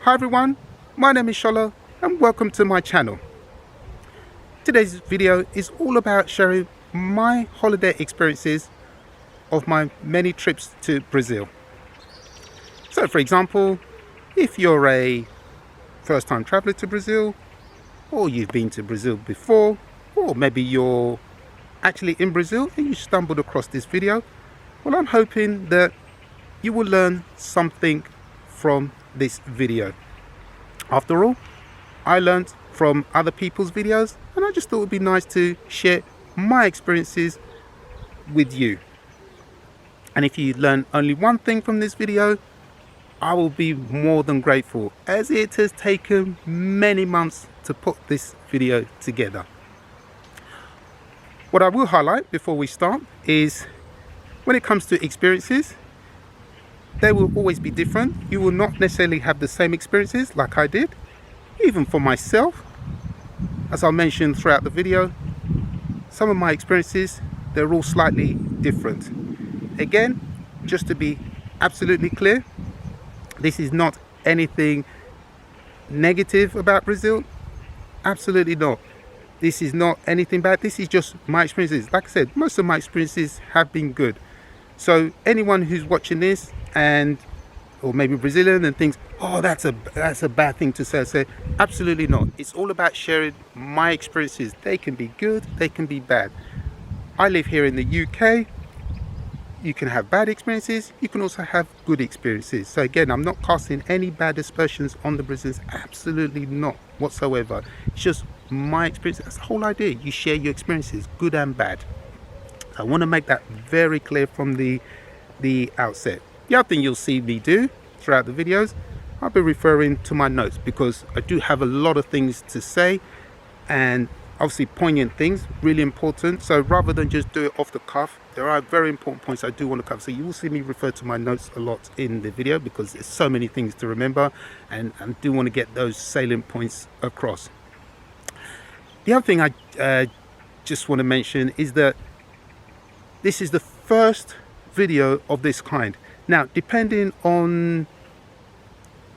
Hi everyone, my name is Shola and welcome to my channel. Today's video is all about sharing my holiday experiences of my many trips to Brazil. So for example, if you're a first-time traveler to Brazil, or you've been to Brazil before, or maybe you're actually in Brazil and you stumbled across this video, well, I'm hoping that you will learn something from this video. After all, I learned from other people's videos and I just thought it would be nice to share my experiences with you. And if you learn only one thing from this video, I will be more than grateful, as it has taken many months to put this video together. What I will highlight before we start is when it comes to experiences, they will always be different. You will not necessarily have the same experiences like I did. Even for myself, as I mentioned throughout the video, some of my experiences, they're all slightly different. Again, just to be absolutely clear, this is not anything negative about Brazil. Absolutely not. This is not anything bad. This is just my experiences. Like I said, most of my experiences have been good. So anyone who's watching this or maybe Brazilian and thinks, oh, that's a bad thing to say, absolutely not. It's all about sharing my experiences. They can be good, they can be bad. I live here in the UK. You can have bad experiences, you can also have good experiences. So again, I'm not casting any bad aspersions on the Brazilians, absolutely not whatsoever. It's just my experience. That's the whole idea. You share your experiences, good and bad. I want to make that very clear from the outset. The other thing you'll see me do throughout the videos, I'll be referring to my notes because I do have a lot of things to say, and obviously poignant things, really important. So rather than just do it off the cuff, there are very important points I do want to cover. So you will see me refer to my notes a lot in the video because there's so many things to remember, and I do want to get those salient points across. The other thing I just want to mention is that this is the first video of this kind. Now, depending on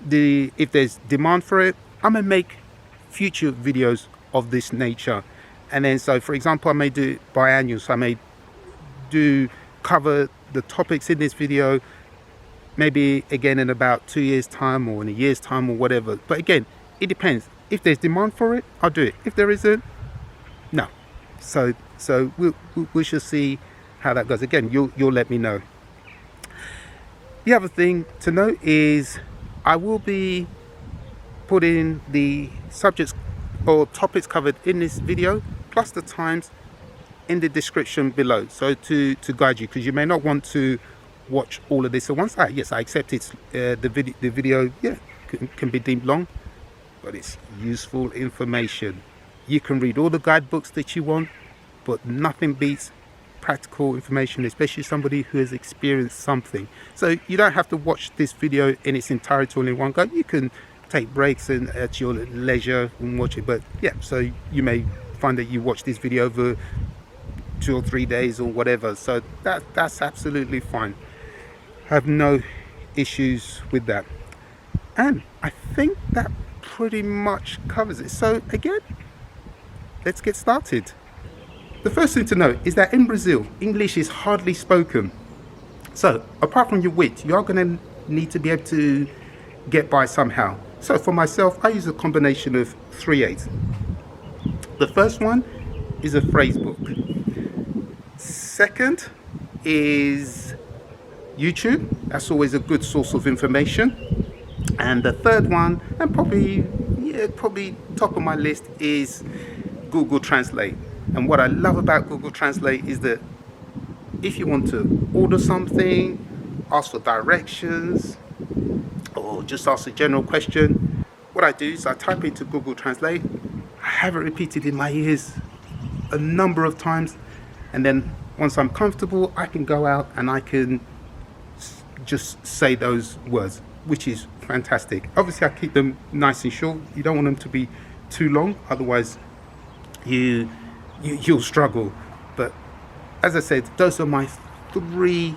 if there's demand for it, I'm gonna make future videos of this nature. And then, so for example, I may do it biannual, so I may cover the topics in this video maybe again in about 2 years time or in a year's time or whatever. But again, it depends. If there's demand for it, I'll do it. If there isn't, no. So we shall see how that goes. Again, you'll let me know. The other thing to note is I will be putting the subjects or topics covered in this video plus the times in the description below, so to guide you, because you may not want to watch all of this at once. Yes, I accept it's the video can be deemed long, but it's useful information. You can read all the guidebooks that you want, but nothing beats practical information, especially somebody who has experienced something. So you don't have to watch this video in its entirety all in one go. You can take breaks and at your leisure and watch it. But yeah, so you may find that you watch this video over 2 or 3 days or whatever. So that's absolutely fine. I have no issues with that. And I think that pretty much covers it. So again, let's get started. The first thing to note is that in Brazil, English is hardly spoken. So apart from your wit, you are going to need to be able to get by somehow. So for myself, I use a combination of 3 aids. The first one is a phrase book. Second is YouTube. That's always a good source of information. And the third one, and probably top of my list, is Google Translate. And what I love about Google Translate is that if you want to order something, ask for directions, or just ask a general question, what I do is I type into Google Translate, I have it repeated in my ears a number of times, and then once I'm comfortable, I can go out and I can just say those words, which is fantastic. Obviously, I keep them nice and short. You don't want them to be too long, otherwise you'll struggle. But as I said, those are my three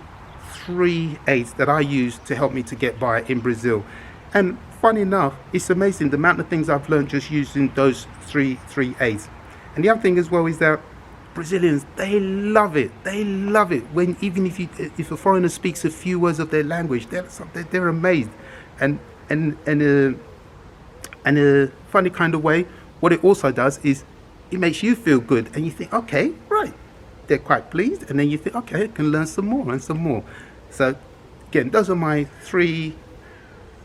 aids that I use to help me to get by in Brazil. And funny enough, it's amazing the amount of things I've learned just using those three aids. And the other thing as well is that Brazilians, they love it. They love it when even if a foreigner speaks a few words of their language, they're amazed. And in a funny kind of way, what it also does is it makes you feel good, and you think, okay, right, they're quite pleased, and then you think, okay, I can learn some more and some more. So again, those are my 3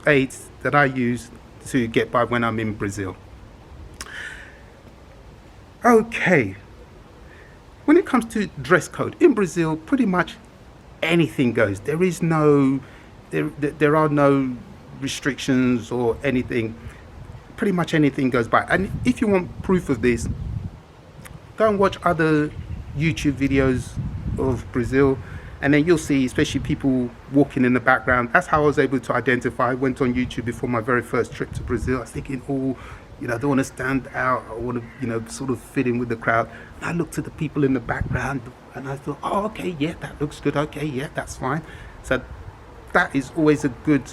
aids that I use to get by when I'm in Brazil. Okay, when it comes to dress code in Brazil, pretty much anything goes. There are no restrictions or anything. Pretty much anything goes by. And if you want proof of this, go and watch other YouTube videos of Brazil, and then you'll see, especially people walking in the background. That's how I was able to identify. I went on YouTube before my very first trip to Brazil. I was thinking, oh, I don't want to stand out. I want to, sort of fit in with the crowd. And I looked at the people in the background, and I thought, oh, okay, yeah, that looks good. Okay, yeah, that's fine. So that is always a good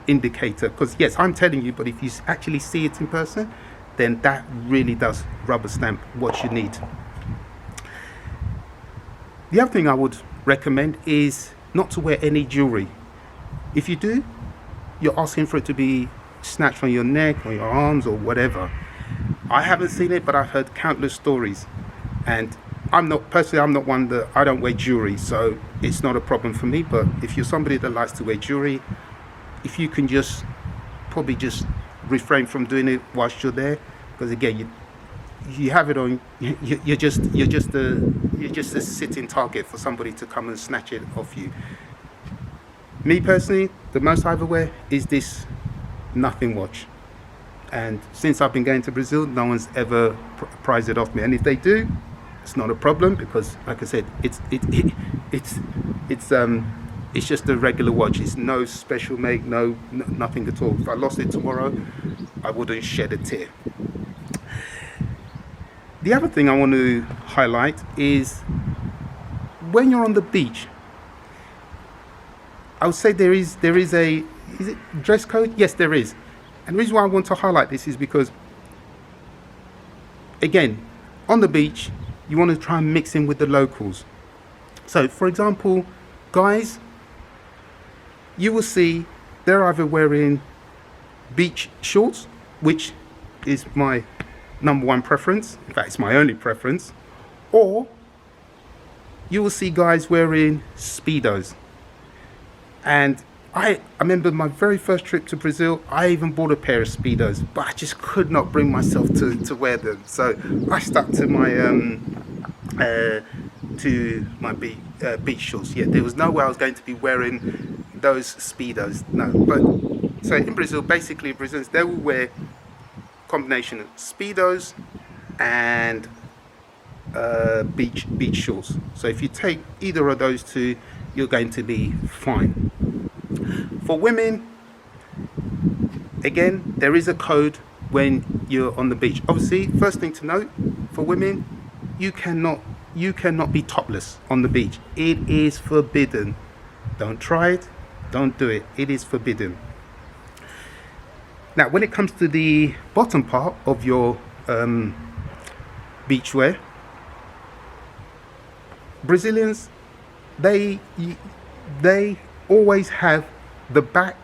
indicator, because yes, I'm telling you, but if you actually see it in person, then that really does rubber stamp what you need. The other thing I would recommend is not to wear any jewelry. If you do, you're asking for it to be snatched from your neck or your arms or whatever. I haven't seen it, but I've heard countless stories, and I'm not one that I don't wear jewelry, so it's not a problem for me. But if you're somebody that likes to wear jewelry, if you can just refrain from doing it whilst you're there, because again, you have it on, you're just a sitting target for somebody to come and snatch it off you. Me personally, the most I ever wear is this nothing watch, and since I've been going to Brazil, no one's ever prized it off me. And if they do, it's not a problem, because like I said, it's just a regular watch. It's no special make, nothing at all. If I lost it tomorrow, I wouldn't shed a tear. The other thing I want to highlight is when you're on the beach, I would say there is a dress code? Yes, there is. And the reason why I want to highlight this is because, again, on the beach, you want to try and mix in with the locals. So, for example, guys, you will see they're either wearing beach shorts, which is my number one preference. In fact, it's my only preference. Or you will see guys wearing Speedos. And I remember my very first trip to Brazil, I even bought a pair of Speedos, but I just could not bring myself to wear them. So I stuck to my beach shorts. Yeah, there was no way I was going to be wearing those Speedos. No, but so in Brazil, basically Brazilians, they will wear combination of Speedos and beach shorts. So if you take either of those two, you're going to be fine. For women, again, there is a code when you're on the beach. Obviously, first thing to note, for women, you cannot be topless on the beach. It is forbidden. Don't try it, don't do it. It is forbidden. Now, when it comes to the bottom part of your beachwear, Brazilians, they always have the back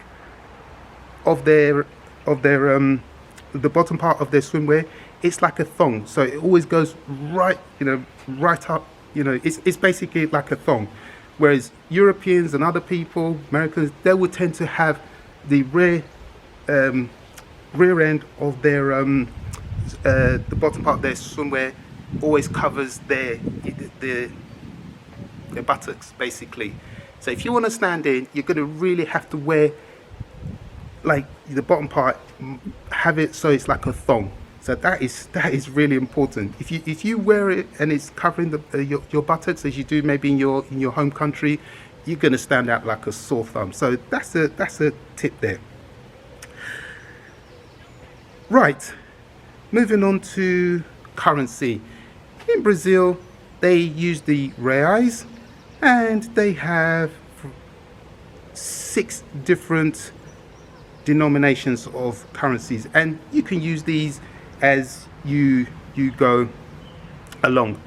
of their the bottom part of their swimwear. It's like a thong, so it always goes right up. It's basically like a thong. Whereas Europeans and other people, Americans, they would tend to have the rear end of their the bottom part of their swimwear always covers their buttocks, basically. So if you want to stand in, you're going to really have to wear, like, the bottom part, have it so it's like a thong. So that is really important. If you wear it and it's covering your buttocks, as you do maybe in your home country, you're going to stand out like a sore thumb. So that's a tip there. Right, moving on to currency. In Brazil, they use the reais, and they have 6 different denominations of currencies, and you can use these as you go along.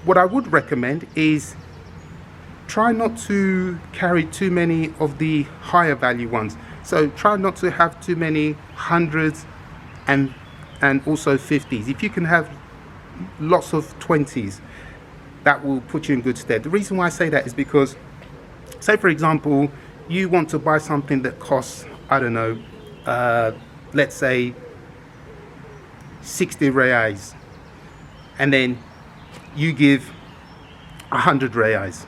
What I would recommend is try not to carry too many of the higher value ones. So try not to have too many hundreds and also 50s. If you can have lots of 20s, that will put you in good stead. The reason why I say that is because, say for example, you want to buy something that costs, I don't know, let's say 60 reais, and then you give 100 reais.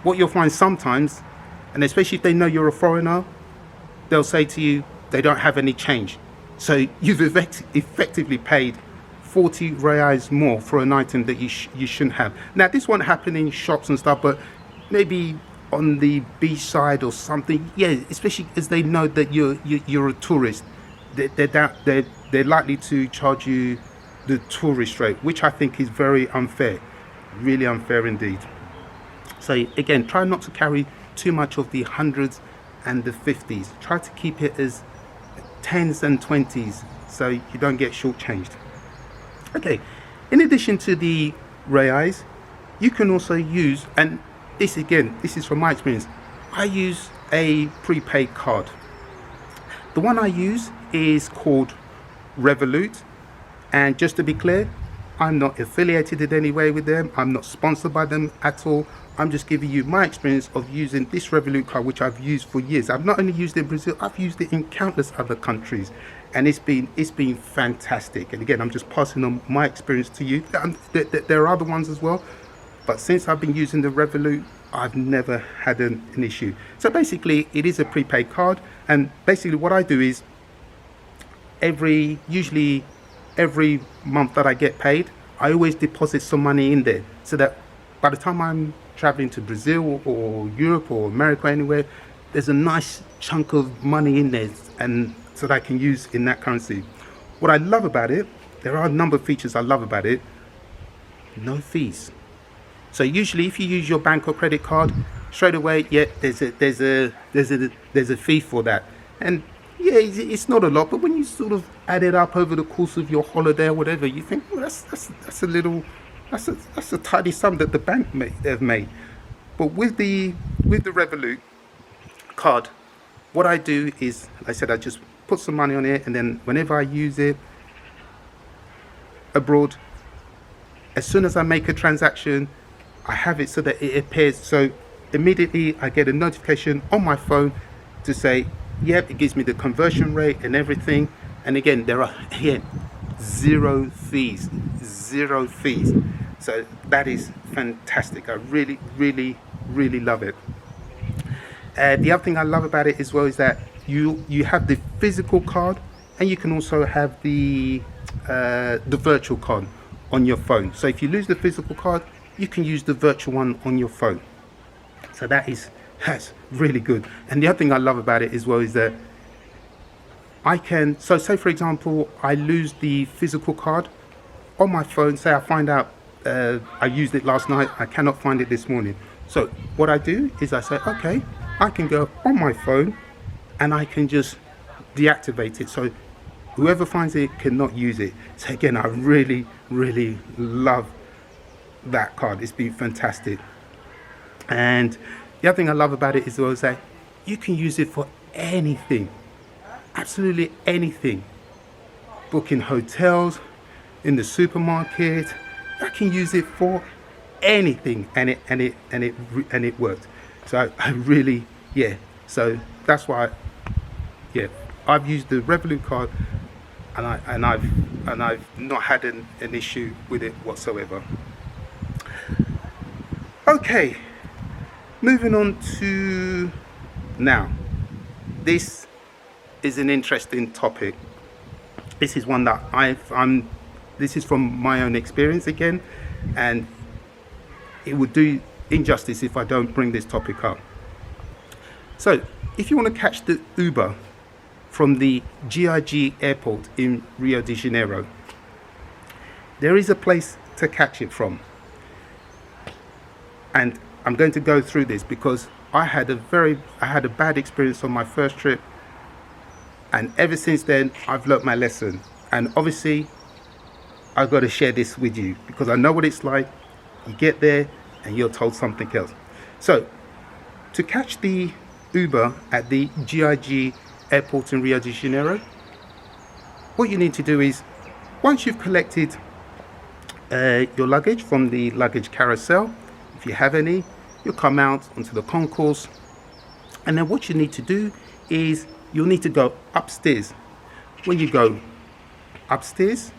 What you'll find sometimes, and especially if they know you're a foreigner, they'll say to you they don't have any change. So you've effectively paid 40 reais more for an item that you shouldn't have. Now this won't happen in shops and stuff, but maybe on the beach side or something, yeah, especially as they know that you're a tourist, they're likely to charge you the tourist rate, which I think is very unfair, really unfair indeed. So again, try not to carry too much of the hundreds and the 50s. Try to keep it as 10s and 20s so you don't get shortchanged. Okay, in addition to the reais, you can also use, and this again, this is from my experience, I use a prepaid card. The one I use is called Revolut, and just to be clear, I'm not affiliated in any way with them. I'm not sponsored by them at all. I'm just giving you my experience of using this Revolut card, which I've used for years. I've not only used it in Brazil, I've used it in countless other countries, and it's been fantastic. And again, I'm just passing on my experience to you. There are other ones as well, but since I've been using the Revolut, I've never had an issue. So basically, it is a prepaid card, and basically what I do is usually every month that I get paid, I always deposit some money in there, so that by the time I'm traveling to Brazil or Europe or America, anywhere, there's a nice chunk of money in there, and so that I can use in that currency. What I love about it, there are a number of features I love about it. No fees. So usually, if you use your bank or credit card, straight away, yeah, there's a fee for that, and yeah, it's not a lot, but when you sort of add it up over the course of your holiday or whatever, you think, well, that's a tidy sum that the bank have made. But with the Revolut card, what I do is, like I said, I just put some money on it, and then whenever I use it abroad, as soon as I make a transaction, I have it so that it appears. So immediately I get a notification on my phone to say, yep, it gives me the conversion rate and everything. And again, there are zero fees. So that is fantastic. I really, really, really love it. The other thing I love about it as well is that you have the physical card, and you can also have the virtual card on your phone. So if you lose the physical card, you can use the virtual one on your phone. So that's really good. And the other thing I love about it as well is that I can, so say for example, I lose the physical card on my phone. Say I find out I used it last night, I cannot find it this morning. So what I do is I say, okay, I can go on my phone and I can just deactivate it. So whoever finds it cannot use it. So again, I really, really love that card. It's been fantastic. And the other thing I love about it as well is that you can use it for anything, absolutely anything. Booking hotels, in the supermarket, I can use it for anything, and it worked. So I really, yeah. So that's why, I've used the Revolut card, and I've not had an issue with it whatsoever. Okay. Moving on to now, this is an interesting topic. This is one that this is from my own experience again, and it would do injustice if I don't bring this topic up. So, if you want to catch the Uber from the GIG airport in Rio de Janeiro, there is a place to catch it from. And I'm going to go through this because I had a bad experience on my first trip, And ever since then, I've learnt my lesson. And obviously, I've got to share this with you because I know what it's like. You get there and you're told something else. So, to catch the Uber at the GIG airport in Rio de Janeiro, what you need to do is, once you've collected your luggage from the luggage carousel, if you have any, you'll come out onto the concourse, and then what you need to do is you'll need to go upstairs. When you go upstairs,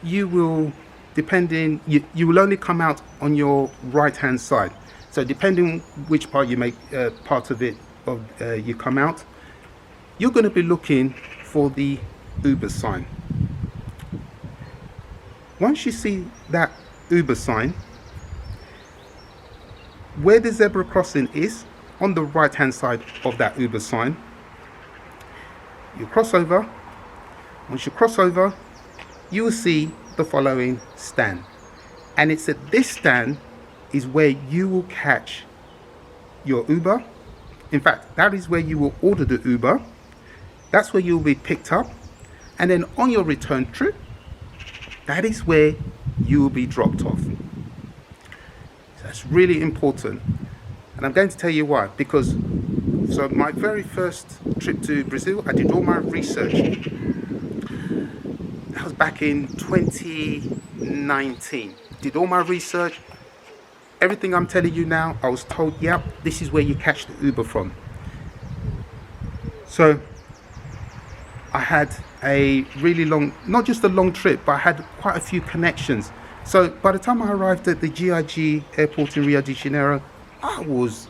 you will, you will only come out on your right hand side. So depending which part you make part of it you come out, you're going to be looking for the Uber sign. Once you see that Uber sign, where the zebra crossing is, on the right hand side of that Uber sign, you cross over. Once you cross over, you will see the following stand. And it's at this stand is where you will catch your Uber. In fact, that is where you will order the Uber. That's where you'll be picked up. And then on your return trip, that is where you will be dropped off. So that's really important. And I'm going to tell you why. Because, so my very first trip to Brazil, I did all my research. That was back in 2019. Did all my research. Everything I'm telling you now, I was told, yep, this is where you catch the Uber from. So I had a really long, not just a long trip, but I had quite a few connections. So by the time I arrived at the GIG airport in Rio de Janeiro, I was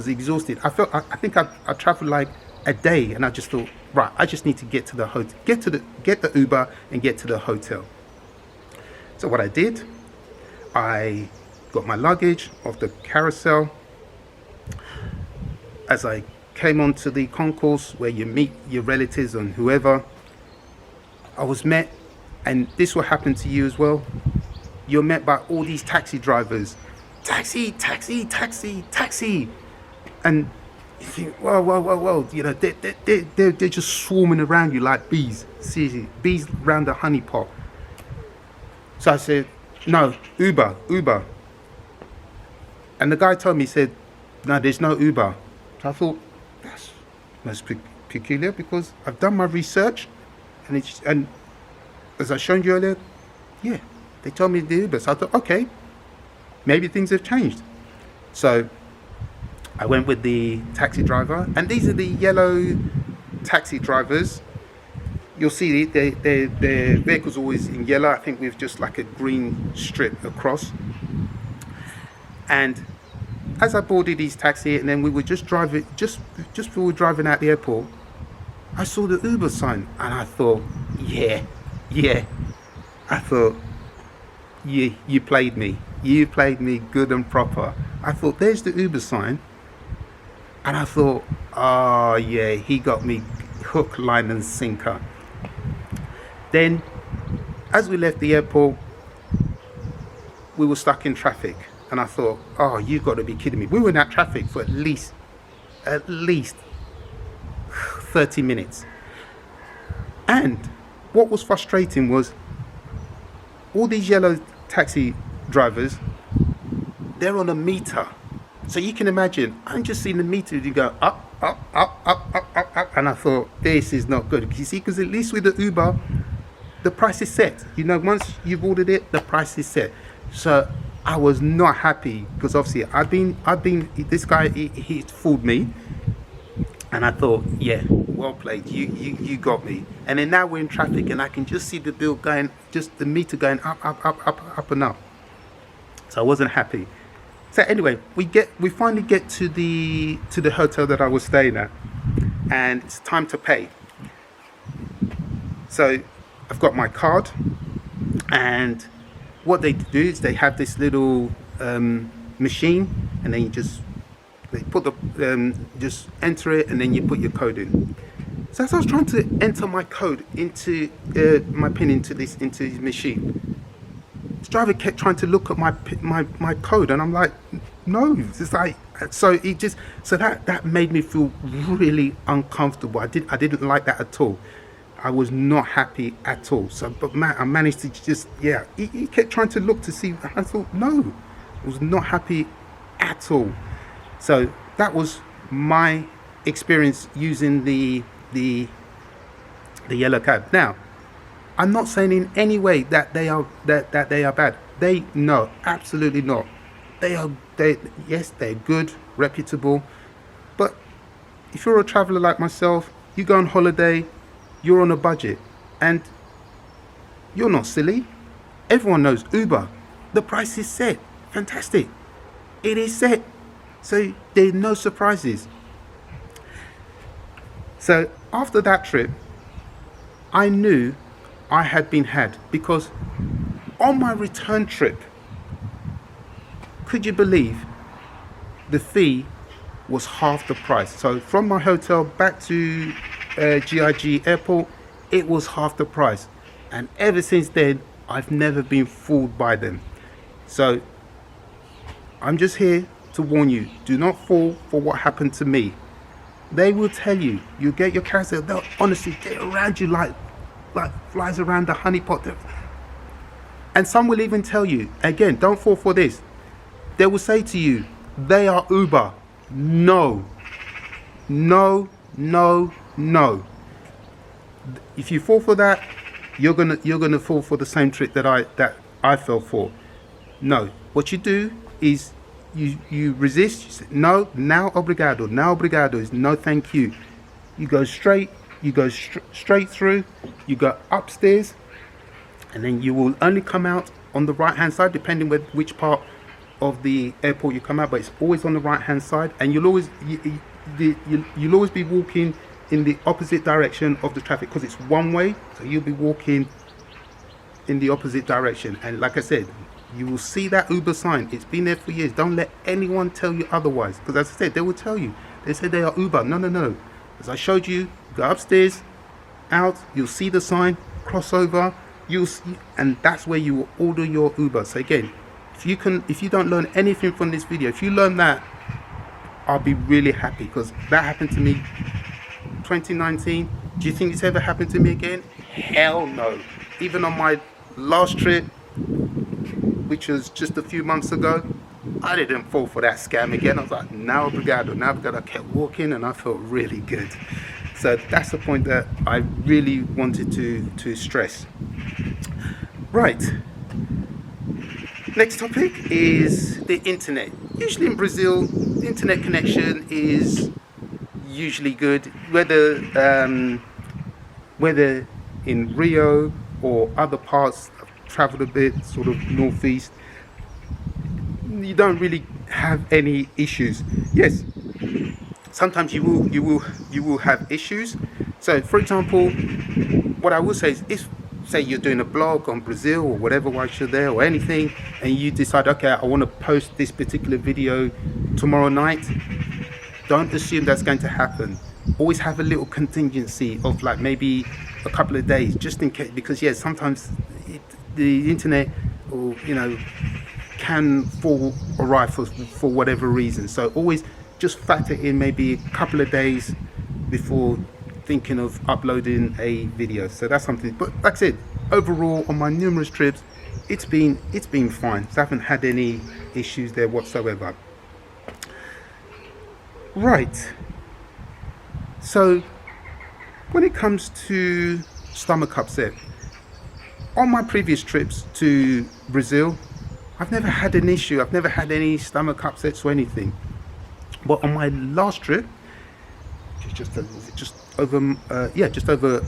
exhausted. I think I traveled like a day, and I just thought, right, I just need to get to the hotel, get the Uber and get to the hotel. So what I did, I got my luggage off the carousel. As I came onto the concourse where you meet your relatives and whoever, I was met, and this will happen to you as well. You're met by all these taxi drivers. Taxi, taxi, taxi, taxi. And you think, whoa, you know, they're just swarming around you like bees. Seriously, bees around a honey pot. So I said, no, Uber. And the guy told me, he said, no, there's no Uber. So I thought, that's most peculiar, because I've done my research, and as I showed you earlier, yeah, they told me the Uber. So I thought, okay, maybe things have changed. So I went with the taxi driver, and these are the yellow taxi drivers. You'll see their vehicle's always in yellow, I think with just like a green strip across. And as I boarded his taxi, and then we were just driving, just before we were driving out the airport, I saw the Uber sign, and I thought, yeah. I thought, yeah, you played me good and proper. I thought, there's the Uber sign, and I thought, oh yeah, he got me hook, line and sinker. Then, as we left the airport, we were stuck in traffic. And I thought, oh, you've got to be kidding me. We were in that traffic for at least 30 minutes. And what was frustrating was all these yellow taxi drivers, they're on a meter. So you can imagine, I'm just seeing the meter, you go up. And I thought, this is not good. You see, because at least with the Uber, the price is set. You know, once you've ordered it, the price is set. So I was not happy, because obviously this guy, he fooled me, and I thought, yeah, well played, you got me. And then now we're in traffic, and I can just see the bill going, just the meter going up and up. So I wasn't happy. So anyway, we finally get to the hotel that I was staying at, and it's time to pay. So I've got my card, and what they do is they have this little machine, and then they put just enter it, and then you put your code in. So as I was trying to enter my code into my pin into this machine, this driver kept trying to look at my code, and I'm like, no, it's like So that made me feel really uncomfortable. I didn't like that at all. I was not happy at all. So, but man, I managed to just, yeah, he kept trying to look to see. I thought, no, I was not happy at all. So that was my experience using the yellow cab. Now, I'm not saying in any way that they are bad. No, absolutely not. Yes, they're good, reputable. But if you're a traveler like myself, you go on holiday, you're on a budget, and you're not silly. Everyone knows Uber. The price is set. Fantastic. It is set. So there's no surprises. So after that trip, I knew I had been had, because on my return trip, could you believe the fee was half the price? So from my hotel back to GIG airport, it was half the price. And ever since then, I've never been fooled by them. So I'm just here to warn you, do not fall for what happened to me. They will tell you, you get your carousel, they'll honestly get around you like flies around a honeypot. And some will even tell you, again, don't fall for this. They will say to you, they are Uber. No. If you fall for that, you're gonna fall for the same trick that I fell for. No. What you do is you resist. You say, no, now obrigado. Now obrigado is no thank you. You go straight. You go straight through. You go upstairs, and then you will only come out on the right hand side, depending with which part of the airport you come out, but it's always on the right hand side, and you'll always be walking in the opposite direction of the traffic, because it's one way, so you'll be walking in the opposite direction. And like I said, you will see that Uber sign. It's been there for years. Don't let anyone tell you otherwise, because as I said, they will tell you. They say they are Uber. No. As I showed you, go upstairs, out, you'll see the sign, cross over, you'll see, and that's where you will order your Uber. So again, if you don't learn anything from this video, if you learn that, I'll be really happy, because that happened to me 2019. Do you think it's ever happened to me again? Hell no. Even on my last trip, which was just a few months ago, I didn't fall for that scam again. I was like, now obrigado. I kept walking and I felt really good. So that's the point that I really wanted to stress. Right. Next topic is the internet. Usually in Brazil, the internet connection is usually good, whether in Rio or other parts. I've traveled a bit, sort of northeast. You don't really have any issues. Yes, sometimes you will have issues. So, for example, what I will say is, if say you're doing a blog on Brazil or whatever whilst you're there, or anything, and you decide, okay, I want to post this particular video tomorrow night, don't assume that's going to happen. Always have a little contingency of like maybe a couple of days, just in case, because yes, sometimes the internet, or can fall awry for whatever reason. So always just factor in maybe a couple of days before thinking of uploading a video. So that's something. But like I said, overall on my numerous trips, it's been fine. So I haven't had any issues there whatsoever. Right. So when it comes to stomach upset, on my previous trips to Brazil, I've never had an issue. I've never had any stomach upsets or anything. But on my last trip, just over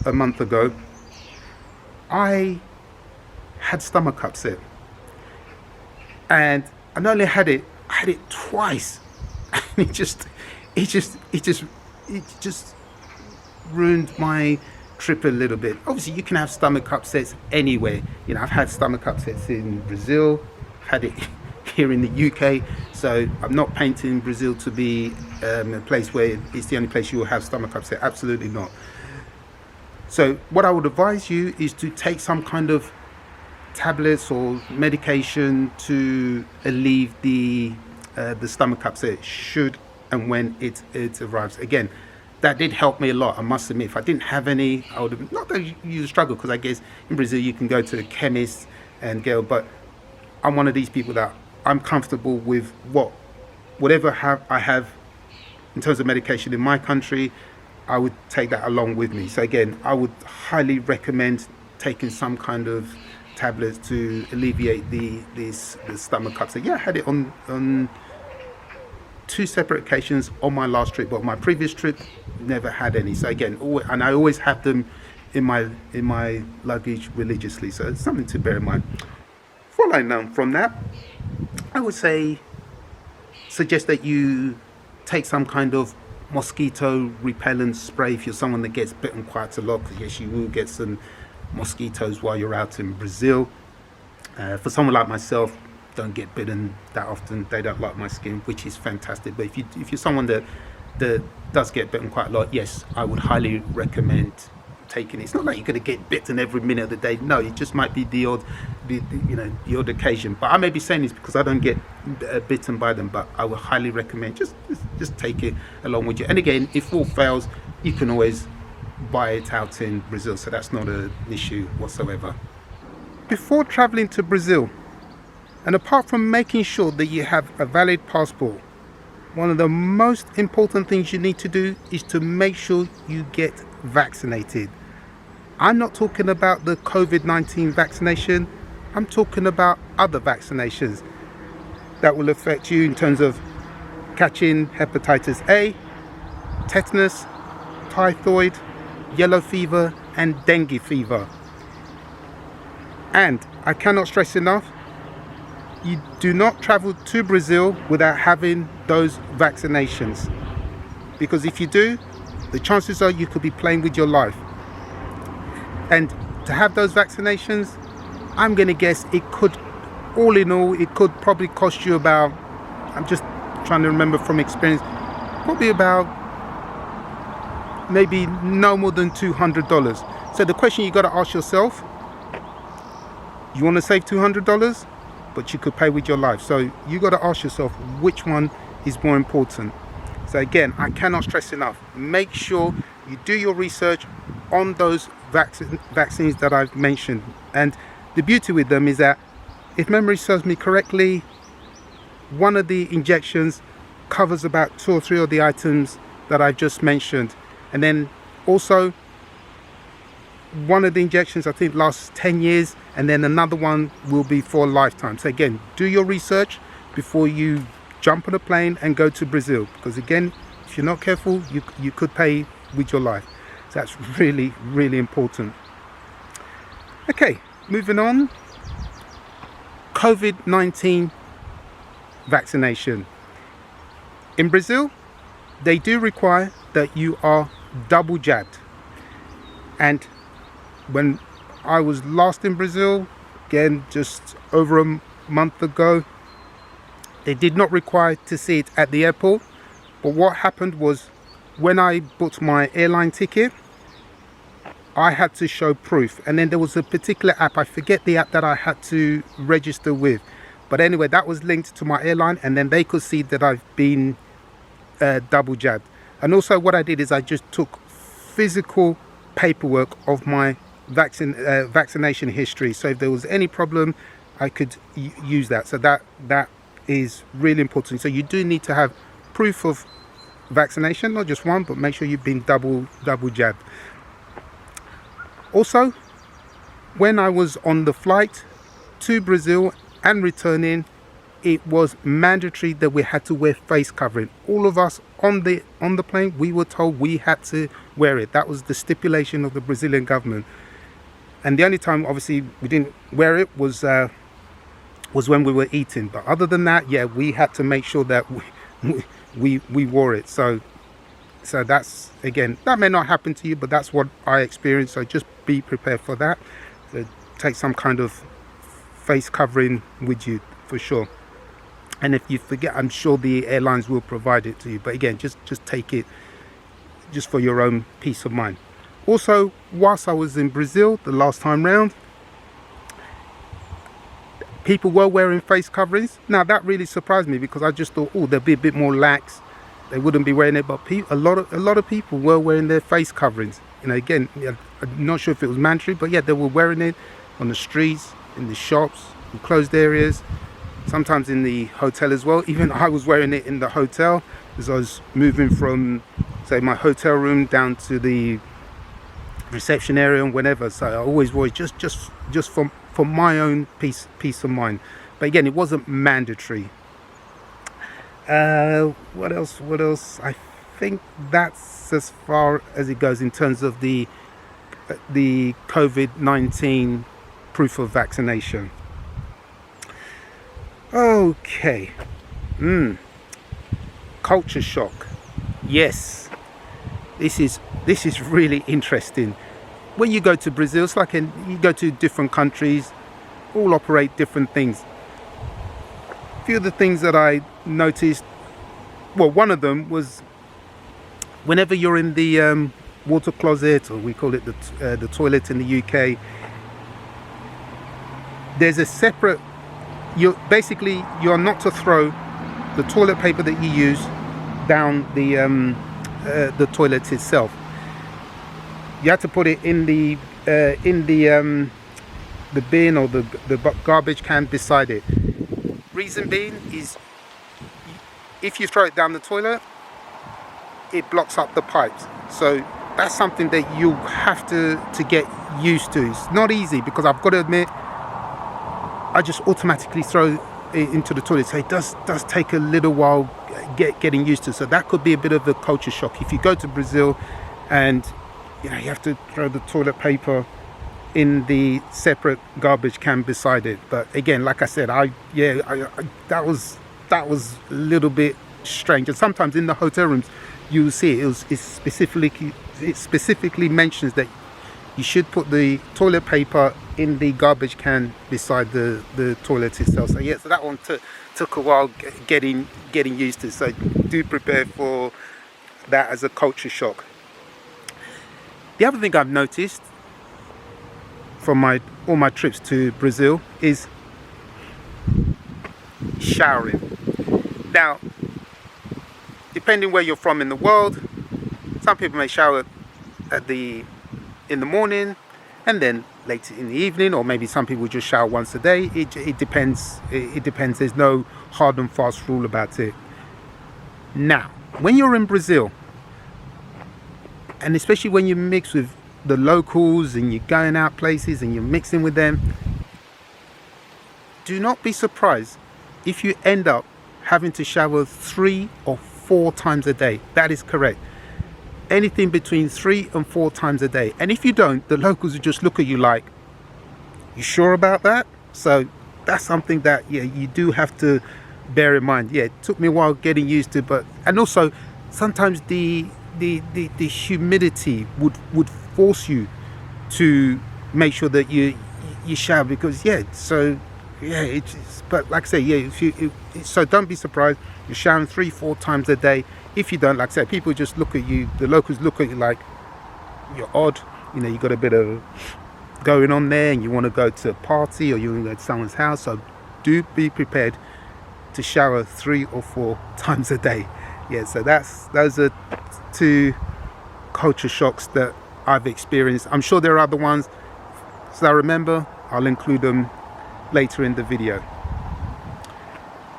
a month ago, I had stomach upset, and I not only had it, I had it twice. And it just ruined my trip a little bit. Obviously, you can have stomach upsets anywhere. I've had stomach upsets in Brazil, had it here in the UK, so I'm not painting Brazil to be a place where it's the only place you will have stomach upset. Absolutely not. So what I would advise you is to take some kind of tablets or medication to alleviate the the stomach upset should and when it arrives. Again, that did help me a lot, I must admit. If I didn't have any, I would have, not that you struggle, because I guess in Brazil you can go to a chemist and go, but I'm one of these people that I'm comfortable with whatever I have in terms of medication in my country, I would take that along with me. So again, I would highly recommend taking some kind of tablets to alleviate the stomach upset. Yeah, I had it on 2 separate occasions on my last trip, but my previous trip never had any. So again, and I always have them in my luggage religiously. So it's something to bear in mind. Following on from that, I would suggest that you take some kind of mosquito repellent spray if you're someone that gets bitten quite a lot, because yes, you will get some mosquitoes while you're out in Brazil. For someone like myself, don't get bitten that often. They don't like my skin, which is fantastic. But if you're someone that does get bitten quite a lot, yes, I would highly recommend taking it. It's not like you're going to get bitten every minute of the day. No, it just might be the odd occasion. But I may be saying this because I don't get bitten by them. But I would highly recommend just take it along with you. And again, if all fails, you can always buy it out in Brazil, so that's not an issue whatsoever. Before traveling to Brazil, and apart from making sure that you have a valid passport, one of the most important things you need to do is to make sure you get vaccinated. I'm not talking about the COVID-19 vaccination, I'm talking about other vaccinations that will affect you in terms of catching hepatitis A, tetanus, typhoid, yellow fever and dengue fever. And I cannot stress enough, you do not travel to Brazil without having those vaccinations, because if you do, the chances are you could be playing with your life. And to have those vaccinations, I'm going to guess it could, all in all, it could probably cost you about, I'm just trying to remember from experience, probably about maybe no more than $200. So the question you got to ask yourself, you want to save $200, but you could pay with your life. So you got to ask yourself which one is more important. So again, I cannot stress enough, make sure you do your research on those vaccines that I've mentioned. And the beauty with them is that, if memory serves me correctly, one of the injections covers about 2 or 3 of the items that I've just mentioned. And then also one of the injections I think lasts 10 years, and then another one will be for a lifetime. So again, do your research before you jump on a plane and go to Brazil, because again, if you're not careful, you could pay with your life. So that's really, really important. Okay, moving on. COVID-19 vaccination. In Brazil, they do require that you are double jabbed. And when I was last in Brazil, again just over a month ago, they did not require to see it at the airport. But what happened was, when I booked my airline ticket, I had to show proof, and then there was a particular app, I forget the app that I had to register with, but anyway, that was linked to my airline, and then they could see that I've been double jabbed. And also what I did is I just took physical paperwork of my vaccination history, so if there was any problem I could use that. So that is really important. So you do need to have proof of vaccination, not just one, but make sure you've been double jabbed. Also, when I was on the flight to Brazil and returning, it was mandatory that we had to wear face covering. All of us on the plane, we were told we had to wear it. That was the stipulation of the Brazilian government. And the only time obviously we didn't wear it was when we were eating. But other than that, yeah, we had to make sure that we wore it. So that's, again, that may not happen to you, but that's what I experienced. So just be prepared for that. So take some kind of face covering with you for sure. And if you forget, I'm sure the airlines will provide it to you. But again, just take it just for your own peace of mind. Also, whilst I was in Brazil the last time round, people were wearing face coverings. Now that really surprised me, because I just thought, oh, they'll be a bit more lax, they wouldn't be wearing it. But a lot of people were wearing their face coverings. You know, again, I'm not sure if it was mandatory, but yeah, they were wearing it on the streets, in the shops, in closed areas, sometimes in the hotel as well. Even I was wearing it in the hotel as I was moving from, say, my hotel room down to the reception area and whenever. So I always wore it just for my own peace of mind. But again, it wasn't mandatory. What else? I think that's as far as it goes in terms of the COVID-19 proof of vaccination. Okay. Culture shock. Yes, this is really interesting. When you go to Brazil, it's like you go to different countries, all operate different things. A few of the things that I noticed, well, one of them was whenever you're in the water closet, or we call it the toilet in the UK, there's a separate, you're not to throw the toilet paper that you use down the toilet itself. You have to put it in the bin or the garbage can beside it. Reason being is, if you throw it down the toilet, it blocks up the pipes. So that's something that you have to get used to. It's not easy, because I've got to admit, I just automatically throw it into the toilet. So it does take a little while getting used to. So that could be a bit of a culture shock if you go to Brazil and you have to throw the toilet paper in the separate garbage can beside it. But again, like I said, that was a little bit strange. And sometimes in the hotel rooms, you'll see it specifically mentions that you should put the toilet paper in the garbage can beside the toilet itself. So yeah, so that one took a while getting used to. So do prepare for that as a culture shock. The other thing I've noticed from all my trips to Brazil is showering. Now, depending where you're from in the world, some people may shower in the morning and then later in the evening, or maybe some people just shower once a day. It depends. It depends. There's no hard and fast rule about it. Now, when you're in Brazil, and especially when you mix with the locals and you're going out places and you're mixing with them, do not be surprised if you end up having to shower 3 or 4 times a day. That is correct. Anything between 3 and 4 times a day. And if you don't, the locals will just look at you like, you sure about that? So that's something that you do have to bear in mind. Yeah, it took me a while getting used to, but and also sometimes the humidity would force you to make sure that you shower, because but like I say, so don't be surprised you're showering 3-4 times a day. If you don't, like I said, people just look at you, the locals look at you like you're odd. You got a bit of going on there and you want to go to a party or you want to go to someone's house. So do be prepared to shower 3 or 4 times a day. Yeah, so those are 2 culture shocks that I've experienced. I'm sure there are other ones, so I remember, I'll include them later in the video.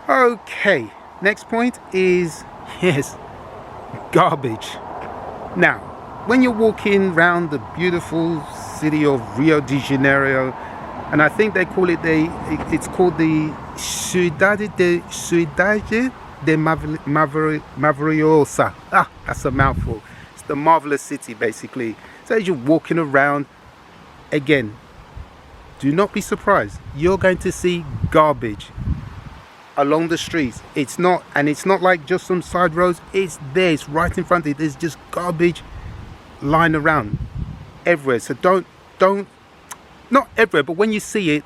Okay, next point is, yes, garbage. Now, when you're walking around the beautiful city of Rio de Janeiro, and I think they call it's called the Cidade de Maravilhosa. That's a mouthful. It's the marvelous city, basically. So as you're walking around, again, do not be surprised. You're going to see garbage along the streets. It's not like just some side roads. It's there. It's right in front of you. There's just garbage lying around everywhere. So don't, not everywhere, but when you see it,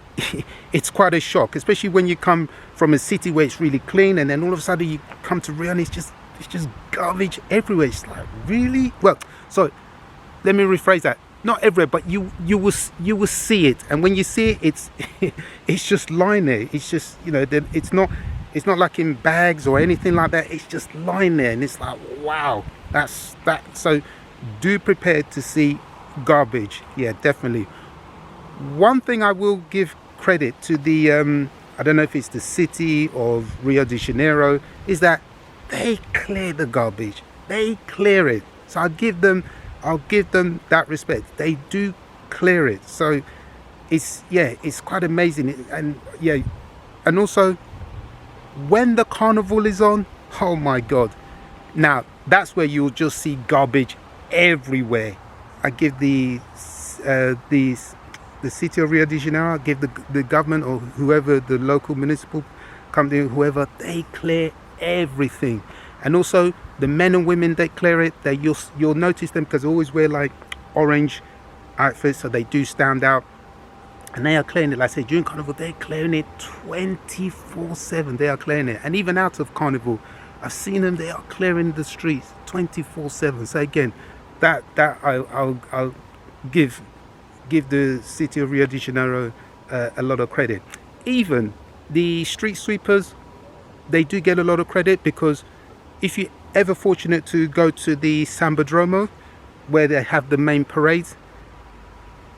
it's quite a shock, especially when you come from a city where it's really clean, and then all of a sudden you come to Rio and it's just garbage everywhere. It's like, really? Well, so let me rephrase that. not everywhere, but you will see it. And when you see it, it's it's just lying there. It's just, you know, it's not like in bags or anything like that. It's just lying there, and it's like, wow, that's that. So do prepare to see garbage. Yeah, definitely. One thing I will give credit to the I don't know if it's the city of Rio de Janeiro, is that they clear the garbage. They clear it. So I'll give them that respect. They do clear it. So it's quite amazing. And yeah, and also when the carnival is on, oh my god, now that's where you'll just see garbage everywhere. I give the city of Rio de Janeiro, I give the government or whoever, the local municipal company, whoever, they clear everything. And also the men and women, they clear it. You'll notice them because they always wear like orange outfits, so they do stand out. And they are clearing it, like I said, during Carnival, they're clearing it 24/7. They are clearing it. And even out of Carnival, I've seen them, they are clearing the streets 24/7. So again, that I'll give the city of Rio de Janeiro a lot of credit. Even the street sweepers, they do get a lot of credit, because if you're ever fortunate to go to the Sambadromo, where they have the main parades,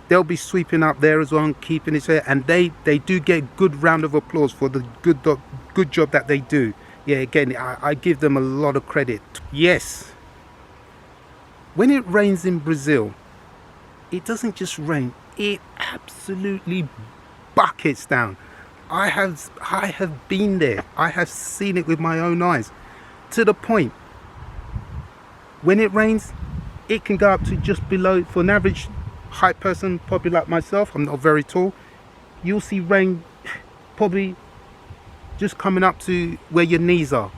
they'll be sweeping up there as well and keeping it there, and they do get good round of applause for the good job that they do. Yeah, again, I give them a lot of credit. Yes, when it rains in Brazil, it doesn't just rain, it absolutely buckets down. I have been there. I have seen it with my own eyes, to the point when it rains, it can go up to just below, for an average height person, probably like myself, I'm not very tall, you'll see rain probably just coming up to where your knees are.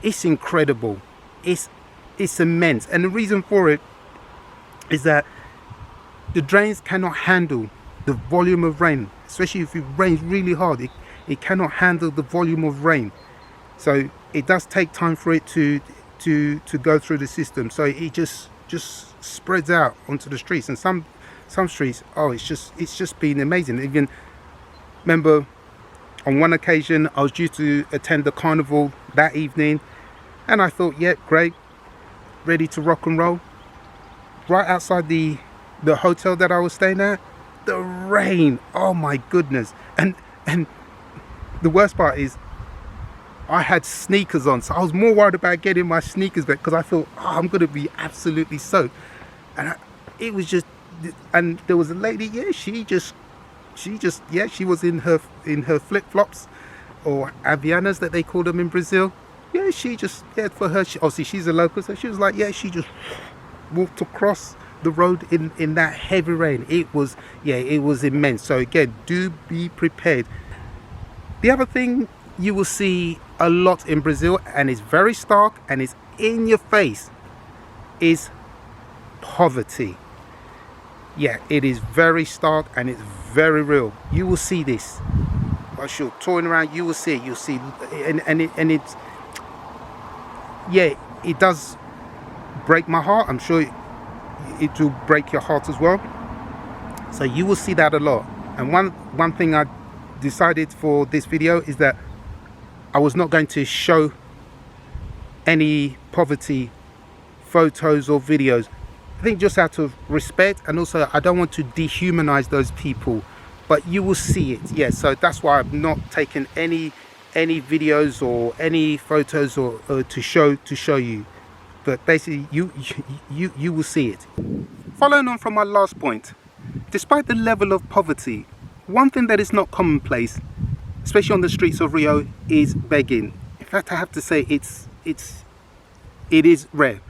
It's incredible. It's immense. And the reason for it is that the drains cannot handle the volume of rain, especially if it rains really hard. It cannot handle the volume of rain, so it does take time for it to go through the system. So it just spreads out onto the streets, and some streets, oh, it's just been amazing. Even remember on one occasion I was due to attend the carnival that evening, and I thought, yeah, great, ready to rock and roll. Right outside the hotel that I was staying at, the rain, oh my goodness. And the worst part is I had sneakers on, so I was more worried about getting my sneakers back, because I thought, oh, I'm going to be absolutely soaked. And it was just, and there was a lady, yeah, she was in her flip-flops, or Havaianas that they call them in Brazil. Yeah, for her, obviously she's a local, so she was like, yeah, she just walked across the road in that heavy rain. It was immense. So again, do be prepared. The other thing you will see a lot in Brazil, and it's very stark and it's in your face, is poverty. Yeah, it is very stark and it's very real. You will see this. As you're touring around, you will see it. You'll see, and it's, yeah, it does break my heart. I'm sure it will break your heart as well. So you will see that a lot. And one thing I decided for this video is that I was not going to show any poverty photos or videos. I think just out of respect, and also I don't want to dehumanize those people, but you will see it. Yeah, so that's why I've not taken any videos or any photos or to show you. But basically you will see it. Following on from my last point, despite the level of poverty, one thing that is not commonplace, especially on the streets of Rio, is begging. In fact, I have to say it is rare.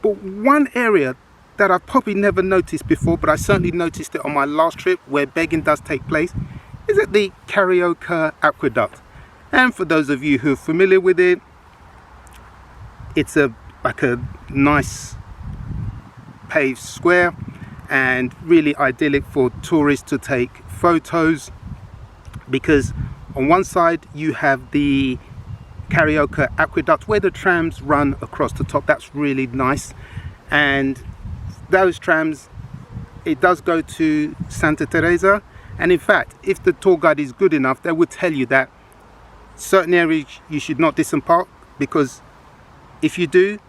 But one area that I've probably never noticed before, but I certainly noticed it on my last trip where begging does take place, is at the Carioca Aqueduct. And for those of you who are familiar with it, it's like a nice paved square and really idyllic for tourists to take photos, because on one side you have the Carioca Aqueduct where the trams run across the top. That's really nice, and those trams it does go to Santa Teresa. And in fact, if the tour guide is good enough, they would tell you that certain areas you should not disembark, because if you do,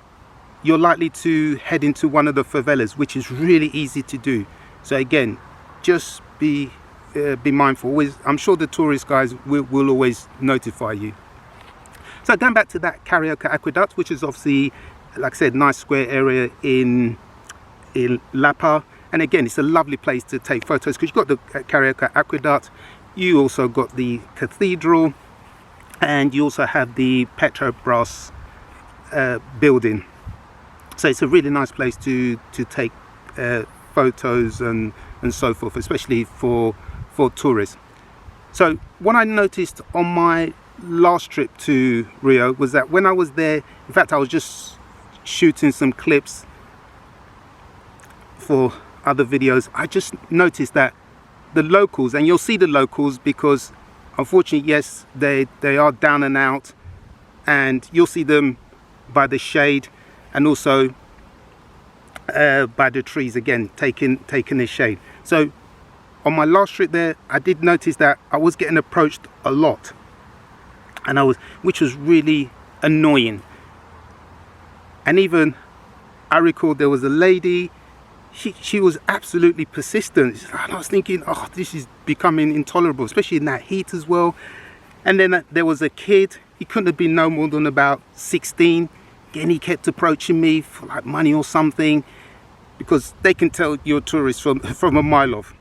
you're likely to head into one of the favelas, which is really easy to do. So again, just be mindful. Always, I'm sure the tourist guys will always notify you. So going back to that Carioca Aqueduct, which is obviously, like I said, nice square area in Lapa. And again, it's a lovely place to take photos because you've got the Carioca Aqueduct, you also got the cathedral, and you also have the Petrobras building. So it's a really nice place to take photos and so forth, especially for tourists. So what I noticed on my last trip to Rio was that when I was there, in fact I was just shooting some clips for other videos, I just noticed that the locals, and you'll see the locals because unfortunately, yes, they are down and out, and you'll see them by the shade and also by the trees, again taking the shade. So on my last trip there, I did notice that I was getting approached a lot, and which was really annoying. And even I recall there was a lady, she was absolutely persistent, and I was thinking, oh, this is becoming intolerable, especially in that heat as well. And then there was a kid, he couldn't have been no more than about 16. Again, he kept approaching me for like money or something, because they can tell you're a tourist from a mile off.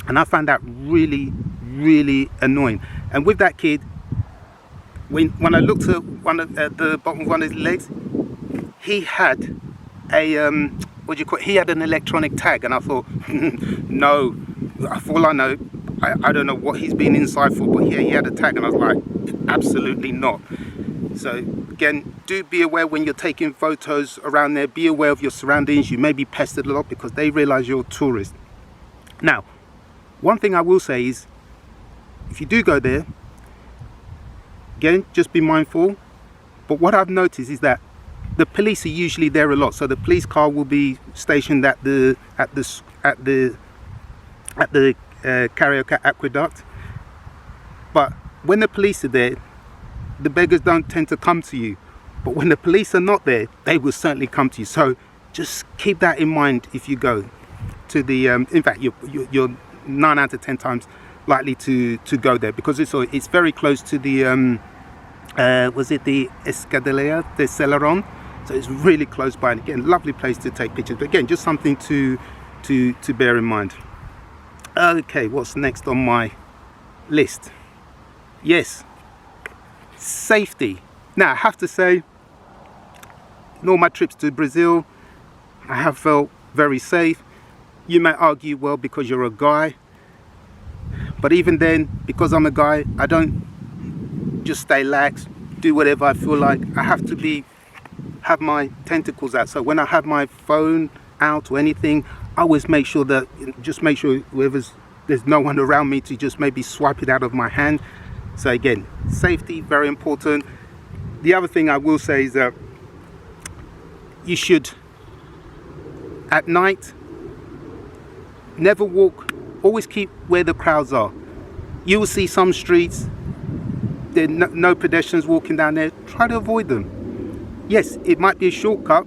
And I found that really, really annoying. And with that kid, when I looked at the bottom of one of his legs, he had a he had an electronic tag, and I thought, no, for all I know, I don't know what he's been inside for, but yeah, he had a tag, and I was like, absolutely not. So again, do be aware when you're taking photos around there, be aware of your surroundings. You may be pestered a lot because they realize you're a tourist. Now, one thing I will say is, if you do go there, again, just be mindful. But what I've noticed is that the police are usually there a lot. So the police car will be stationed at the Carioca Aqueduct. But when the police are there, the beggars don't tend to come to you. But when the police are not there, they will certainly come to you. So just keep that in mind if you go to the. In fact, you're 9 out of 10 times likely to go there, because it's very close to the. Was it the Escadilla de Celeron? So it's really close by, and again, lovely place to take pictures. But again, just something to bear in mind. Okay, what's next on my list? Yes, safety. Now I have to say, in all my trips to Brazil, I have felt very safe. You may argue, well, because you're a guy, but even then, because I'm a guy, I don't just stay lax, do whatever I feel like. I have to have my tentacles out. So when I have my phone out or anything, I always make sure that, there's no one around me to just maybe swipe it out of my hand. So again, safety, very important. The other thing I will say is that you should, at night, never walk, always keep where the crowds are. You will see some streets, there are no pedestrians walking down there. Try to avoid them. Yes, it might be a shortcut,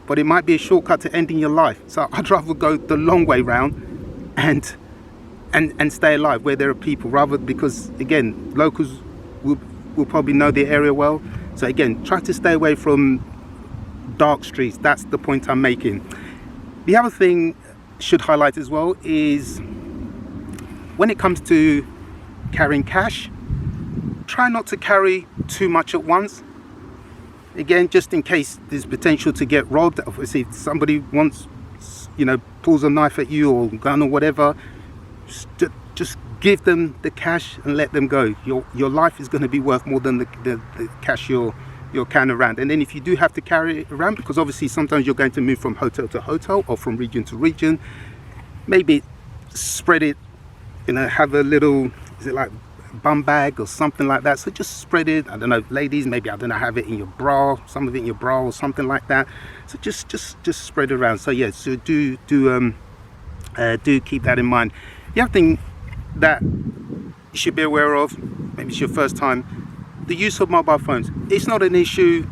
but it might be a shortcut to ending your life. So I'd rather go the long way round and stay alive where there are people, rather, because again, locals will probably know the area well. So again, try to stay away from dark streets. That's the point I'm making. The other thing I should highlight as well is when it comes to carrying cash, try not to carry too much at once. Again, just in case there's potential to get robbed. Obviously, if somebody pulls a knife at you or gun or whatever, just give them the cash and let them go. Your life is going to be worth more than the cash you're carrying around. And then if you do have to carry it around, because obviously sometimes you're going to move from hotel to hotel or from region to region, maybe spread it, have a little, is it like bum bag or something like that? So just spread it. I don't know, ladies, maybe, I don't know, have it in your bra, some of it in your bra or something like that. So just spread it around. So yeah, so do Do keep that in mind. The other thing that you should be aware of, maybe it's your first time, the use of mobile phones. It's not an issue.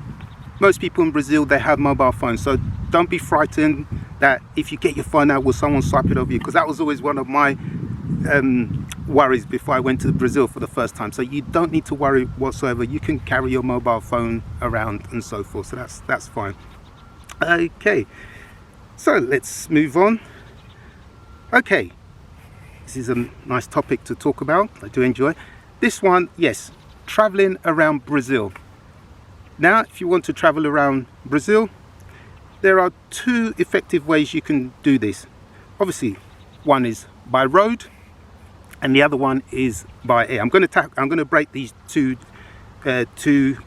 Most people in Brazil, they have mobile phones, so don't be frightened that if you get your phone out, will someone swipe it over you? Because that was always one of my worries before I went to Brazil for the first time. So you don't need to worry whatsoever. You can carry your mobile phone around and so forth, so that's fine. Okay, so let's move on. Okay, this is a nice topic to talk about. I do enjoy this one. Yes, traveling around Brazil. Now, if you want to travel around Brazil, there are two effective ways you can do this. Obviously, one is by road, and the other one is by air. I'm going to break these two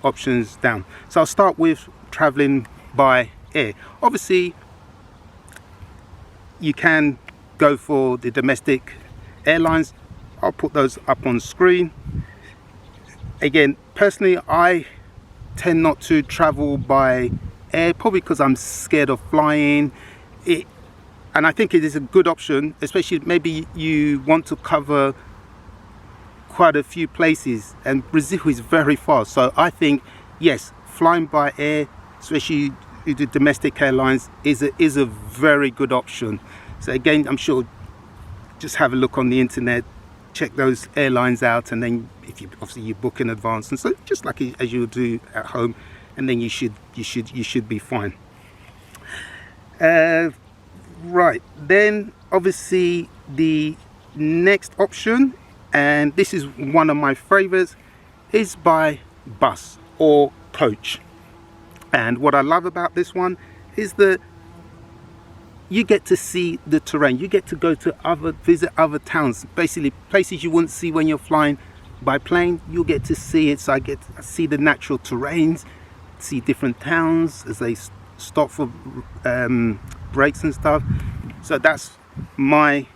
options down. So I'll start with traveling by air. Obviously, you can go for the domestic airlines. I'll put those up on screen. Again, personally, I tend not to travel by air, probably because I'm scared of flying it, and I think it is a good option, especially maybe you want to cover quite a few places, and Brazil is very far. So I think, yes, flying by air, especially the domestic airlines, is a very good option. So again, I'm sure, just have a look on the internet, check those airlines out, and then if you obviously you book in advance, and so just like as you do at home, and then you should be fine. Right, then obviously the next option, and this is one of my favorites, is by bus or coach. And what I love about this one is that you get to see the terrain. You get to go to visit other towns, basically places you wouldn't see when you're flying by plane. You'll get to see it. So I get to see the natural terrains, see different towns as they stop for breaks and stuff. So that's my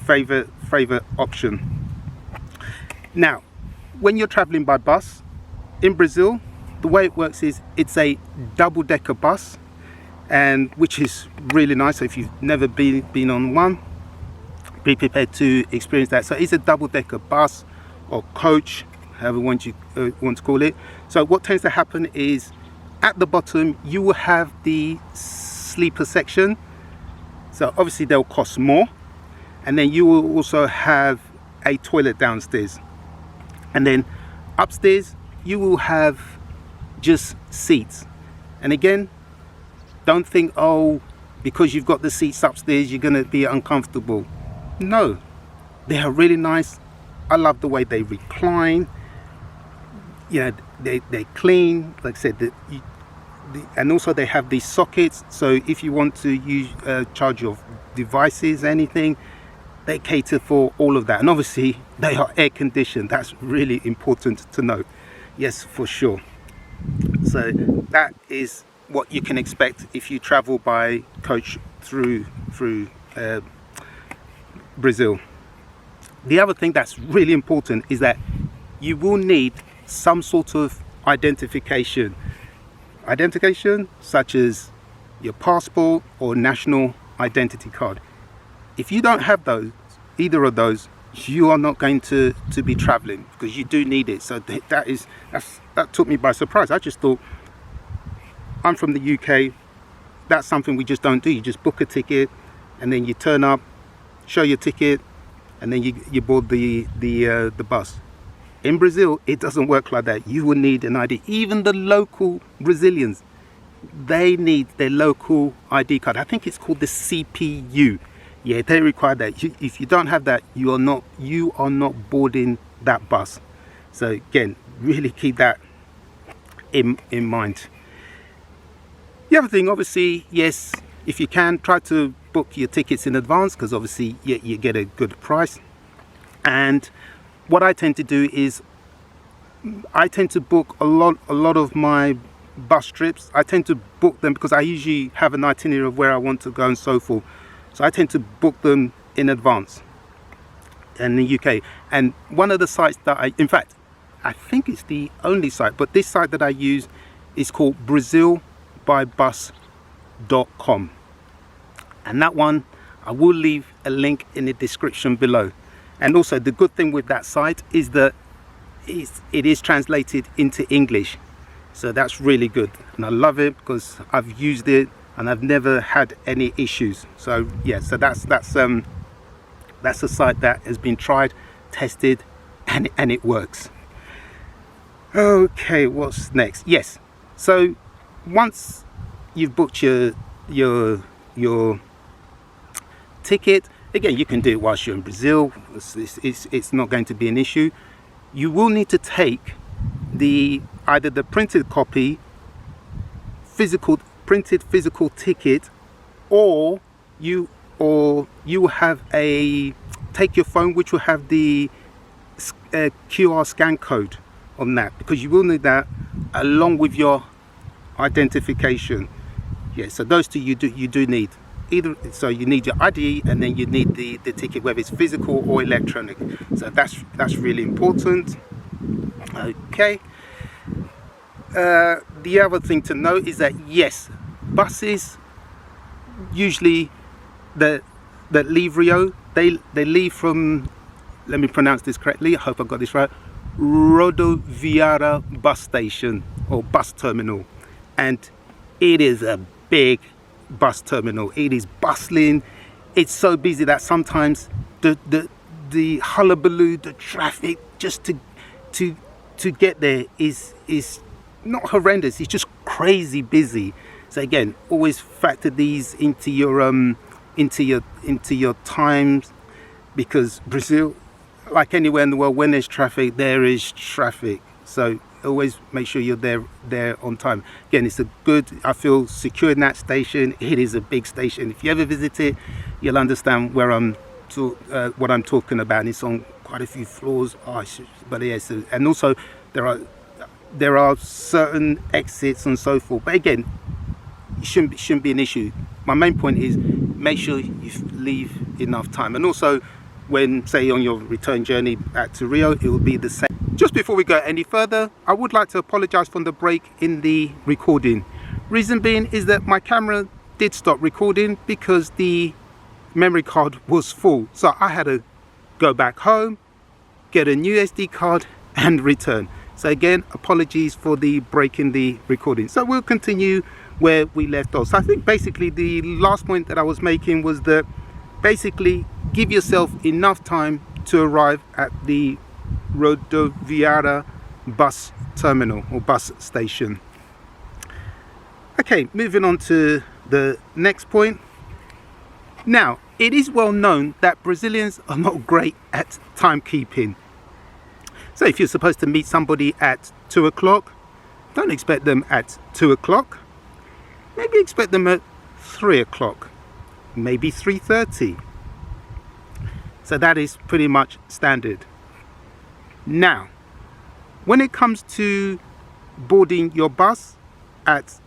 favorite option. Now, when you're traveling by bus in Brazil, the way it works is it's a double-decker bus, and which is really nice. So if you've never been on one, be prepared to experience that. So it's a double-decker bus or coach, however you want to call it. So what tends to happen is at the bottom you will have the sleeper section, so obviously they'll cost more, and then you will also have a toilet downstairs, and then upstairs you will have just seats. And again, don't think, oh, because you've got the seats upstairs you're going to be uncomfortable. No, they are really nice. I love the way they recline. You know, they're clean, like I said, and also they have these sockets, so if you want to use charge your devices, anything, they cater for all of that. And obviously they are air conditioned. That's really important to note. Yes, for sure. So that is what you can expect if you travel by coach through Brazil. The other thing that's really important is that you will need some sort of identification such as your passport or national identity card. If you don't have either of those, you are not going to be traveling, because you do need it. So that took me by surprise. I just thought, I'm from the UK, that's something we just don't do. You just book a ticket and then you turn up, show your ticket, and then you board the bus. In Brazil, it doesn't work like that. You will need an ID. Even the local Brazilians, they need their local ID card. I think it's called the CPU. Yeah, they require that. If you don't have that, you are not boarding that bus. So again, really keep that in mind. The other thing, obviously, yes, if you can, try to book your tickets in advance, because obviously you get a good price. And what I tend to do is I tend to book a lot of my bus trips. I tend to book them because I usually have an itinerary of where I want to go and so forth. So I tend to book them in advance in the UK. And one of the sites that I think it's the only site, but this site that I use is called brazilbybus.com. And that one, I will leave a link in the description below. And also the good thing with that site is that it is translated into English, so that's really good, and I love it because I've used it and I've never had any issues. So yeah, so that's a site that has been tried, tested, and it works. Okay, what's next? Yes, so once you've booked your ticket, again, you can do it whilst you're in Brazil. It's not going to be an issue. You will need to take either the printed copy, printed physical ticket, or you will have take your phone, which will have the QR scan code on that, because you will need that along with your identification. Yeah, so those two you do need. Either, so you need your ID, and then you need the ticket, whether it's physical or electronic. So that's really important. Okay. The other thing to note is that yes, buses usually that leave Rio, they leave from, let me pronounce this correctly, I hope I got this right, Rodoviária bus station or bus terminal, and it is a big bus terminal. It is bustling. It's so busy that sometimes the hullabaloo, the traffic just to get there is not horrendous. It's just crazy busy. So again, always factor these into your times, because Brazil, like anywhere in the world, when there's traffic, there is traffic. So always make sure you're there on time. Again, it's a good, I feel secure in that station. It is a big station. If you ever visit it, you'll understand what I'm talking about. And it's on quite a few floors. But yes, and also there are certain exits and so forth. But again, it shouldn't be an issue. My main point is make sure you leave enough time. And also, when say on your return journey back to Rio, it will be the same. Just before we go any further, I would like to apologize for the break in the recording. Reason being is that my camera did stop recording because the memory card was full. So I had to go back home, get a new SD card and return. So again, apologies for the break in the recording. So we'll continue where we left off. So I think basically the last point that I was making was that basically give yourself enough time to arrive at the Rodoviária bus terminal or bus station. Okay, moving on to the next point. Now, it is well known that Brazilians are not great at timekeeping. So if you're supposed to meet somebody at 2 o'clock, don't expect them at 2 o'clock. Maybe expect them at 3 o'clock, maybe 3:30. So that is pretty much standard. Now, when it comes to boarding your bus at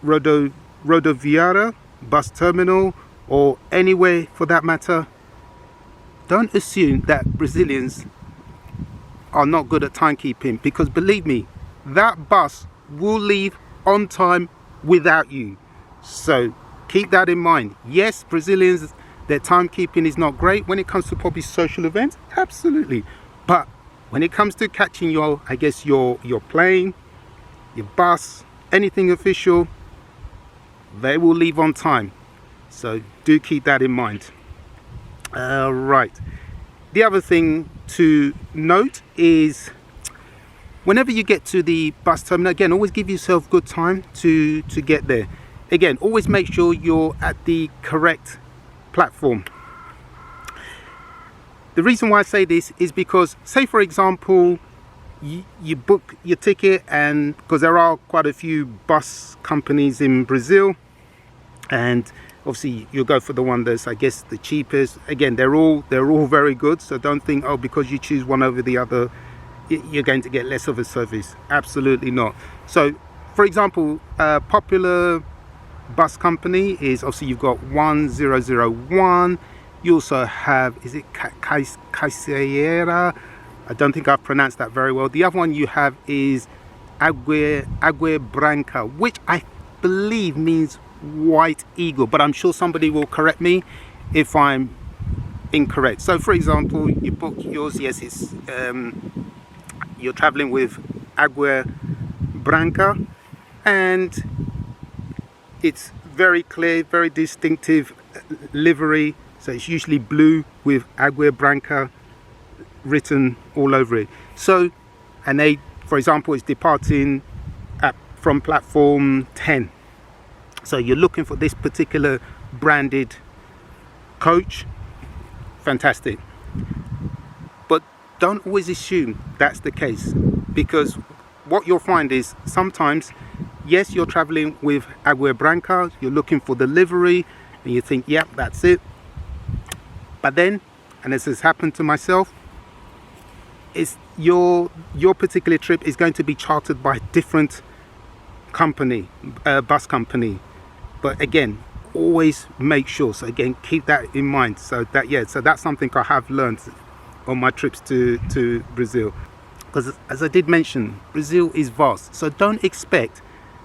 Rodoviária bus terminal or anywhere for that matter, don't assume that Brazilians are not good at timekeeping, because believe me, that bus will leave on time without you. So keep that in mind. Yes, Brazilians, their timekeeping is not great when it comes to probably social events, absolutely, but when it comes to catching your plane, your bus, anything official, they will leave on time. So do keep that in mind. Right. The other thing to note is whenever you get to the bus terminal, again, always give yourself good time to get there. Again, always make sure you're at the correct platform. The reason why I say this is because, say for example, you book your ticket, and because there are quite a few bus companies in Brazil, and obviously you'll go for the one that's, I guess, the cheapest. Again, they're all very good, so don't think, oh, because you choose one over the other you're going to get less of a service. Absolutely not. So for example, a popular bus company is, obviously you've got 1001. You also have, is it Caipirinha? I don't think I've pronounced that very well. The other one you have is Agua Branca, which I believe means white eagle, but I'm sure somebody will correct me if I'm incorrect. So for example, you book yours, yes, it's you're traveling with Agua Branca, and it's very clear, very distinctive livery. So it's usually blue with Agua Branca written all over it. So, and they, for example, is departing from platform 10. So you're looking for this particular branded coach. Fantastic. But don't always assume that's the case, because what you'll find is sometimes, yes, you're traveling with Agua Branca, you're looking for the livery, and you think, yep, that's it. But then, and this has happened to myself, is your particular trip is going to be chartered by a different company, bus company. But again, always make sure. So again, keep that in mind. So that, yeah, so that's something I have learned on my trips to Brazil. Because as I did mention, Brazil is vast. So don't expect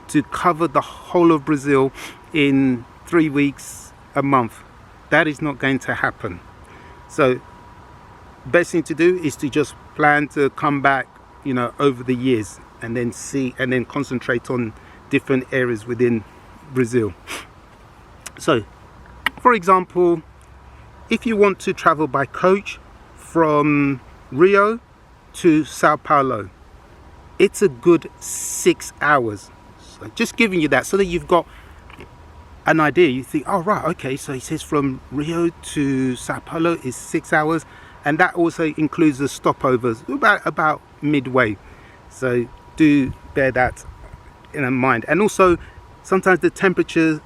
to cover the whole of Brazil in 3 weeks, a month. That is not going to happen. So best thing to do is to just plan to come back, you know, over the years, and then see, and then concentrate on different areas within Brazil. So for example, if you want to travel by coach from Rio to Sao Paulo, it's a good 6 hours. So just giving you that so that you've got an idea. You think, oh right, okay, so he says from Rio to Sao Paulo is 6 hours, and that also includes the stopovers about midway. So do bear that in mind. And also sometimes the temperature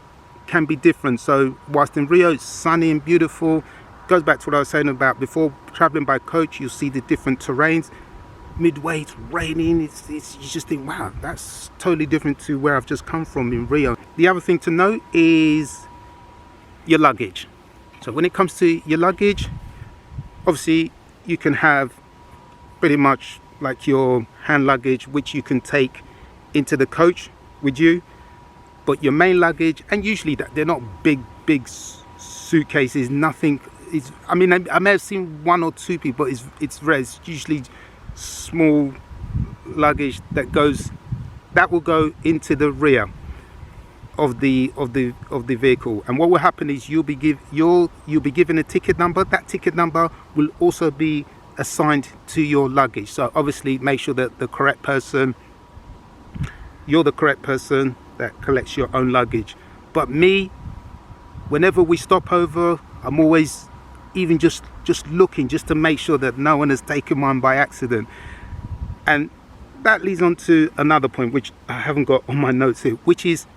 can be different. So whilst in Rio it's sunny and beautiful, goes back to what I was saying about before, traveling by coach, you'll see the different terrains. Midway it's raining, it's you just think, wow, that's totally different to where I've just come from in Rio. The other thing to note is your luggage. So when it comes to your luggage, obviously you can have pretty much like your hand luggage, which you can take into the coach with you, but your main luggage, and usually they're not big suitcases, nothing is, I mean, I may have seen 1 or 2 people, but it's rare. It's usually small luggage that will go into the rear of the vehicle. And what will happen is you'll be given a ticket number. That ticket number will also be assigned to your luggage. So obviously make sure that you're the correct person that collects your own luggage. But me, whenever we stop over, I'm always even just looking just to make sure that no one has taken mine by accident. And that leads on to another point which I haven't got on my notes here, which is,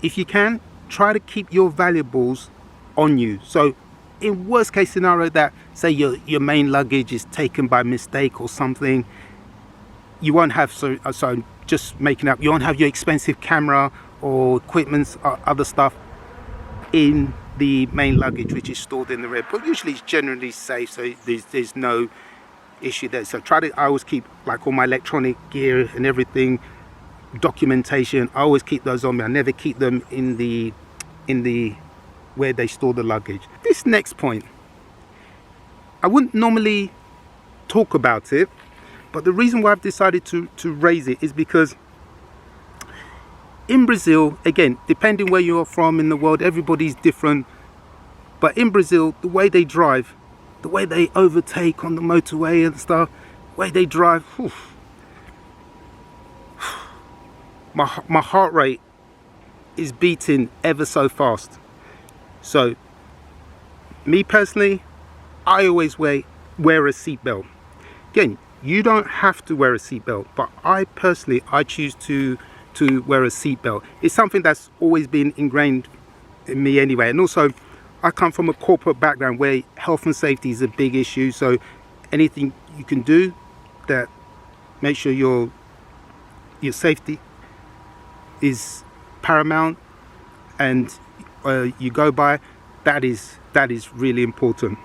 if you can, try to keep your valuables on you. So in worst case scenario, that say your main luggage is taken by mistake or something, you won't have, so just making up, you won't have your expensive camera or equipment or other stuff in the main luggage, which is stored in the rear. But usually it's generally safe, so there's no issue there. So I always keep like all my electronic gear and everything, documentation, I always keep those on me. I never keep them in the where they store the luggage. This next point, I wouldn't normally talk about it, but the reason why I've decided to raise it is because in Brazil, again, depending where you're from in the world, everybody's different. But in Brazil, the way they drive, the way they overtake on the motorway and stuff, the way they drive, whew, my heart rate is beating ever so fast. So, me personally, I always wear a seatbelt. Again, you don't have to wear a seatbelt, but I personally, I choose to wear a seatbelt. It's something that's always been ingrained in me anyway. And also, I come from a corporate background where health and safety is a big issue. So anything you can do that make sure your safety is paramount and you go by, that is really important.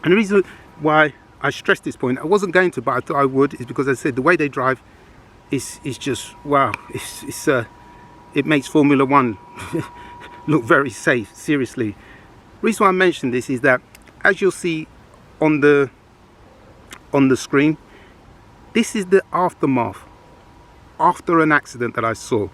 And the reason why I stress this point, I wasn't going to, but I thought I would, is because I said the way they drive is just wow. It makes Formula One look very safe, seriously. Reason why I mention this is that, as you'll see on the screen, this is the aftermath after an accident that I saw.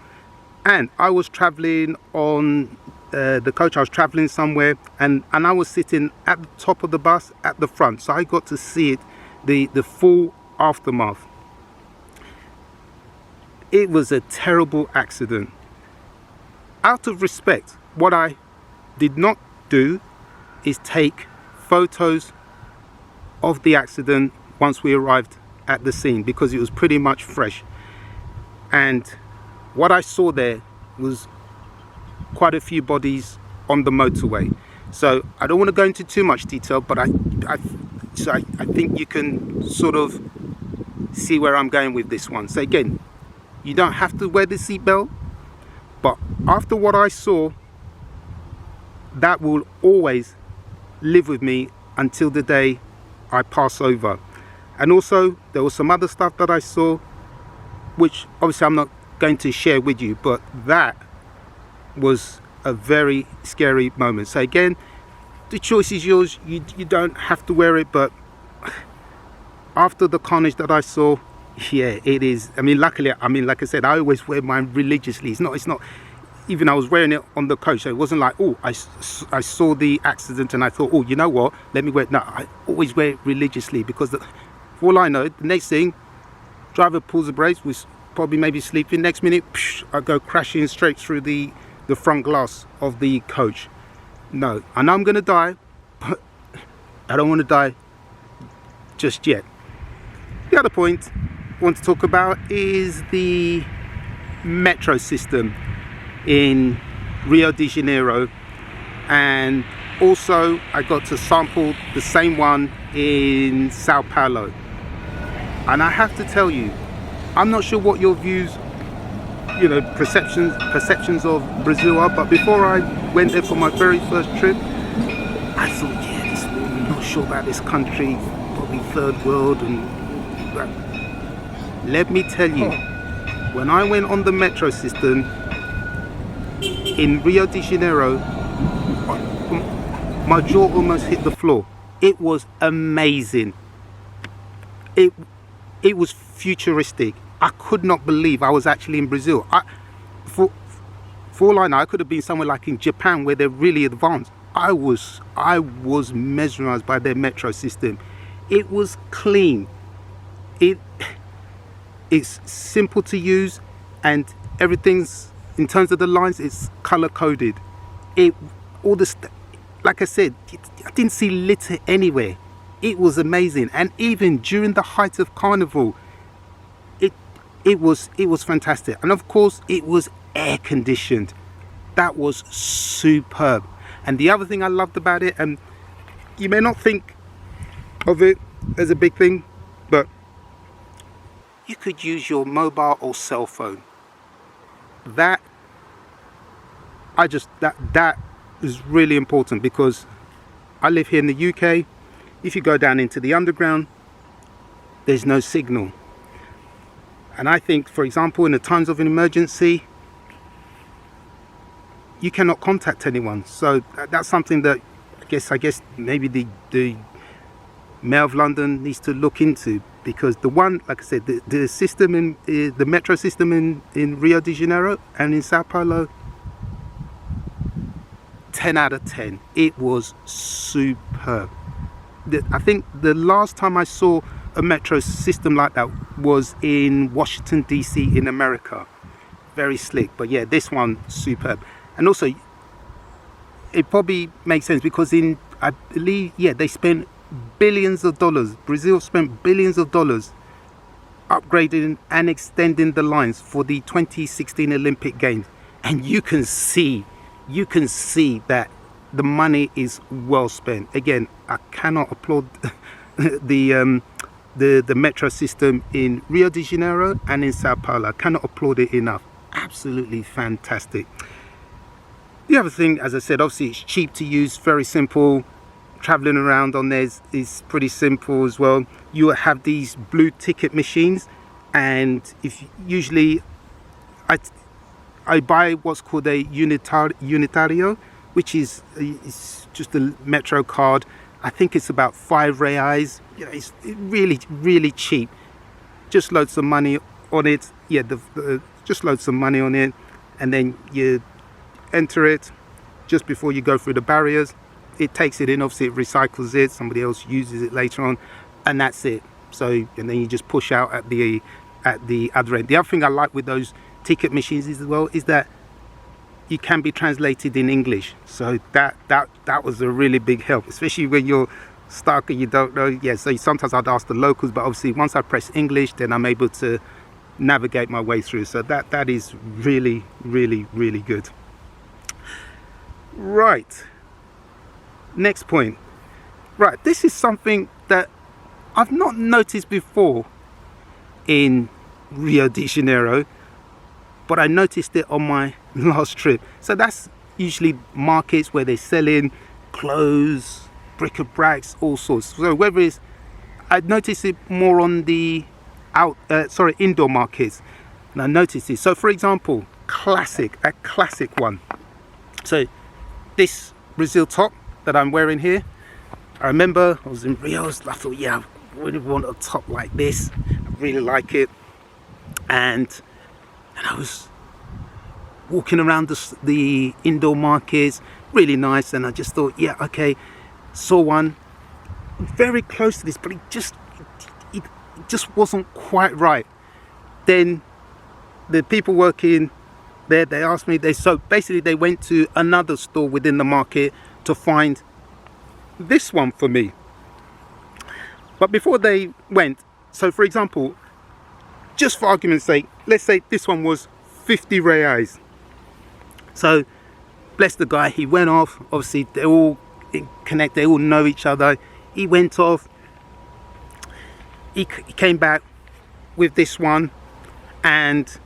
And I was traveling on the coach. I was traveling somewhere, and I was sitting at the top of the bus at the front, so I got to see it, the full aftermath. It was a terrible accident. Out of respect, what I did not do is take photos of the accident once we arrived at the scene, because it was pretty much fresh. And what I saw there was quite a few bodies on the motorway. So I don't want to go into too much detail, but I think you can sort of see where I'm going with this one. So again, you don't have to wear the seatbelt, but after what I saw, that will always live with me until the day I pass over. And also there was some other stuff that I saw, which obviously I'm not going to share with you, but that was a very scary moment. So again, the choice is yours. You don't have to wear it, but after the carnage that I saw, yeah, it is. I mean, luckily, like I said, I always wear mine religiously. It's not even I was wearing it on the coach, so it wasn't like, oh, I saw the accident and I thought, oh, you know what, let me wear it. No, I always wear it religiously, because for all I know, the next thing, driver pulls the brakes, was probably maybe sleeping, next minute I go crashing straight through the front glass of the coach. No, I know I'm gonna die, but I don't want to die just yet. The other point I want to talk about is the metro system in Rio de Janeiro, and also I got to sample the same one in Sao Paulo. And I have to tell you, I'm not sure what your views, perceptions of Brazil are, but before I went there for my very first trip, I thought, yeah, I'm not sure about this country, probably third world, but let me tell you, when I went on the metro system in Rio de Janeiro, my jaw almost hit the floor. It was amazing. It was futuristic. I could not believe I was actually in Brazil. For all I know, I could have been somewhere like in Japan, where they're really advanced. I was mesmerized by their metro system. It was clean. It's simple to use, and everything's, in terms of the lines, it's color coded. Like I said, I didn't see litter anywhere. It was amazing. And even during the height of Carnival, it was fantastic. And of course, it was air conditioned. That was superb. And the other thing I loved about it, and you may not think of it as a big thing, but you could use your mobile or cell phone. That is really important, because I live here in the UK. If you go down into the underground, there's no signal. And I think, for example, in the times of an emergency, you cannot contact anyone. So that's something that I guess maybe the Mayor of London needs to look into, because the one, like I said, the system in the metro system in Rio de Janeiro and in Sao Paulo, 10 out of 10. It was superb. I think the last time I saw a metro system like that was in Washington DC in America. Very slick. But yeah, this one, superb. And also, it probably makes sense, because I believe, they spent billions of dollars. Brazil spent billions of dollars upgrading and extending the lines for the 2016 Olympic Games. And you can see that the money is well spent. Again, I cannot applaud the metro system in Rio de Janeiro and in Sao Paulo. I cannot applaud it enough. Absolutely fantastic. The other thing, as I said, obviously it's cheap to use, very simple. Traveling around on there is pretty simple as well. You have these blue ticket machines, and if usually I buy what's called a unitario, which is just the Metro card. I think it's about 5 reais. You know, it's really cheap. Just load some money on it. Yeah, just load some money on it, and then you enter it just before you go through the barriers. It takes it in, obviously it recycles it, somebody else uses it later on, and that's it. So, and then you just push out at the other end. The other thing I like with those ticket machines as well is that you can be translated in English. So that was a really big help, especially when you're stuck and you don't know. Yeah, so sometimes I'd ask the locals, but obviously once I press English, then I'm able to navigate my way through. So that is really good. Right, next point. Right, this is something that I've not noticed before in Rio de Janeiro, but I noticed it on my last trip. So that's usually markets where they're selling clothes, bric-a-bracs, all sorts. So whether it's, I noticed it more on the indoor markets, and I noticed it. So for example, a classic one. So this Brazil top that I'm wearing here, I remember I was in Rio, I thought, yeah, I really want a top like this. I really like it. And I was walking around the indoor markets, really nice, and I just thought, yeah, okay, saw one very close to this, but it just wasn't quite right. Then the people working there, they asked me, so basically they went to another store within the market to find this one for me. But before they went, so for example, just for argument's sake, let's say this one was 50 reais. So bless the guy, he went off. Obviously they all connect, they all know each other. He went off, he came back with this one, and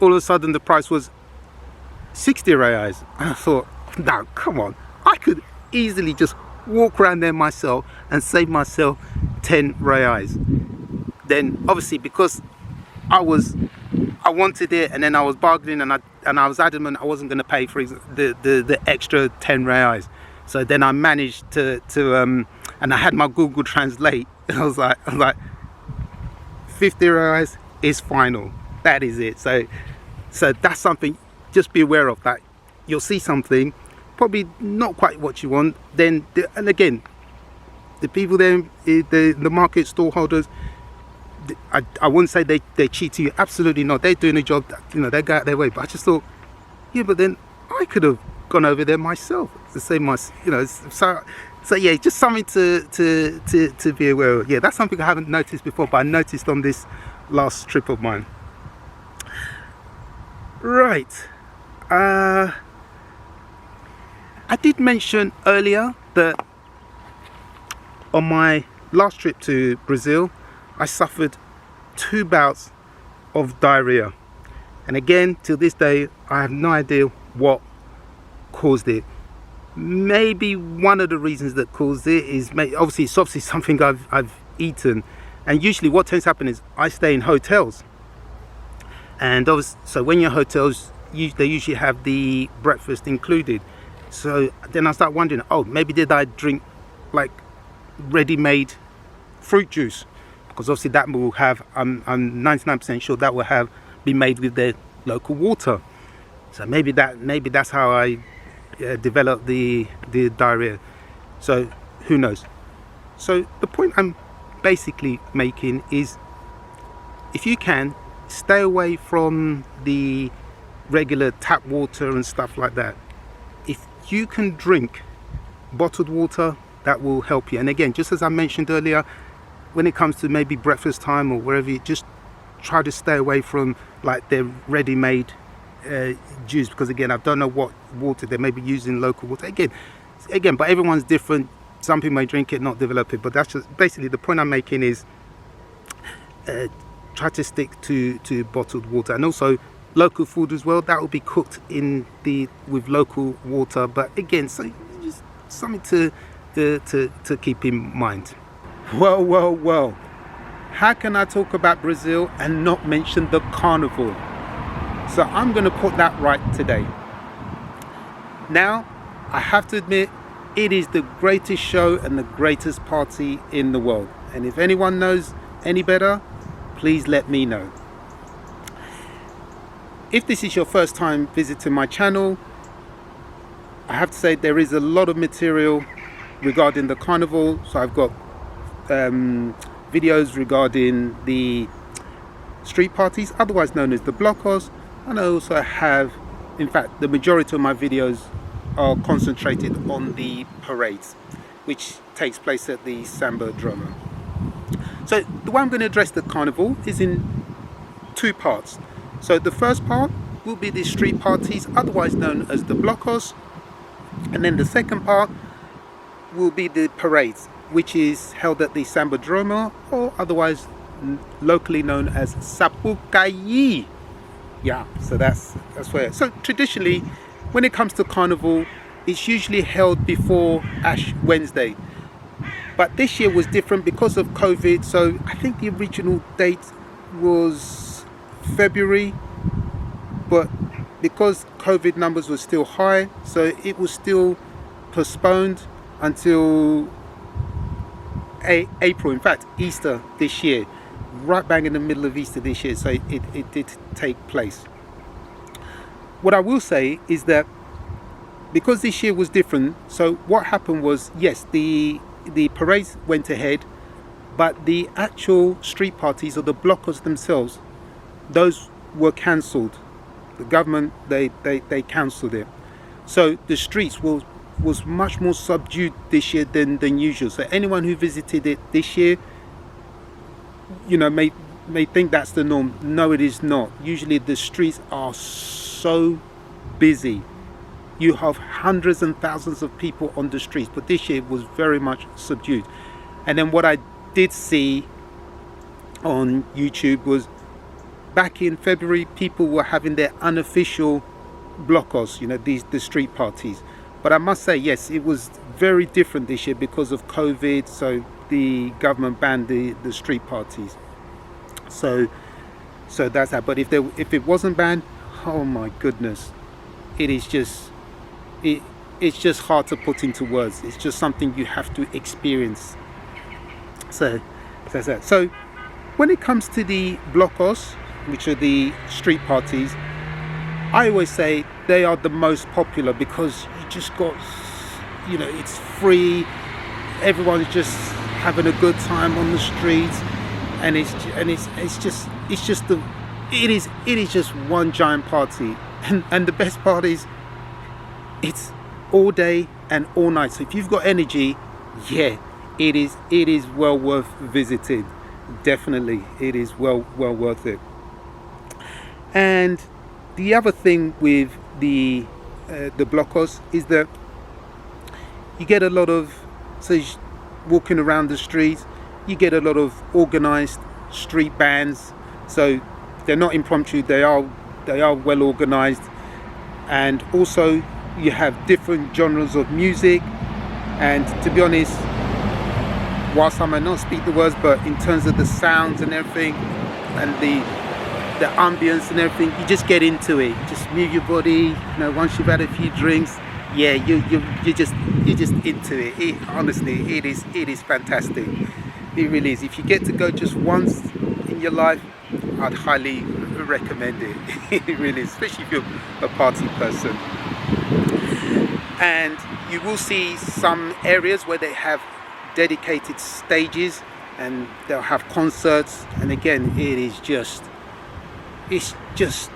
all of a sudden the price was 60 reais. And I thought, no, come on, I could easily just walk around there myself and save myself 10 reais. Then obviously, because I wanted it, and then I was bargaining, and I was adamant I wasn't going to pay for the extra 10 reais. So then I managed to and I had my Google Translate, and I was like 50 reais is final. That is it. So that's something, just be aware of that. You'll see something probably not quite what you want, then and again, the people there, the market stall holders, I wouldn't say they cheat you. Absolutely not. They're doing a job. You know, they go out their way. But I just thought, yeah, but then I could have gone over there myself to save my, you know. So yeah, just something to be aware of. Yeah, that's something I haven't noticed before, but I noticed on this last trip of mine. Right. I did mention earlier that on my last trip to Brazil, I suffered 2 bouts of diarrhea, and again, till this day, I have no idea what caused it. Maybe one of the reasons that caused it is obviously something I've eaten, and usually what tends to happen is I stay in hotels, and so when you're hotels, they usually have the breakfast included. So then I start wondering, oh, maybe did I drink like ready-made fruit juice? Because obviously that will have, I'm 99% sure that will have been made with their local water. So maybe that's how I developed the diarrhea. So who knows? So the point I'm basically making is, if you can, stay away from the regular tap water and stuff like that. If you can drink bottled water, that will help you. And again, just as I mentioned earlier, when it comes to maybe breakfast time or wherever, you just try to stay away from like their ready-made juice, because again, I don't know what water they may be using, local water. Again, but everyone's different. Some people may drink it, not develop it. But that's just basically the point I'm making is try to stick to bottled water, and also local food as well. That will be cooked with local water. But again, so just something to keep in mind. Well, how can I talk about Brazil and not mention the carnival? So I'm going to put that right today. Now, I have to admit, it is the greatest show and the greatest party in the world. And if anyone knows any better, please let me know. If this is your first time visiting my channel, I have to say there is a lot of material regarding the carnival. So I've got videos regarding the street parties, otherwise known as the Blocos, and I also have, in fact, the majority of my videos are concentrated on the parades, which takes place at the Sambodromo. So the way I'm going to address the carnival is in two parts. So the first part will be the street parties, otherwise known as the Blocos, and then the second part will be the parades, which is held at the Sambodromo, or otherwise locally known as Sapucaí. Yeah, so that's where. So traditionally, when it comes to carnival, it's usually held before Ash Wednesday. But this year was different because of COVID. So I think the original date was February, but because COVID numbers were still high, so it was still postponed until April. In fact, Easter this year, right bang in the middle of Easter this year. So it did take place. What I will say is that because this year was different, so what happened was, yes, the parades went ahead, but the actual street parties, or the Blocos themselves, those were cancelled. The government, they cancelled it. So the streets was much more subdued this year than usual. So anyone who visited it this year, you know, may think that's the norm. No, it is not. Usually the streets are so busy. You have hundreds and thousands of people on the streets, but this year was very much subdued. And then what I did see on YouTube was back in February, people were having their unofficial Blocos, you know, the street parties. But I must say, yes, it was very different this year because of COVID. So the government banned the street parties. So that's that. But if it wasn't banned, oh my goodness, it's just hard to put into words. It's just something you have to experience. So that's that. So when it comes to the Blocos, which are the street parties, I always say they are the most popular because you just got, you know, it's free. Everyone's just having a good time on the streets, and it is just one giant party. And the best part is, it's all day and all night. So if you've got energy, yeah, it is well worth visiting. Definitely, it is well worth it. And the other thing with the Blocos is that you get a lot of, so walking around the streets, you get a lot of organized street bands. So they're not impromptu, they are well organized. And also you have different genres of music. And to be honest, whilst I might not speak the words, but in terms of the sounds and everything, and the ambience and everything, you just get into it. Just move your body. You know, once you've had a few drinks, yeah, you're just into it. Honestly, it is fantastic. It really is. If you get to go just once in your life, I'd highly recommend it. It really is, especially if you're a party person. And you will see some areas where they have dedicated stages and they'll have concerts, and again, it's just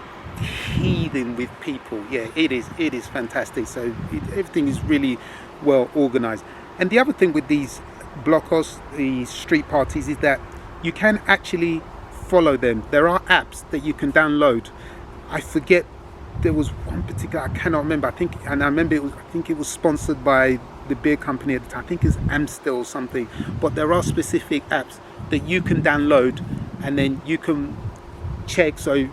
heaving with people. Yeah, it is fantastic. So everything is really well organized. And the other thing with these Blocos, the street parties, is that you can actually follow them. There are apps that you can download. I forget, there was one particular, I cannot remember. I think it was sponsored by the beer company at the time. I think it's Amstel or something. But there are specific apps that you can download, and then you can check. So if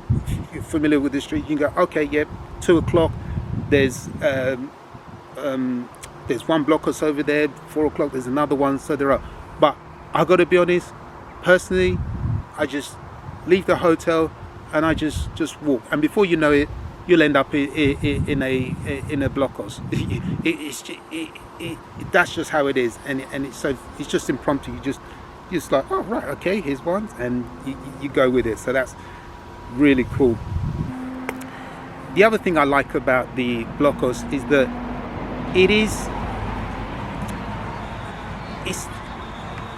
you're familiar with the street, you can go, okay, yep, 2 o'clock, there's one Blocos over there, 4 o'clock there's another one. So there are, but I gotta be honest, personally, I just leave the hotel and I just walk, and before you know it, you'll end up in a Blocos. That's just how it is, and it's just impromptu. You're just like, oh right, okay, here's one, and you go with it. So that's really cool. The other thing I like about the Blocos is that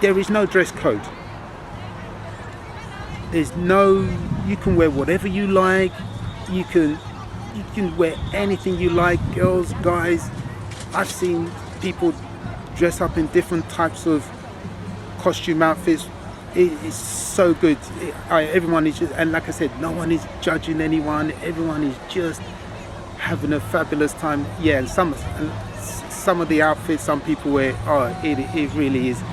there is no dress code. You can wear whatever you like. You can wear anything you like, girls, guys. I've seen people dress up in different types of costume outfits. It's so good. Everyone is just, and like I said, no one is judging anyone. Everyone is just having a fabulous time. Yeah, and some of the outfits some people wear, it really is.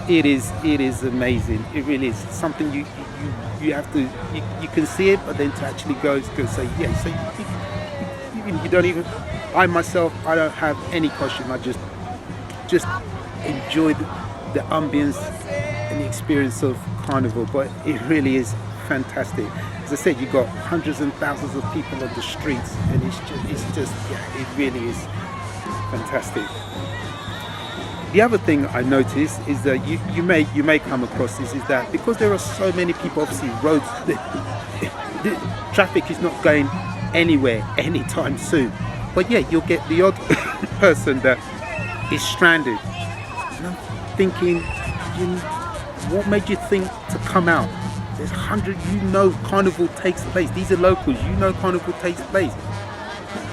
It is amazing. It really is something you have to, you can see it, but then to actually go is good. So yeah, so you don't even, I myself, I don't have any costume. I just enjoy the ambience and the experience of Carnival, but it really is fantastic. As I said, you've got hundreds and thousands of people on the streets, and it's just yeah, it really is fantastic. The other thing I noticed is that you may come across this, is that because there are so many people, obviously roads, the traffic is not going anywhere anytime soon. But yeah, you'll get the odd person that is stranded. And I'm thinking, what made you think to come out? There's hundreds, Carnival takes place. These are locals, Carnival takes place,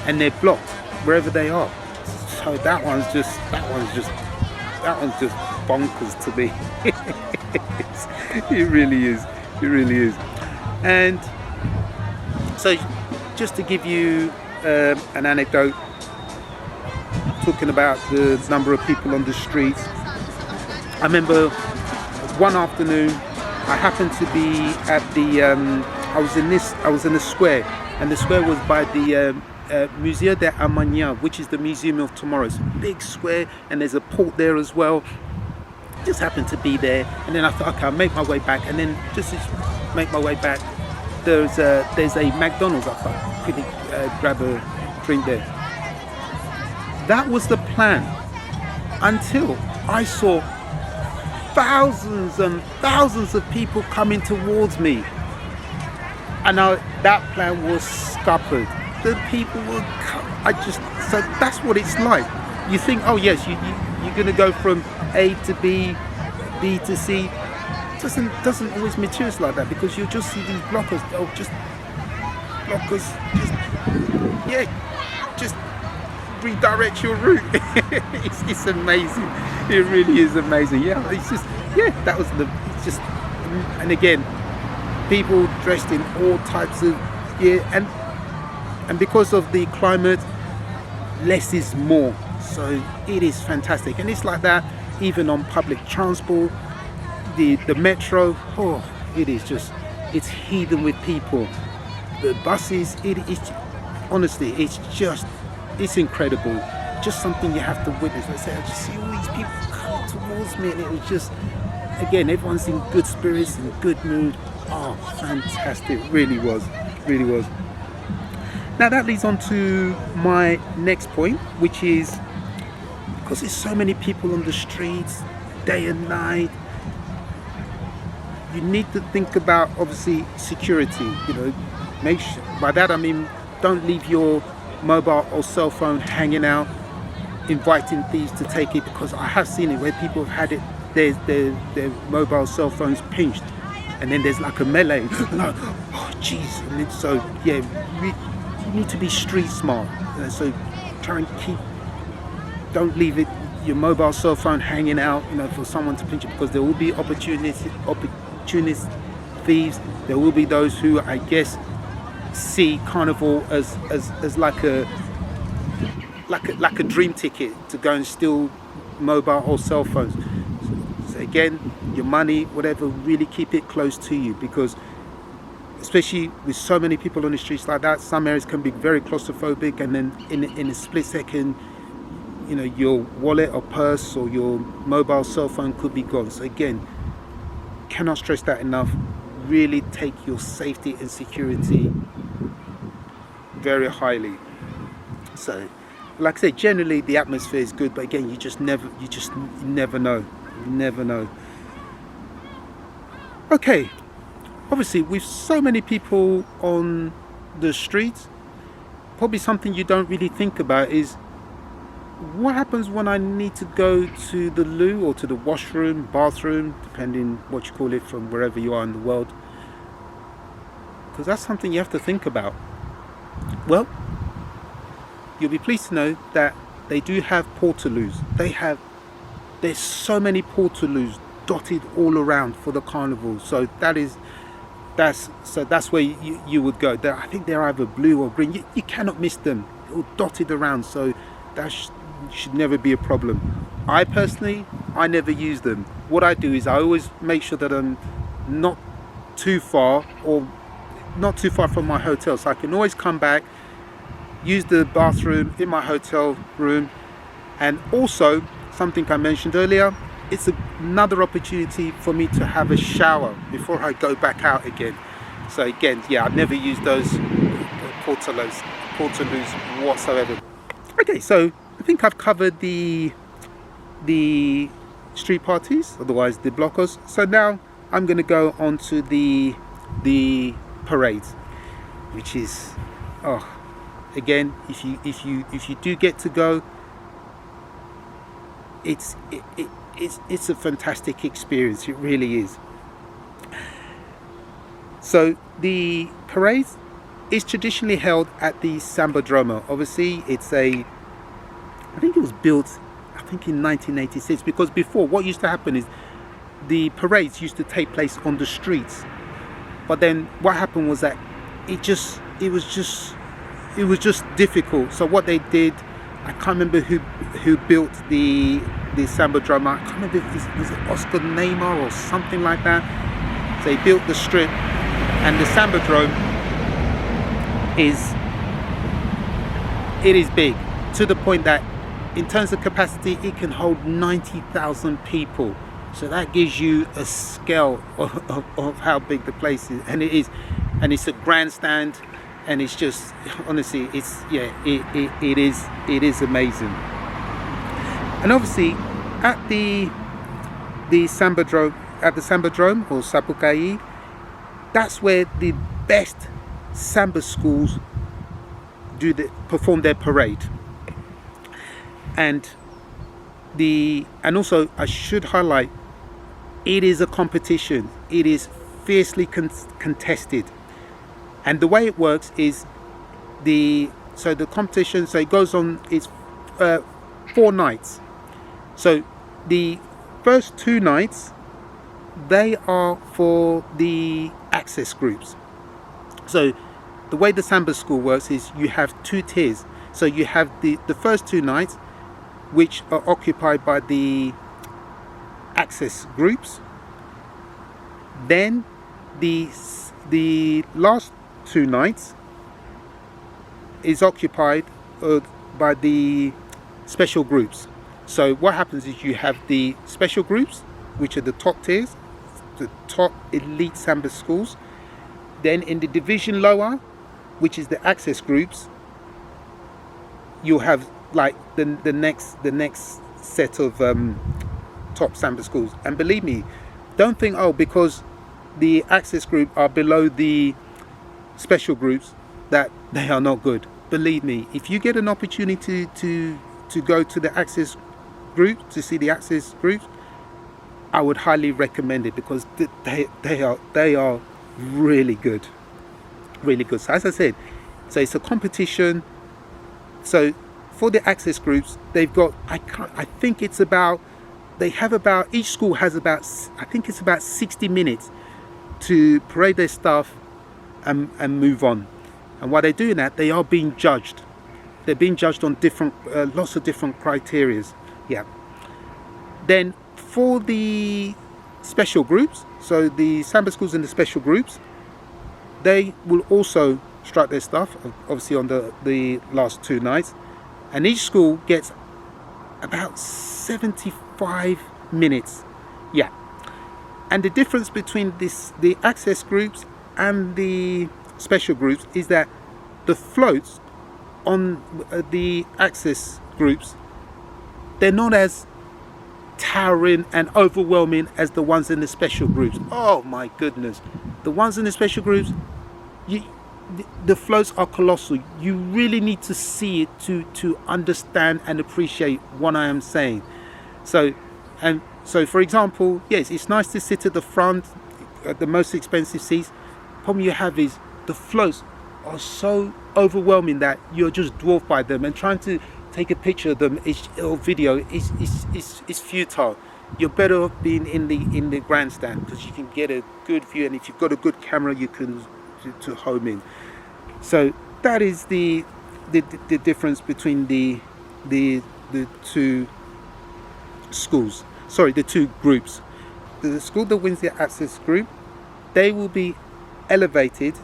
and they're blocked wherever they are. So that one's just bonkers to me. It really is. And so, just to give you an anecdote, talking about the number of people on the streets. I remember one afternoon, I happened to be at the. I was in the square, and the square was by the Museo de Amaña, which is the Museum of Tomorrow. It's a big square, and there's a port there as well. Just happened to be there, and then I thought, okay, I'll make my way back, and then just make my way back. There's a McDonald's. I thought, quickly grab a drink there. That was the plan until I saw thousands and thousands of people coming towards me, and that plan was scuppered. The people will come. So that's what it's like. You think, oh yes, you're going to go from A to B, B to C. Doesn't always materialize like that, because you'll just see these blockers. Just redirect your route. it's amazing. It really is amazing. Yeah, and again, people dressed in all types of and because of the climate, less is more. So it is fantastic, and it's like that even on public transport, the metro. Oh, it's heathen with people. The buses, honestly, it's incredible. Just something you have to witness. Let's say I just see all these people coming towards me, and it was just, again, everyone's in good spirits and good mood. Oh, fantastic! Really was. Now that leads on to my next point, which is, because there's so many people on the streets, day and night, you need to think about, obviously, security. Make sure, by that I mean, don't leave your mobile or cell phone hanging out, inviting thieves to take it, because I have seen it where people have had it, their mobile cell phones pinched, and then there's like a melee. Like, oh jeez. And so yeah, you need to be street smart. So try and don't leave your mobile cell phone hanging out, for someone to pinch it, because there will be opportunist thieves. There will be those who, I guess, see Carnival as like a dream ticket to go and steal mobile or cell phones. So again, your money, whatever, really keep it close to you, because especially with so many people on the streets like that, some areas can be very claustrophobic, and then in a split second, your wallet or purse or your mobile cell phone could be gone. So again, cannot stress that enough. Really take your safety and security very highly. So, like I say, generally the atmosphere is good, but again, you never know. You never know. Okay, obviously with so many people on the streets, probably something you don't really think about is what happens when I need to go to the loo or to the washroom, bathroom, depending what you call it from wherever you are in the world. Because that's something you have to think about. Well, you'll be pleased to know that they do have portaloos. There's so many portaloos dotted all around for the carnival. So that's where you would go. I think they're either blue or green. You cannot miss them. They're all dotted around. So that should never be a problem. I personally never use them. What I do is I always make sure that I'm not too far from my hotel, so I can always come back, use the bathroom in my hotel room. And also, something I mentioned earlier, it's another opportunity for me to have a shower before I go back out again. So again, yeah, I've never used those portaloos whatsoever. Okay, so I think I've covered the street parties, otherwise the blocos. So now I'm going to go on to the parades, which is, again, if you do get to go, it's a fantastic experience. It really is. So the parades is traditionally held at the Sambadromo. Obviously, I think it was built, in 1986, because before, what used to happen is the parades used to take place on the streets. But then what happened was that it was just difficult. So what they did, I can't remember who built the Sambadromo. I can't remember if it was Oscar Neymar or something like that. So they built the strip, and the Sambadrome is big, to the point that in terms of capacity it can hold 90,000 people. So that gives you a scale of how big the place is, and it's a grandstand, and it's just, honestly, it is amazing. And obviously at the Sambadrome or Sapucaí, that's where the best samba schools perform their parade. And also I should highlight, it is a competition. It is fiercely contested, and the way it works is the competition. So it goes on. It's 4 nights. So the first 2 nights, they are for the access groups. So the way the samba school works is you have 2 tiers. So you have the first 2 nights, which are occupied by the access groups. Then the last 2 nights is occupied by the special groups. So what happens is you have the special groups, which are the top tiers, the top elite samba schools. Then in the division lower, which is the access groups, you'll have like the next set of top samba schools. And believe me, don't think, because the access group are below the special groups that they are not good. Believe me, if you get an opportunity to go to the access group, to see the access groups, I would highly recommend it, because they are really good, really good. So as I said, so it's a competition. So for the access groups, they've got, each school has about 60 minutes to parade their stuff and move on. And while they're doing that, they are being judged. They're being judged on lots of different criteria. Yeah. Then for the special groups, so the samba schools and the special groups, they will also strike their stuff, obviously on the last 2 nights. And each school gets about 75 minutes. Yeah. And the difference between the access groups and the special groups is that the floats on the access groups, they're not as towering and overwhelming as the ones in the special groups. Oh my goodness, the ones in the special groups, the floats are colossal. You really need to see it to understand and appreciate what I am saying. So for example, yes, it's nice to sit at the front at the most expensive seats. The problem you have is the floats are so overwhelming that you're just dwarfed by them, and trying to take a picture of them or video is futile. You're better off being in the grandstand, because you can get a good view, and if you've got a good camera, you can to home in. So that is the difference between the two schools. Sorry, the two groups. The school that wins the access group, they will be elevated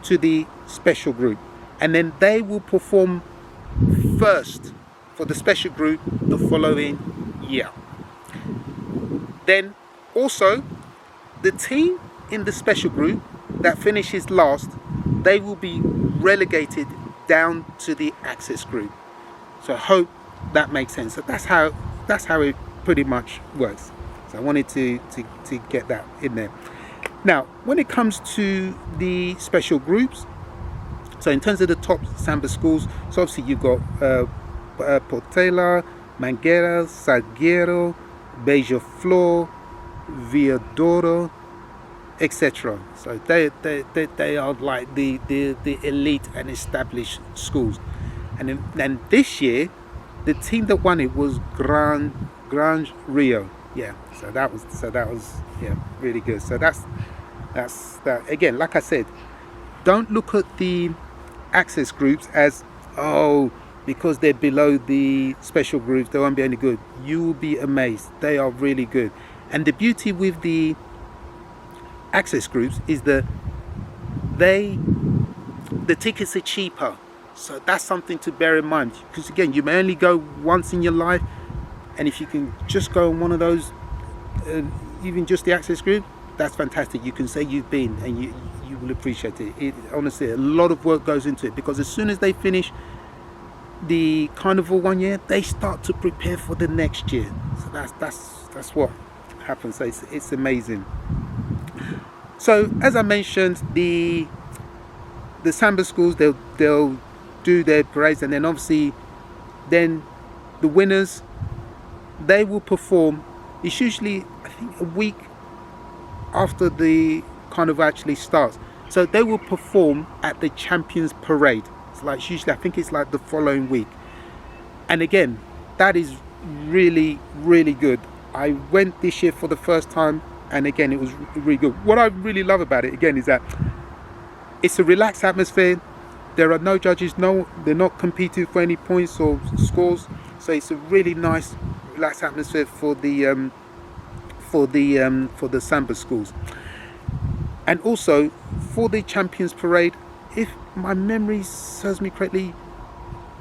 to the special group, and then they will perform first for the special group the following year. Then also the team in the special group that finishes last, they will be relegated down to the access group. So I hope that makes sense. So that's how it pretty much works. So I wanted to get that in there. Now, when it comes to the special groups, so in terms of the top samba schools, so obviously you've got Portela, Mangueira, Salgueiro, Beija-Flor, Viadoro, etc. So they are like the elite and established schools. And then this year, the team that won it was Gran Rio. Yeah, so that was yeah, really good. So that's that. Again, like I said, don't look at the access groups as, oh, because they're below the special groups, they won't be any good. You will be amazed. They are really good. And the beauty with the access groups is that the tickets are cheaper. So that's something to bear in mind, because again, you may only go once in your life, and if you can just go on one of those, even just the access group, that's fantastic. You can say you've been, and you will appreciate it. Honestly, a lot of work goes into it, because as soon as they finish the carnival one year, they start to prepare for the next year. So that's what happens. So it's amazing. So as I mentioned, the samba schools, they'll do their parades, and then obviously then the winners, they will perform. It's usually, I think, a week after the carnival actually starts. So they will perform at the Champions Parade. It's like usually, I think it's like the following week. And again, that is really, really good. I went this year for the first time, and again, it was really good. What I really love about it, again, is that it's a relaxed atmosphere. There are no judges, they're not competing for any points or scores. So it's a really nice, relaxed atmosphere for the samba schools. And also for the Champions Parade, if my memory serves me correctly,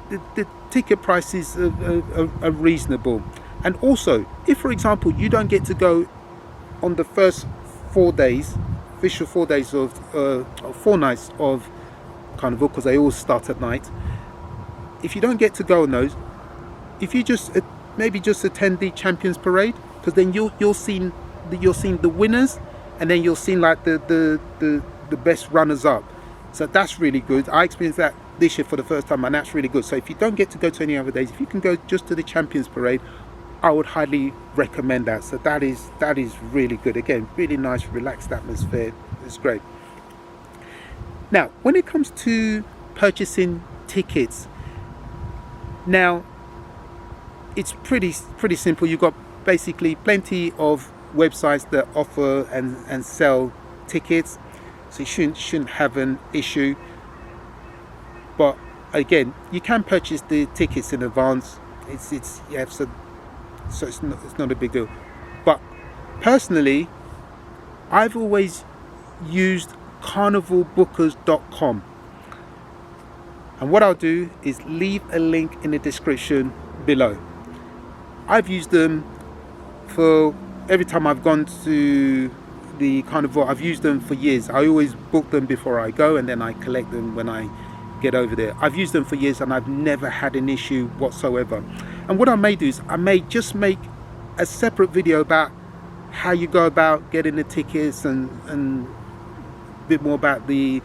the ticket prices are reasonable. And also, if for example you don't get to go on the first 4 days, official 4 days of 4 nights of Carnival, because they all start at night, if you don't get to go on those, if you just maybe just attend the Champions Parade, because then you'll see the winners, and then you'll see like the best runners up. So that's really good. I experienced that this year for the first time, and that's really good. So if you don't get to go to any other days, if you can go just to the Champions Parade, I would highly recommend that. So that is really good. Again, really nice, relaxed atmosphere. It's great. Now, when it comes to purchasing tickets, now it's pretty simple. You've got basically plenty of websites that offer and sell tickets, so you shouldn't have an issue. But again, you can purchase the tickets in advance. So it's not a big deal. But personally, I've always used carnivalbookers.com, and what I'll do is leave a link in the description below. I've used them for every time I've gone to the carnival. I've used them for years. I always book them before I go, and then I collect them when I get over there. I've used them for years and I've never had an issue whatsoever. And what I may do is I may just make a separate video about how you go about getting the tickets and a bit more about the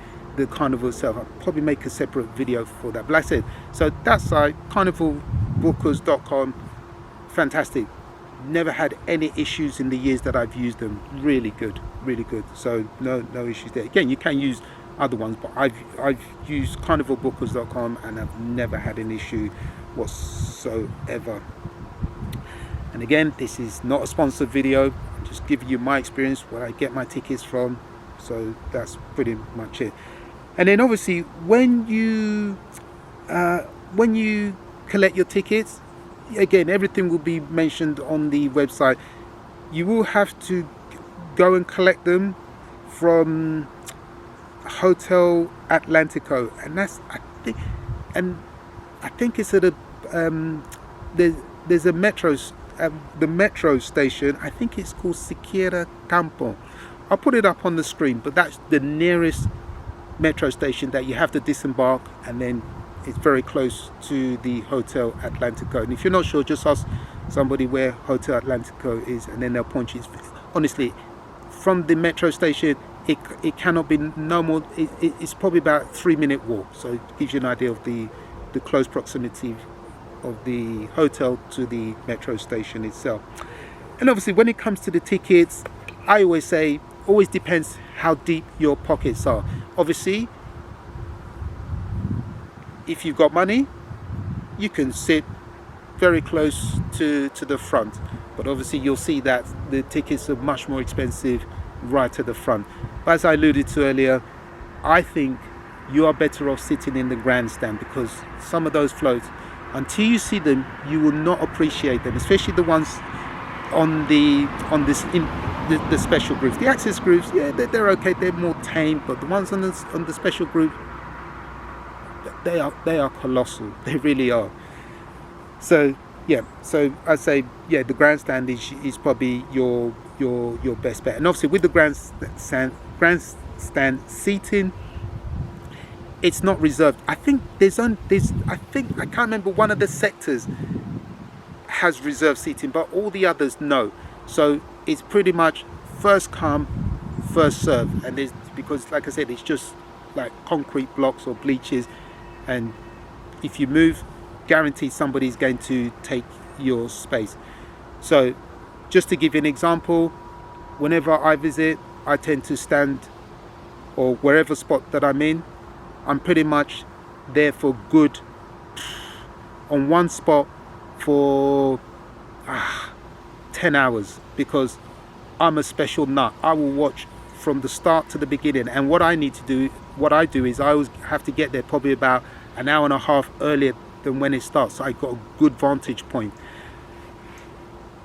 carnival itself. I'll probably make a separate video for that. But like I said, so that site, carnivalblocos.com, fantastic. Never had any issues in the years that I've used them. Really good, really good. So no issues there. Again, you can use other ones, but I've used carnivalblocos.com and I've never had an issue whatsoever. And again, this is not a sponsored video. I'm just giving you my experience, where I get my tickets from. So that's pretty much it. And then obviously when you collect your tickets, again, everything will be mentioned on the website. You will have to go and collect them from Hotel Atlantico, and that's I think it's at a there's a metro the metro station. I think it's called Siqueira Campo. I'll put it up on the screen, but that's the nearest metro station that you have to disembark, and then it's very close to the Hotel Atlantico. And if you're not sure, just ask somebody where Hotel Atlantico is, and then they'll point you. Honestly, from the metro station, it cannot be no more. It's probably about a 3-minute walk, so it gives you an idea of the close proximity of the hotel to the metro station itself. And obviously, when it comes to the tickets, I always say, always depends how deep your pockets are. Obviously, if you've got money, you can sit very close to the front, but obviously you'll see that the tickets are much more expensive right at the front. But as I alluded to earlier, I think you are better off sitting in the grandstand, because some of those floats, until you see them, you will not appreciate them, especially the ones on the special groups. The access groups, yeah, they're okay, they're more tame, but the ones on the special group, they are colossal. They really are. So yeah, so I say, yeah, the grandstand is probably your best bet. And obviously with the grandstand seating, it's not reserved. I think I can't remember, one of the sectors has reserved seating, but all the others no. So it's pretty much first come, first serve. And because like I said, it's just like concrete blocks or bleachers, and if you move, guaranteed somebody's going to take your space. So just to give you an example, whenever I visit, I tend to stand, or wherever spot that I'm in, I'm pretty much there for good, on one spot for 10 hours, because I'm a special nut. I will watch from the start to the beginning, and what I do is I always have to get there probably about an hour and a half earlier than when it starts, so I got a good vantage point.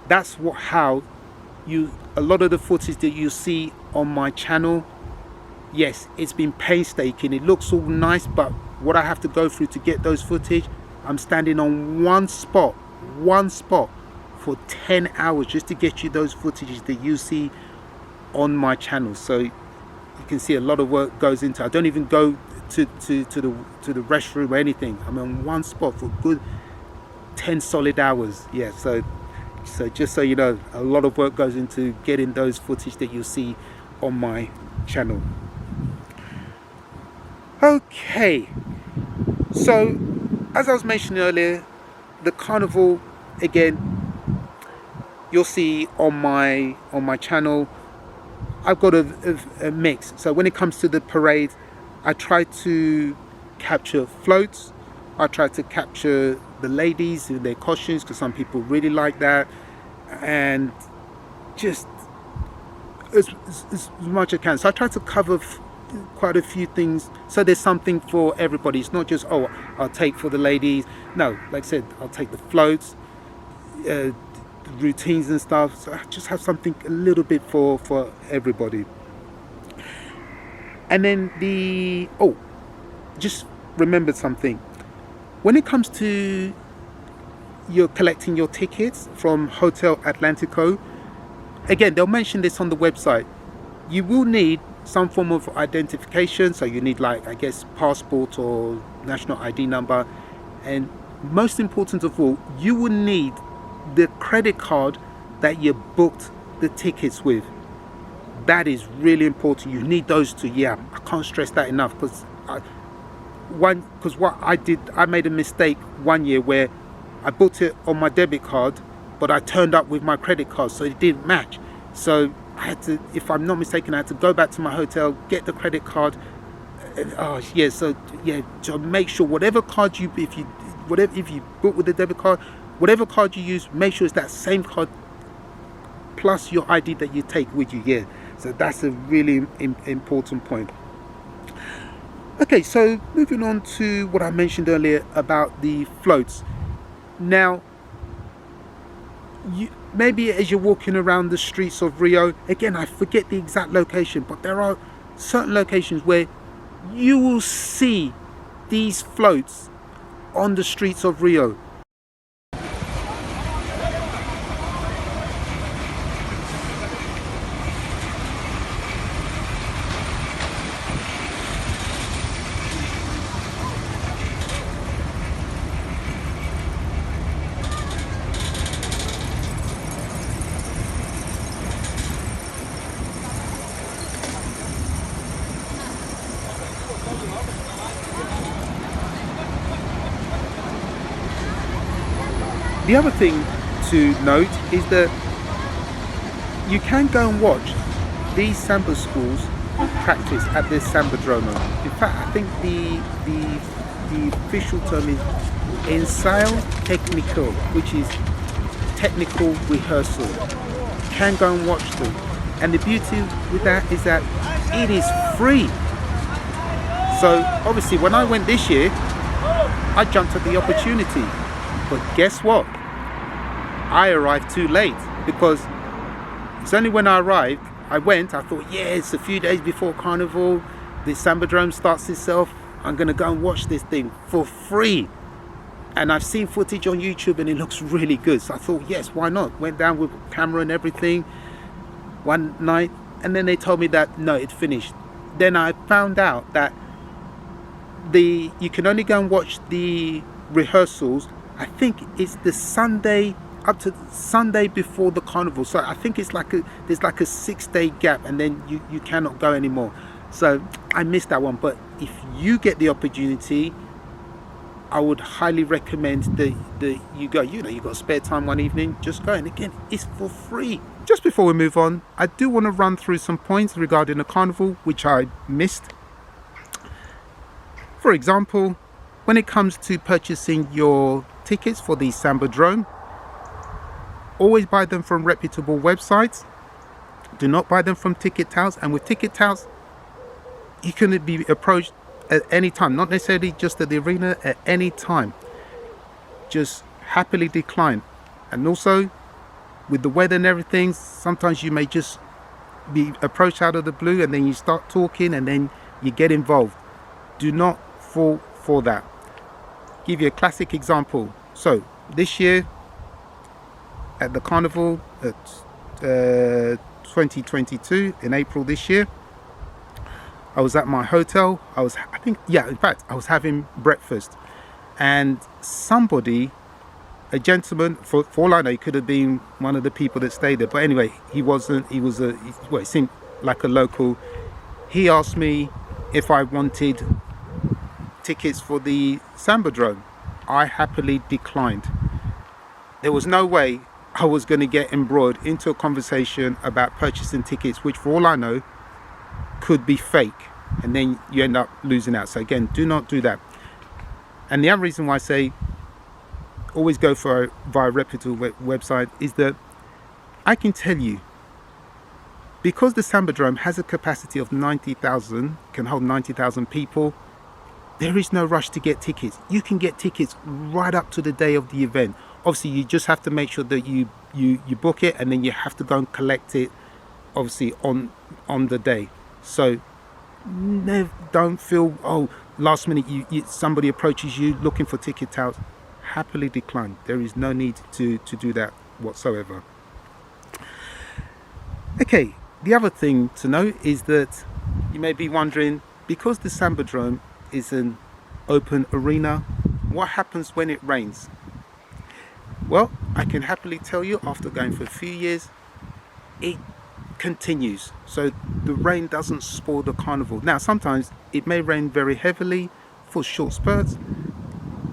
That's how a lot of the footage that you see on my channel, yes, it's been painstaking, it looks all nice, but what I have to go through to get those footage, I'm standing on one spot for 10 hours just to get you those footages that you see on my channel. So you can see a lot of work goes into it. I don't even go to the restroom or anything. I'm on one spot for a good 10 solid hours. Yeah, so just so you know, a lot of work goes into getting those footage that you see on my channel. Okay, so as I was mentioning earlier, the carnival, again, you'll see on my channel, I've got a mix. So when it comes to the parade, I try to capture floats, I try to capture the ladies in their costumes, because some people really like that, and just as much as I can. So I try to cover quite a few things, so there's something for everybody. It's not just, oh, I'll take for the ladies. No, like I said, I'll take the floats, the routines and stuff. So I just have something a little bit for everybody. And then just remembered something. When it comes to you're collecting your tickets from Hotel Atlantico, again, they'll mention this on the website. You will need some form of identification, so you need, like, I guess, passport or national ID number, and most important of all, you will need the credit card that you booked the tickets with. That is really important. You need those two. Yeah, I can't stress that enough, because what I did, I made a mistake one year where I booked it on my debit card, but I turned up with my credit card, so it didn't match. So I had to, if I'm not mistaken, I had to go back to my hotel, get the credit card. To make sure whatever card you, if you book with the debit card, whatever card you use, make sure it's that same card plus your ID that you take with you. Yeah, so that's a really important point. Okay, so moving on to what I mentioned earlier about the floats. Now, maybe as you're walking around the streets of Rio, again, I forget the exact location, but there are certain locations where you will see these floats on the streets of Rio. The other thing to note is that you can go and watch these samba schools practice at this Sambadromo. In fact, I think the official term is ensayo técnico, which is technical rehearsal. You can go and watch them. And the beauty with that is that it is free. So obviously when I went this year, I jumped at the opportunity. But guess what? I arrived too late, because it's only when I arrived, I thought, yeah, it's a few days before Carnival, the Sambadrome starts itself, I'm going to go and watch this thing for free. And I've seen footage on YouTube and it looks really good. So I thought, yes, why not? Went down with camera and everything one night, and then they told me that, no, it finished. Then I found out that you can only go and watch the rehearsals, I think it's the Sunday, up to Sunday before the Carnival. So I think it's there's like a 6-day gap, and then you cannot go anymore. So I missed that one. But if you get the opportunity, I would highly recommend that you go. You got spare time one evening, just go. And again, it's for free. Just before we move on, I do want to run through some points regarding the Carnival which I missed. For example, when it comes to purchasing your tickets for the Sambadrome, always buy them from reputable websites. Do not buy them from ticket touts. And with ticket touts, you can be approached at any time, not necessarily just at the arena, at any time. Just happily decline. And also, with the weather and everything, sometimes you may just be approached out of the blue, and then you start talking, and then you get involved. Do not fall for that. Give you a classic example. So this year at the Carnival at 2022 in April this year, I was at my hotel. I was having breakfast, and somebody, a gentleman, for all I know, he could have been one of the people that stayed there, but anyway, he wasn't. It seemed like a local. He asked me if I wanted tickets for the Sambadrome. I happily declined. There was no way I was going to get embroiled into a conversation about purchasing tickets, which for all I know could be fake, and then you end up losing out. So again, do not do that. And the other reason why I say always go via a reputable website is that I can tell you, because the Sambadrome has a capacity of 90,000, can hold 90,000 people, there is no rush to get tickets. You can get tickets right up to the day of the event. Obviously, you just have to make sure that you book it, and then you have to go and collect it, obviously, on the day. So don't feel, last minute somebody approaches you looking for ticket touts. Happily decline. There is no need to do that whatsoever. Okay, The other thing to note is that you may be wondering, because the Sambadrome is an open arena, what happens when it rains? Well, I can happily tell you, after going for a few years, it continues. So the rain doesn't spoil the carnival. Now, sometimes it may rain very heavily for short spurts,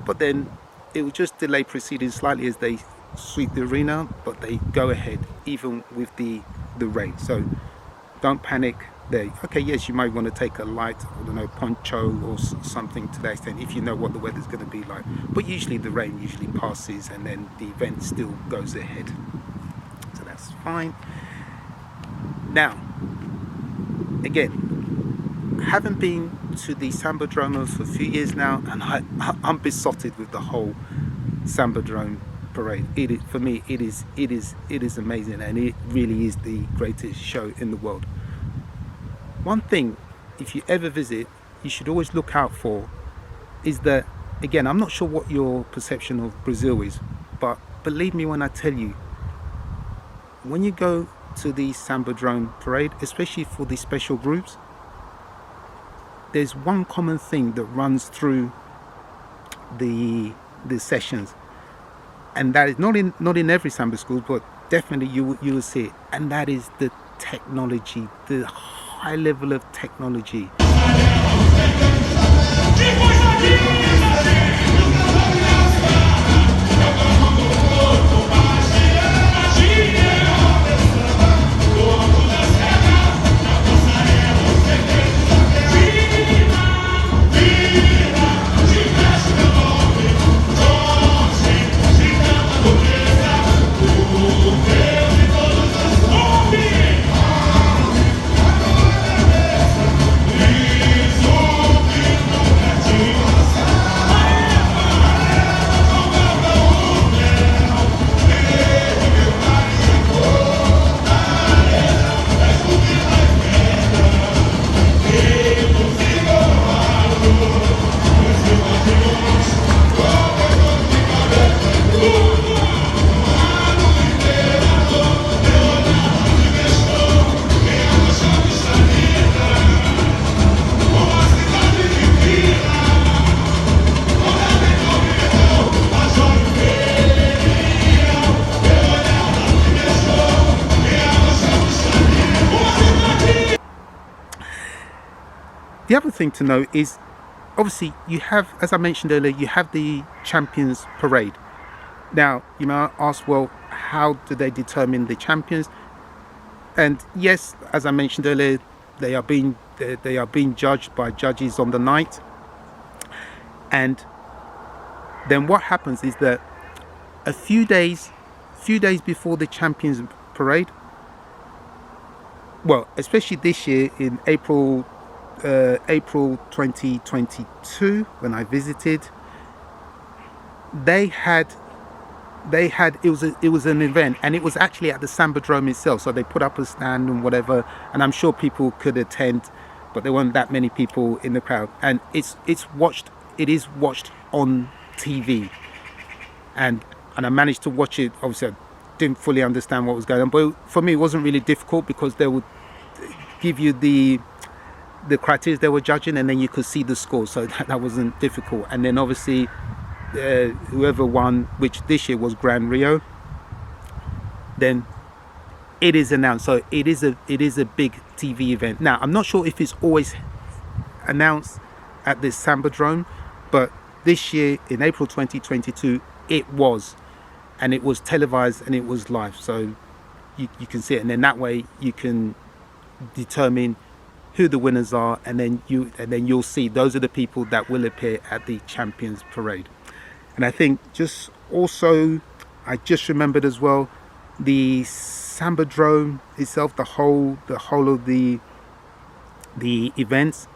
but then it will just delay proceedings slightly as they sweep the arena, but they go ahead even with the rain. So don't panic there. Okay, yes, you might want to take a light, I don't know, poncho or something to that extent if you know what the weather's going to be like. But usually the rain usually passes and then the event still goes ahead. So that's fine. Now, again, I haven't been to the Sambadrome for a few years now, and I'm besotted with the whole Sambadrome parade. For me, it is amazing, and it really is the greatest show in the world. One thing, if you ever visit, you should always look out for is that, again, I'm not sure what your perception of Brazil is, but believe me when I tell you, when you go to the Sambadrome parade, especially for the special groups, there's one common thing that runs through the sessions, and that is not in every samba school, but definitely you will see it, and that is the technology, the high level of technology. The other thing to note is, obviously, you have, as I mentioned earlier, you have the Champions Parade. Now, you might ask, well, how do they determine the champions? And yes, as I mentioned earlier, they are being judged by judges on the night. And then what happens is that a few days before the Champions Parade, well, especially this year in April 2022, when I visited, it was an event, and it was actually at the Sambadrome itself, so they put up a stand and whatever, and I'm sure people could attend, but there weren't that many people in the crowd, and it is watched on TV, and I managed to watch it. Obviously I didn't fully understand what was going on, but for me it wasn't really difficult, because they would give you the criteria they were judging, and then you could see the score, so that wasn't difficult. And then obviously whoever won, which this year was Gran Rio, then it is announced. So it is a big TV event. Now, I'm not sure if it's always announced at this Sambadrome, but this year in April 2022 it was, and it was televised and it was live, so you can see it, and then that way you can determine who the winners are, and then you'll see those are the people that will appear at the Champions Parade. And I think I just remembered as well, the Sambadrome itself, the whole of the events.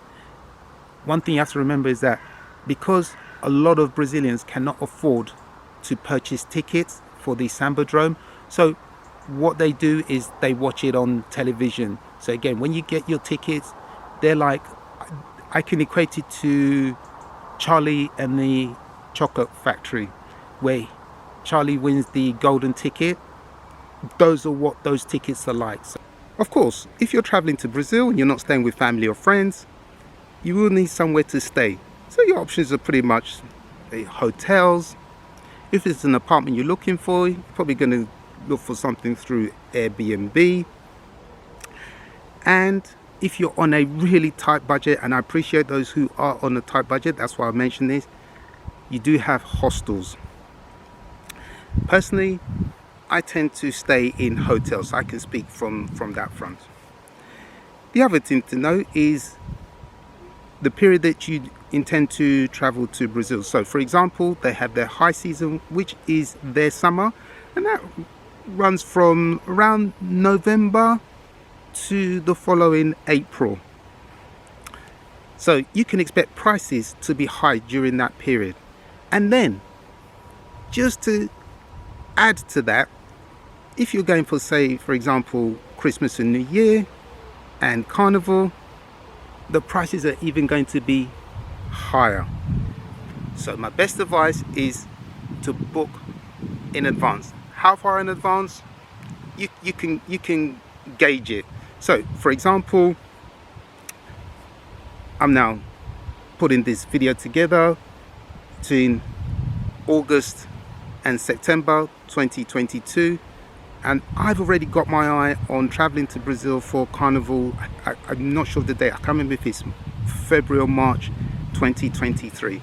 One thing you have to remember is that because a lot of Brazilians cannot afford to purchase tickets for the Sambadrome, so what they do is they watch it on television. So again, when you get your tickets, they're like, I can equate it to Charlie and the Chocolate Factory, where Charlie wins the golden ticket. Those are what those tickets are like. Of course, if you're traveling to Brazil and you're not staying with family or friends, you will need somewhere to stay. So your options are pretty much hotels. If it's an apartment you're looking for, you're probably going to look for something through Airbnb. And if you're on a really tight budget, and I appreciate those who are on a tight budget, that's why I mentioned this, you do have hostels. Personally, I tend to stay in hotels. I can speak from that front. The other thing to know is the period that you intend to travel to Brazil. So for example, they have their high season, which is their summer, and that runs from around November to the following April. So you can expect prices to be high during that period. And then, just to add to that, if you're going for, say, for example, Christmas and New Year and Carnival, the prices are even going to be higher. So my best advice is to book in advance. How far in advance? You can gauge it. So for example, I'm now putting this video together between August and September 2022, and I've already got my eye on traveling to Brazil for Carnival. I'm not sure of the date. I can't remember if it's February or March 2023.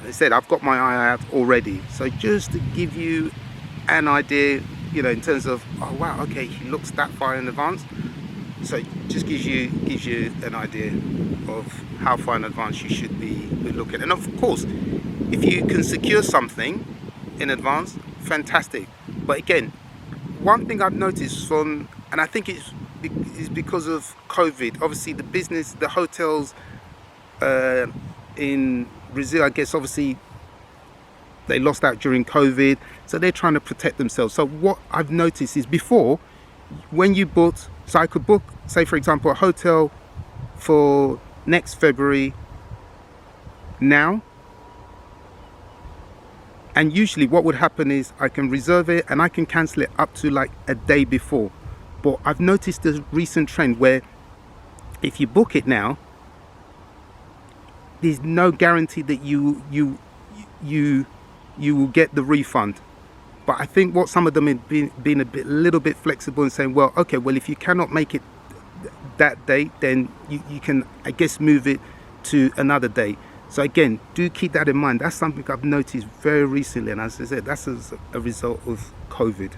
As I said, I've got my eye out already. So just to give you an idea, you know, in terms of, oh wow, okay, he looks that far in advance. So it just gives you an idea of how far in advance you should be looking. And of course, if you can secure something in advance, fantastic. But again, one thing I've noticed from, and I think it's because of COVID, obviously the hotels in Brazil, I guess obviously they lost out during COVID, so they're trying to protect themselves. So what I've noticed is before, when you booked, so I could book, say for example, a hotel for next February now, and usually what would happen is I can reserve it and I can cancel it up to like a day before. But I've noticed a recent trend where if you book it now, there's no guarantee that you will get the refund. But I think what some of them have been a little bit flexible and saying, well, okay, well, if you cannot make it that date, then you can, I guess, move it to another day. So again, do keep that in mind. That's something I've noticed very recently, and as I said, that's as a result of COVID.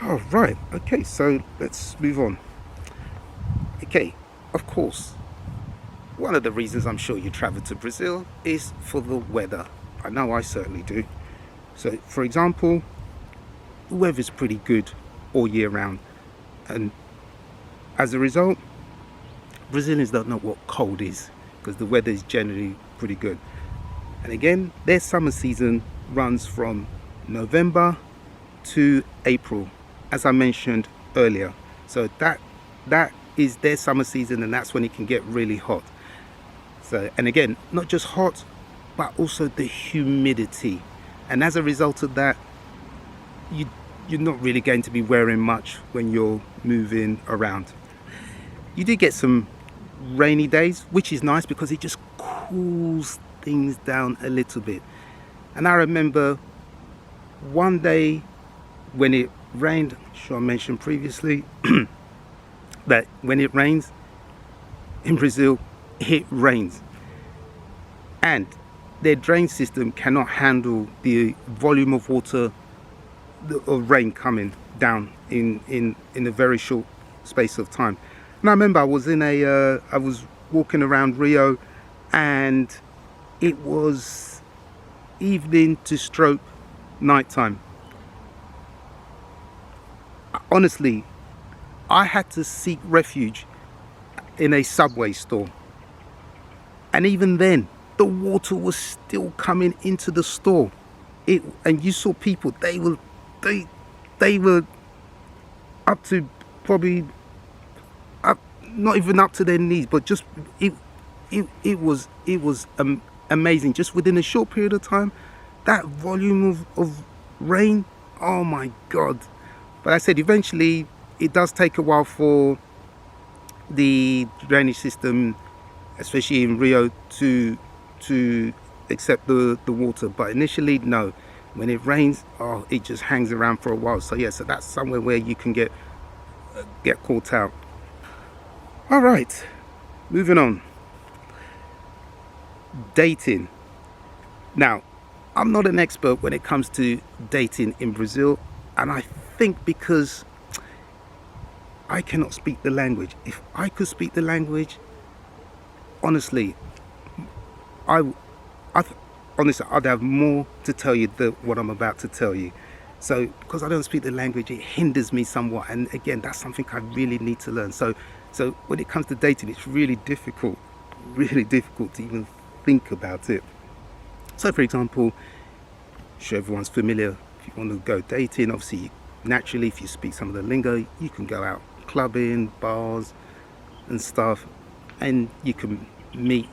All right, okay, so let's move on. Okay, of course, one of the reasons I'm sure you travel to Brazil is for the weather. I know I certainly do. So for example, the weather's pretty good all year round, and as a result, Brazilians don't know what cold is because the weather is generally pretty good. And again, their summer season runs from November to April, as I mentioned earlier. So that is their summer season, and that's when it can get really hot. So, and again, not just hot, but also the humidity. And as a result of that, you're not really going to be wearing much when you're moving around. You do get some rainy days, which is nice because it just cools things down a little bit. And I remember one day when it rained, I'm sure I mentioned previously, that when it rains in Brazil, it rains. And their drain system cannot handle the volume of water of rain coming down in a very short space of time. And I remember I was walking around Rio, and it was evening to stroke nighttime. Honestly, I had to seek refuge in a Subway store, and even then the water was still coming into the store. And you saw people, they were up to probably not even up to their knees, but just it was amazing. Just within a short period of time, that volume of rain, oh my god. But I said eventually it does take a while for the drainage system, especially in Rio, to accept the water. But initially, no. When it rains, oh, it just hangs around for a while. So yeah, so that's somewhere where you can get caught out. All right, moving on. Dating. Now, I'm not an expert when it comes to dating in Brazil, and I think because I cannot speak the language. If I could speak the language, honestly, honestly, I'd have more to tell you than what I'm about to tell you. So because I don't speak the language, it hinders me somewhat, and again, that's something I really need to learn. So when it comes to dating, it's really difficult to even think about it. So for example, I'm sure everyone's familiar, if you want to go dating, obviously naturally if you speak some of the lingo, you can go out clubbing, bars and stuff, and you can meet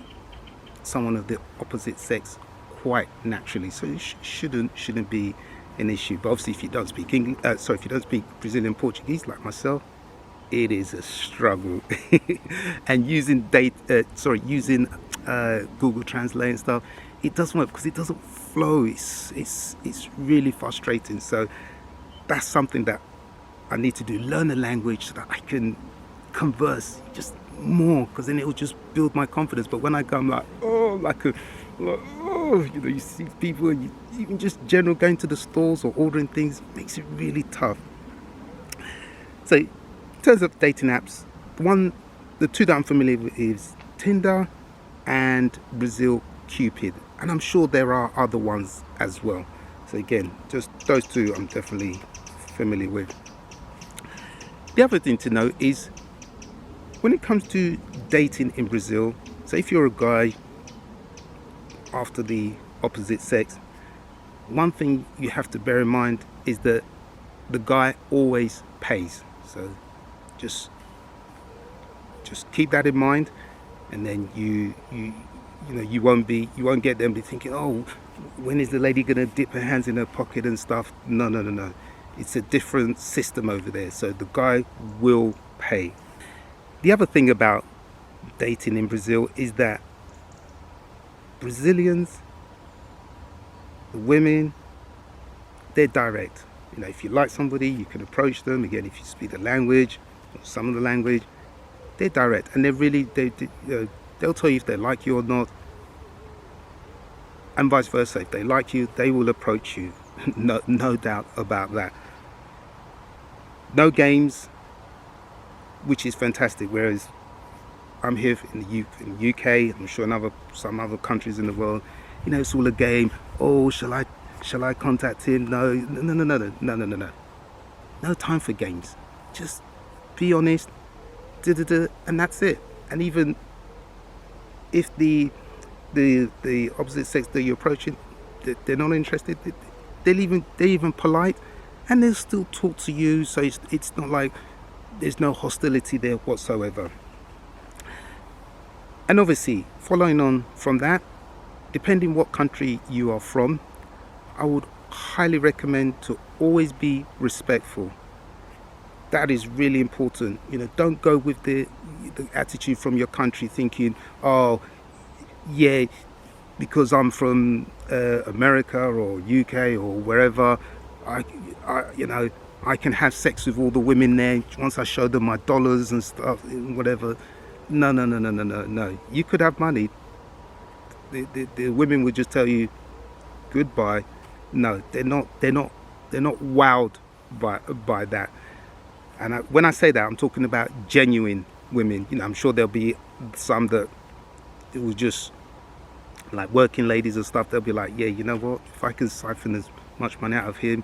someone of the opposite sex quite naturally, so it shouldn't be an issue. But obviously if you don't speak English, if you don't speak Brazilian Portuguese like myself, it is a struggle. And using Google Translate and stuff, it doesn't work because it doesn't flow. It's really frustrating. So that's something that I need to do, learn a language so that I can converse just more, because then it will just build my confidence. But when I go, I'm like, you see people, and even just general going to the stores or ordering things makes it really tough. So in terms of dating apps, the two that I'm familiar with is Tinder and Brazil Cupid, and I'm sure there are other ones as well. So again, just those two I'm definitely familiar with. The other thing to know is when it comes to dating in Brazil, so if you're a guy after the opposite sex, one thing you have to bear in mind is that the guy always pays. So just keep that in mind, and then you won't get them be thinking, oh, when is the lady gonna dip her hands in her pocket and stuff? No. It's a different system over there, so the guy will pay. The other thing about dating in Brazil is that Brazilians, the women, they're direct. If you like somebody, you can approach them. Again, if you speak the language or some of the language, they're direct, and they'll tell you if they like you or not, and vice versa. If they like you, they will approach you. No doubt about that. No games, which is fantastic. Whereas I'm here in the UK, I'm sure in some other countries in the world, it's all a game. Oh, shall I contact him? No. No time for games. Just be honest, and that's it. And even if the opposite sex that you're approaching, they're not interested, they're even polite, and they'll still talk to you. So it's not like there's no hostility there whatsoever. And obviously, following on from that, depending what country you are from, I would highly recommend to always be respectful. That is really important. Don't go with the attitude from your country thinking, oh yeah, because I'm from America or UK or wherever, I can have sex with all the women there once I show them my dollars and stuff, whatever. No. You could have money. The women would just tell you goodbye. No, they're not wowed by that. And when I say that, I'm talking about genuine women. I'm sure there'll be some that it was just like working ladies and stuff. They'll be like, yeah, you know what? If I can siphon as much money out of him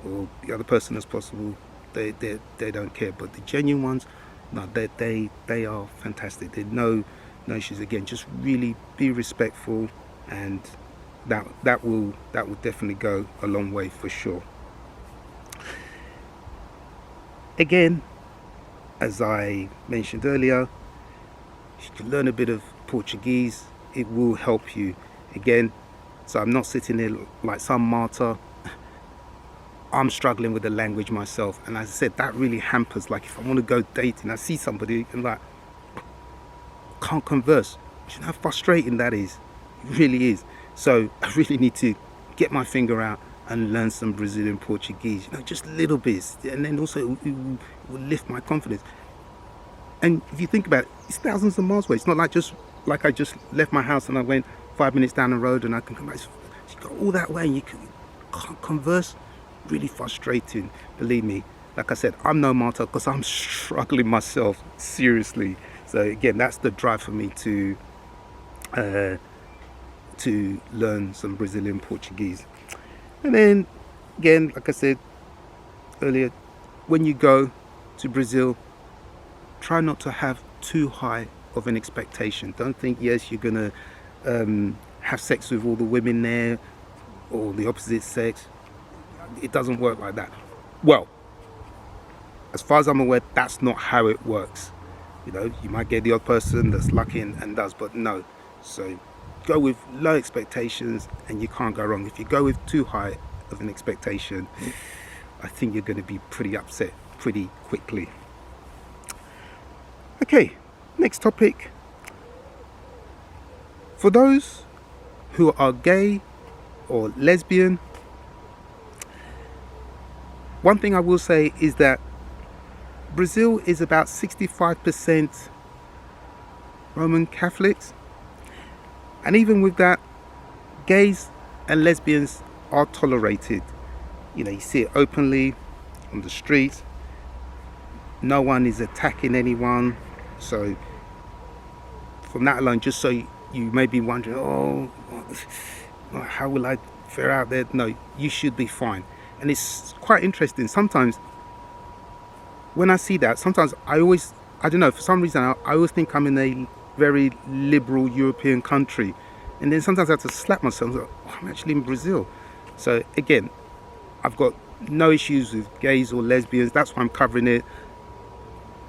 or the other person as possible, they don't care. But the genuine ones, no, they are fantastic. There's no issues. Again, just really be respectful, and that will definitely go a long way for sure. Again, as I mentioned earlier, you can learn a bit of Portuguese. It will help you. Again, so I'm not sitting there like some martyr I'm struggling with the language myself, and as I said, that really hampers. Like if I want to go dating, I see somebody and like can't converse. Do you know how frustrating that is? It really is. So I really need to get my finger out and learn some Brazilian Portuguese, just little bits, and then also it will lift my confidence. And if you think about it, it's thousands of miles away. It's not like I just left my house and I went 5 minutes down the road and I can come back. So you go all that way and you can't converse. Really frustrating, believe me. Like I said, I'm no martyr because I'm struggling myself, seriously. So again, that's the drive for me to learn some Brazilian Portuguese. And then again, like I said earlier, when you go to Brazil, try not to have too high of an expectation. Don't think, yes, you're gonna have sex with all the women there or the opposite sex. It doesn't work like that. Well, as far as I'm aware, that's not how it works. You might get the odd person that's lucky and does, but no. So go with low expectations and you can't go wrong. If you go with too high of an expectation, I think you're going to be pretty upset pretty quickly. Okay, next topic. For those who are gay or lesbian, one thing I will say is that Brazil is about 65% Roman Catholics, and even with that, gays and lesbians are tolerated. You see it openly on the streets. No one is attacking anyone. So from that alone, just so you may be wondering, how will I fare out there? No, you should be fine. And it's quite interesting. Sometimes when I see that, sometimes I don't know, for some reason, I always think I'm in a very liberal European country. And then sometimes I have to slap myself, like, I'm actually in Brazil. So again, I've got no issues with gays or lesbians. That's why I'm covering it.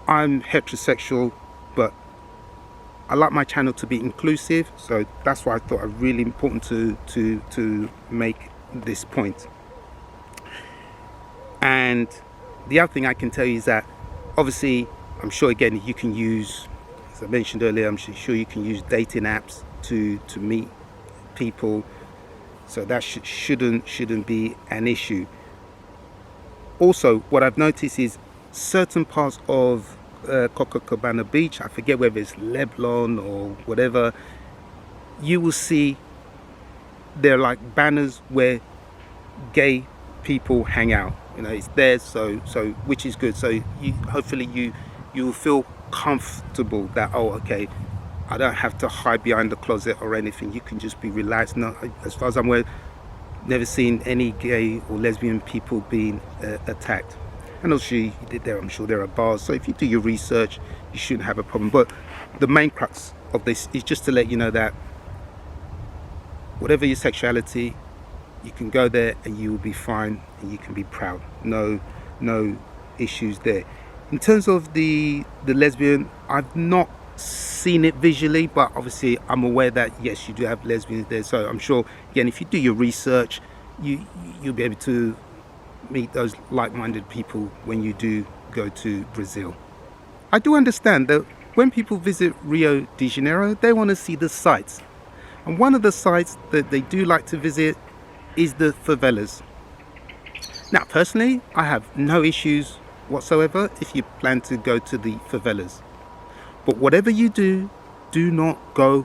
I'm heterosexual, but I like my channel to be inclusive. So that's why I thought it really important to make this point. And the other thing I can tell you is that, obviously, I'm sure again you can use, as I mentioned earlier, I'm sure you can use dating apps to meet people. So that shouldn't be an issue. Also, what I've noticed is certain parts of Copacabana Beach, I forget whether it's Leblon or whatever, you will see there are like banners where gay people hang out. It's there, so which is good. So hopefully you will feel comfortable that, okay, I don't have to hide behind the closet or anything. You can just be relaxed. No, as far as I'm aware, never seen any gay or lesbian people being attacked. And also, I'm sure there are bars. So if you do your research, you shouldn't have a problem. But the main crux of this is just to let you know that whatever your sexuality, you can go there and you will be fine and you can be proud. No issues there. In terms of the lesbian, I've not seen it visually, but obviously I'm aware that yes, you do have lesbians there. So I'm sure, again, if you do your research, you'll be able to meet those like-minded people when you do go to Brazil. I do understand that when people visit Rio de Janeiro, they want to see the sights. And one of the sites that they do like to visit is the favelas. Now, personally, I have no issues whatsoever if you plan to go to the favelas. But whatever you do, do not go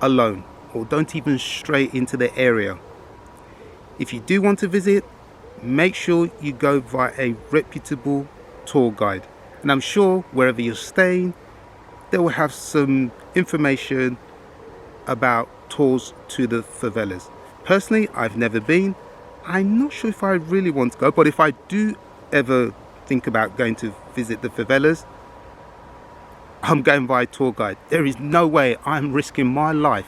alone, or don't even stray into the area. If you do want to visit, make sure you go via a reputable tour guide. And I'm sure wherever you're staying, they will have some information about tours to the favelas. Personally, I've never been. I'm not sure if I really want to go, but if I do ever think about going to visit the favelas, I'm going via tour guide. There is no way I'm risking my life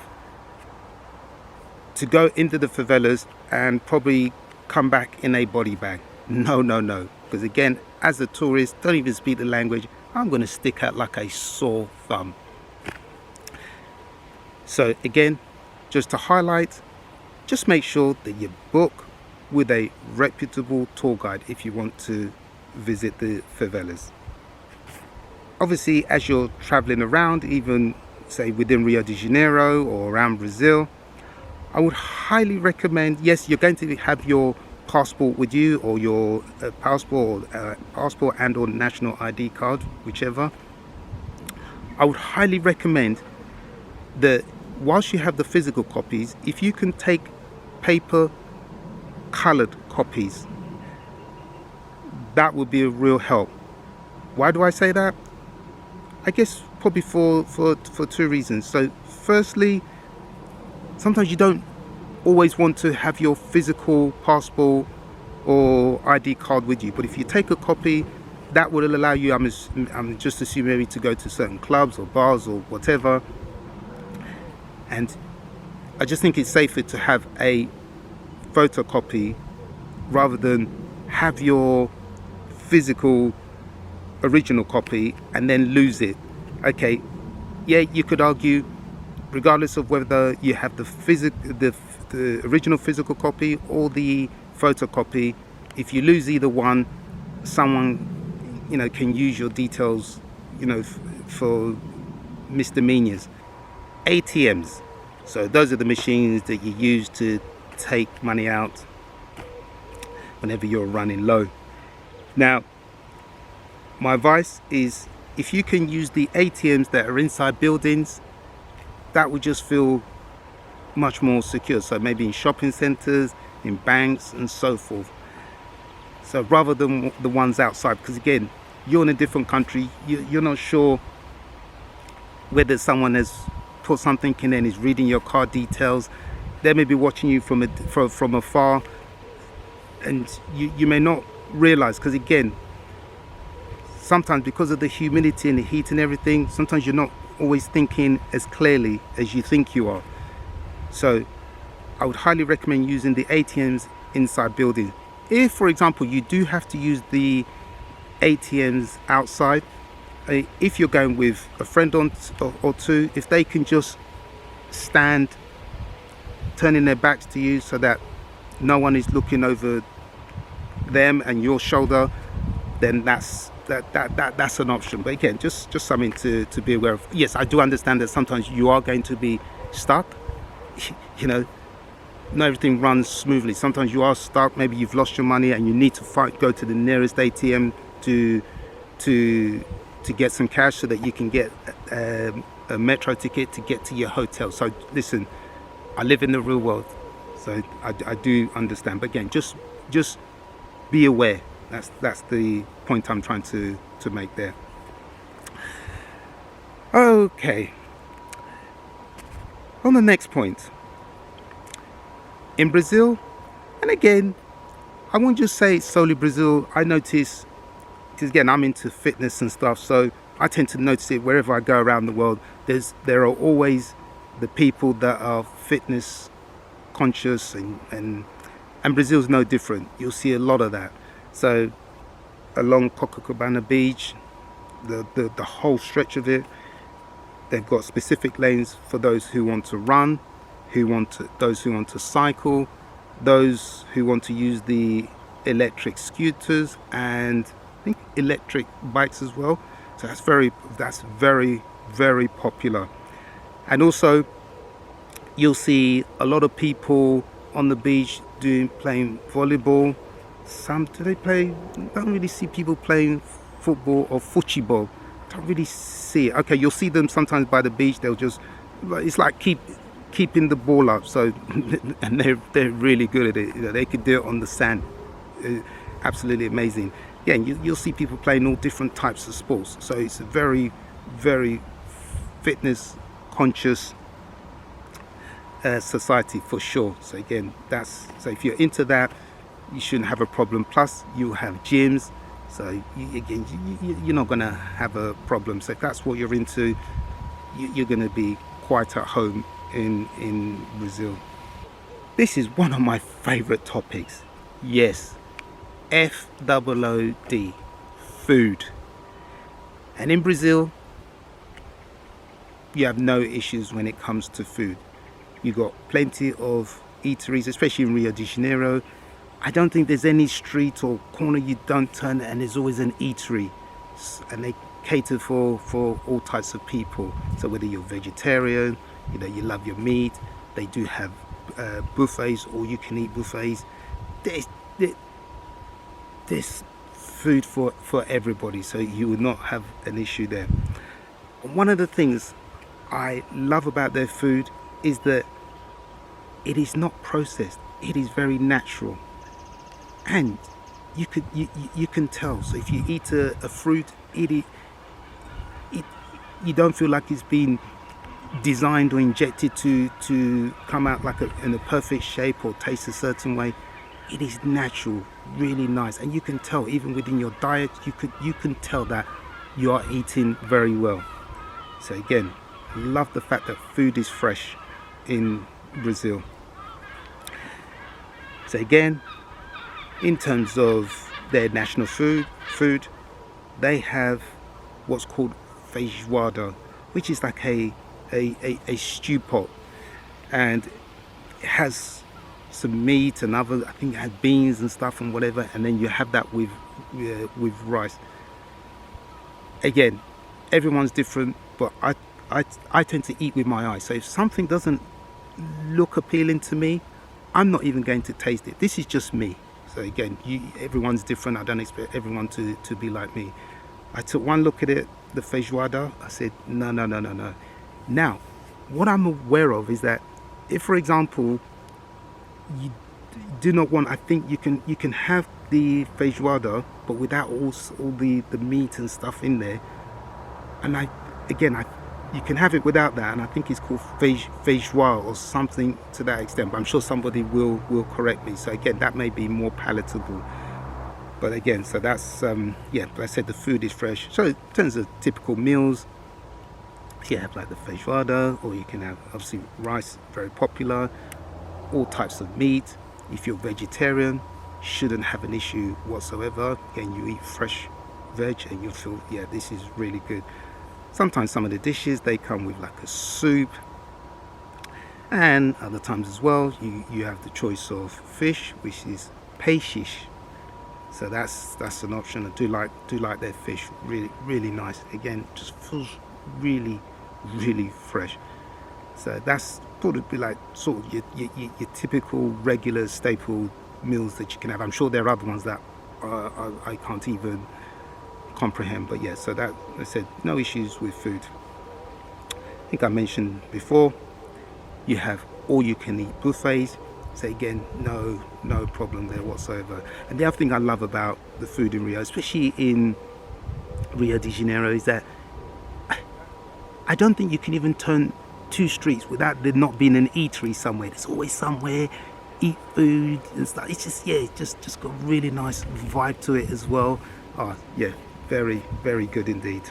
to go into the favelas and probably come back in a body bag. No. Because again, as a tourist, don't even speak the language, I'm going to stick out like a sore thumb. So again, just to highlight, just make sure that you book with a reputable tour guide if you want to visit the favelas. Obviously, as you're traveling around, even say within Rio de Janeiro or around Brazil, I would highly recommend, yes, you're going to have your passport with you, or your passport and or national ID card, whichever. I would highly recommend that whilst you have the physical copies, if you can take paper colored copies, that would be a real help. Why do I say that? I guess probably for two reasons. So firstly, sometimes you don't always want to have your physical passport or ID card with you, but if you take a copy, that will allow you, I'm just assuming, maybe to go to certain clubs or bars or whatever. And I just think it's safer to have a photocopy rather than have your physical original copy and then lose it. Okay, yeah, you could argue, regardless of whether you have the original physical copy or the photocopy, if you lose either one, someone, you know, can use your details, you know, for misdemeanors. ATMs, so those are the machines that you use to take money out whenever you're running low. Now, my advice is, if you can use the ATMs that are inside buildings, that would just feel much more secure. So maybe in shopping centers, in banks and so forth. So rather than the ones outside, because again, you're in a different country, you're not sure whether someone has put something in and is reading your card details. They may be watching you from afar, and you may not realize, because again, sometimes because of the humidity and the heat and everything, sometimes you're not always thinking as clearly as you think you are. So I would highly recommend using the ATMs inside buildings. If, for example, you do have to use the ATMs outside, if you're going with a friend or two, if they can just stand turning their backs to you so that no one is looking over them and your shoulder, then that's an option. But again, just something to be aware of. Yes, I do understand that sometimes you are going to be stuck. You know, not everything runs smoothly. Sometimes you are stuck. Maybe you've lost your money and you need to go to the nearest ATM to get some cash so that you can get a metro ticket to get to your hotel. So listen, I live in the real world, so I do understand. But again, just be aware. That's the point I'm trying to make there. Okay. On the next point, in Brazil, and again, I won't just say solely Brazil. I notice, because again, I'm into fitness and stuff, so I tend to notice it wherever I go around the world. There are always the people that are fitness conscious, and Brazil's no different. You'll see a lot of that. So along Copacabana Beach, the whole stretch of it, they've got specific lanes for those who want to run, those who want to cycle, those who want to use the electric scooters, and I think electric bikes as well. So that's very, very popular. And also, you'll see a lot of people on the beach playing volleyball. Don't really see people playing football or futebol. Don't really see it. Okay, you'll see them sometimes by the beach. They'll just, it's like keeping the ball up. So, and they're really good at it. You know, they could do it on the sand. Absolutely amazing. Yeah, and you'll see people playing all different types of sports. So it's a very, very fitness conscious society for sure. So again, so if you're into that, you shouldn't have a problem. Plus, you have gyms, so you're not going to have a problem. So if that's what you're into, you're going to be quite at home in Brazil. This is one of my favorite topics. Yes, FOOD, food. And in Brazil, you have no issues when it comes to food. You got plenty of eateries, especially in Rio de Janeiro. I don't think there's any street or corner you don't turn and there's always an eatery, and they cater for all types of people. So whether you're vegetarian, you know, you love your meat, they do have buffets, or you can eat buffets. There's food for everybody, so you will not have an issue there. One of the things I love about their food is that it is not processed. It is very natural, and you can tell. So if you eat a fruit, you don't feel like it's been designed or injected to come out like in a perfect shape or taste a certain way. It is natural, really nice, and you can tell even within your diet. You can tell that you are eating very well. So again, I love the fact that food is fresh in Brazil. So again, in terms of their national food, they have what's called feijoada, which is like a stew pot, and it has some meat and other, I think it has beans and stuff and whatever, and then you have that with rice. Again, everyone's different, but I tend to eat with my eyes. So if something doesn't look appealing to me, I'm not even going to taste it. This is just me. So again, everyone's different. I don't expect everyone to be like me. I took one look at it, the feijoada. I said, no. Now, what I'm aware of is that if, for example, you do not want, I think you can have the feijoada, but without all the meat and stuff in there. And you can have it without that, and I think it's called feijoa or something to that extent, but I'm sure somebody will correct me. So again, that may be more palatable. But again, so that's yeah, like I said, the food is fresh. So in terms of typical meals, you have like the feijoada, or you can have obviously rice, very popular, all types of meat. If you're vegetarian, shouldn't have an issue whatsoever. Again, you eat fresh veg and you feel, yeah, this is really good. Sometimes some of the dishes, they come with like a soup, and other times as well you have the choice of fish, which is peixes. So that's an option. I do like their fish, really nice. Again, just feels really fresh. So that's thought it'd be like sort of your typical regular staple meals that you can have. I'm sure there are other ones that I can't even comprehend, but yeah, so that, I said, no issues with food. I think I mentioned before, you have all you can eat buffets. So again, no problem there whatsoever. And the other thing I love about the food in Rio, especially in Rio de Janeiro, is that I don't think you can even turn two streets without there not being an eatery somewhere. There's always somewhere, eat food and stuff. It's just, yeah, it's just got a really nice vibe to it as well. Oh yeah, very good indeed.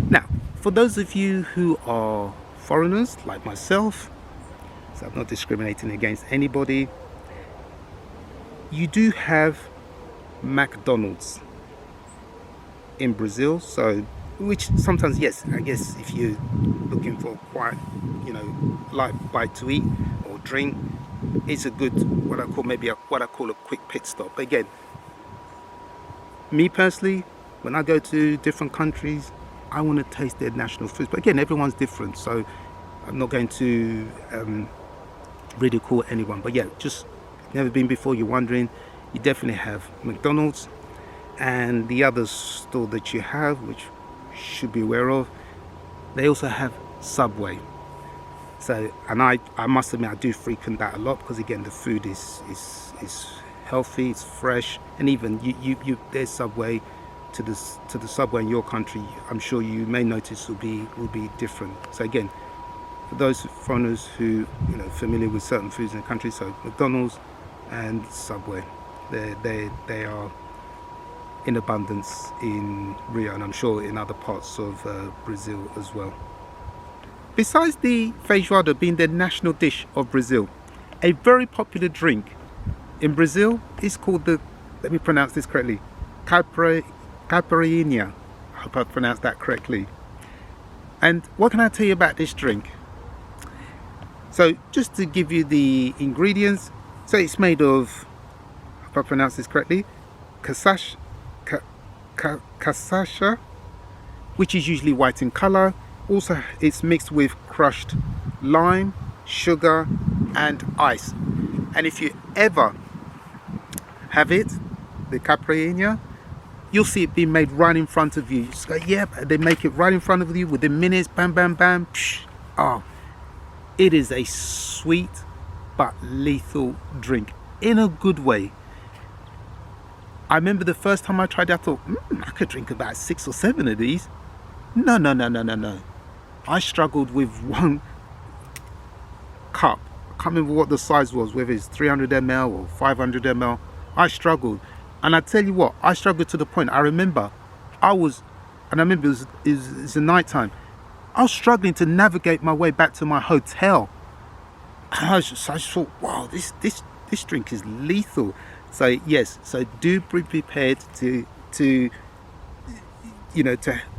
Now, for those of you who are foreigners like myself, so I'm not discriminating against anybody, you do have McDonald's in Brazil. So, which sometimes, yes, I guess if you're looking for quite, light bite to eat or drink, it's a good, what I call a quick pit stop. But again, me personally, when I go to different countries, I want to taste their national foods. But again, everyone's different, so I'm not going to ridicule anyone. But yeah, just never been before, you're wondering, you definitely have McDonald's. And the other store that you have, which you should be aware of, they also have Subway. So, and I must admit, I do frequent that a lot, because again, the food is healthy, it's fresh, and even there's Subway to the Subway in your country, I'm sure you may notice will be different. So again, for those foreigners who familiar with certain foods in the country, so McDonald's and Subway, they are in abundance in Rio, and I'm sure in other parts of Brazil as well. Besides the feijoada being the national dish of Brazil, a very popular drink in Brazil is called let me pronounce this correctly, Caipirinha. I hope I pronounced that correctly. And what can I tell you about this drink? So just to give you the ingredients, so it's made of if I pronounce this correctly, cassasha, which is usually white in color. Also, it's mixed with crushed lime, sugar, and ice. And if you ever have it, the Caipirinha, you'll see it being made right in front of you. You just go, yeah, they make it right in front of you within minutes, bam, bam, bam. Psh. Oh, it is a sweet but lethal drink in a good way. I remember the first time I tried it, I thought, I could drink about 6 or 7 of these. No. I struggled with one cup. I can't remember what the size was, whether it's 300 ml or 500 ml. I struggled. And I tell you what, I struggled to the point, I remember it was the night time. I was struggling to navigate my way back to my hotel. And I just thought, wow, this drink is lethal. So yes, so do be prepared to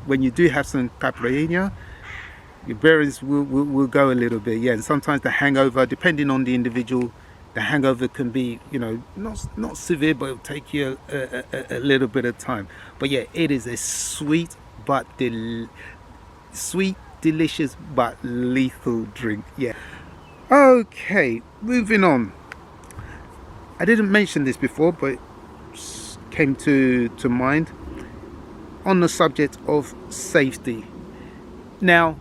when you do have some Caipirinha, your bearings will go a little bit. Yeah, and sometimes the hangover, depending on the individual, the hangover can be, not severe, but it'll take you a little bit of time. But yeah, it is a sweet but delicious but lethal drink. Yeah. Okay, moving on. I didn't mention this before, but it came to mind on the subject of safety. Now,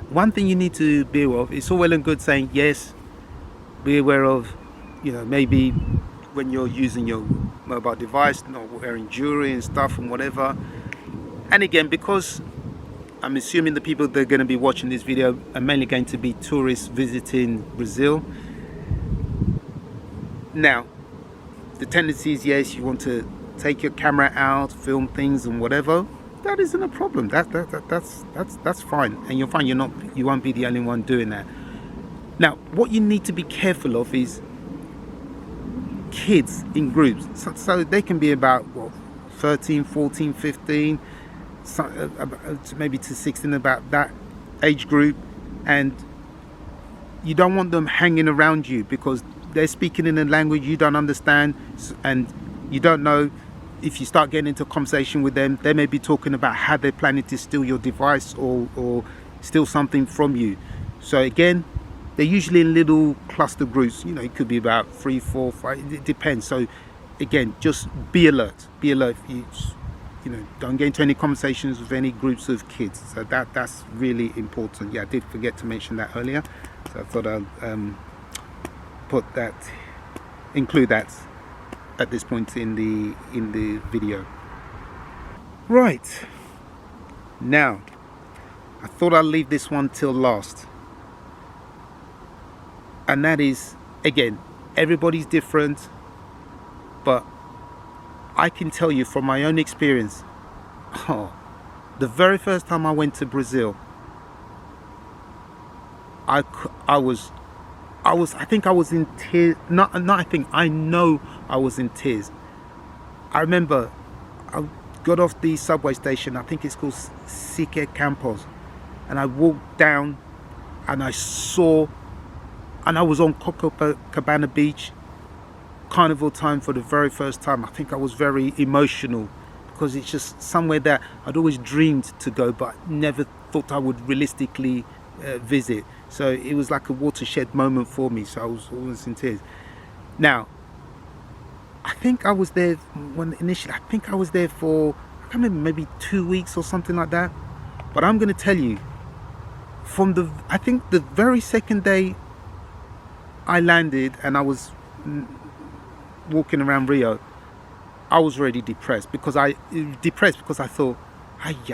one thing you need to be aware of, it's all well and good saying yes, be aware of, maybe when you're using your mobile device, not wearing jewelry and stuff and whatever. And again, because I'm assuming the people that are going to be watching this video are mainly going to be tourists visiting Brazil. Now, the tendency is, yes, you want to take your camera out, film things and whatever. That isn't a problem. That's fine, and you'll find you won't be the only one doing that. Now, what you need to be careful of is kids in groups. So they can be about 13, 14, 15, maybe to 16, about that age group, and you don't want them hanging around you because they're speaking in a language you don't understand, and you don't know. If you start getting into a conversation with them, they may be talking about how they're planning to steal your device or steal something from you. So again, they're usually in little cluster groups. It could be about 3, 4, 5. It depends. So again, just be alert. Be alert. Don't get into any conversations with any groups of kids. So that's really important. Yeah, I did forget to mention that earlier. So I thought I'd include that at this point in the video. Right, now I thought I'd leave this one till last, and that is, again, everybody's different, but I can tell you from my own experience, the very first time I went to Brazil, I think I was in tears. I know I was in tears. I remember I got off the subway station, I think it's called Sique Campos, and I walked down and I was on Copacabana Beach, carnival time for the very first time. I think I was very emotional because it's just somewhere that I'd always dreamed to go but never thought I would realistically visit. So it was like a watershed moment for me. So I was always in tears. Now, I think I was there for, I can't remember, maybe 2 weeks or something like that. But I'm going to tell you, I think the very second day I landed and I was walking around Rio, I was already depressed because I thought, I've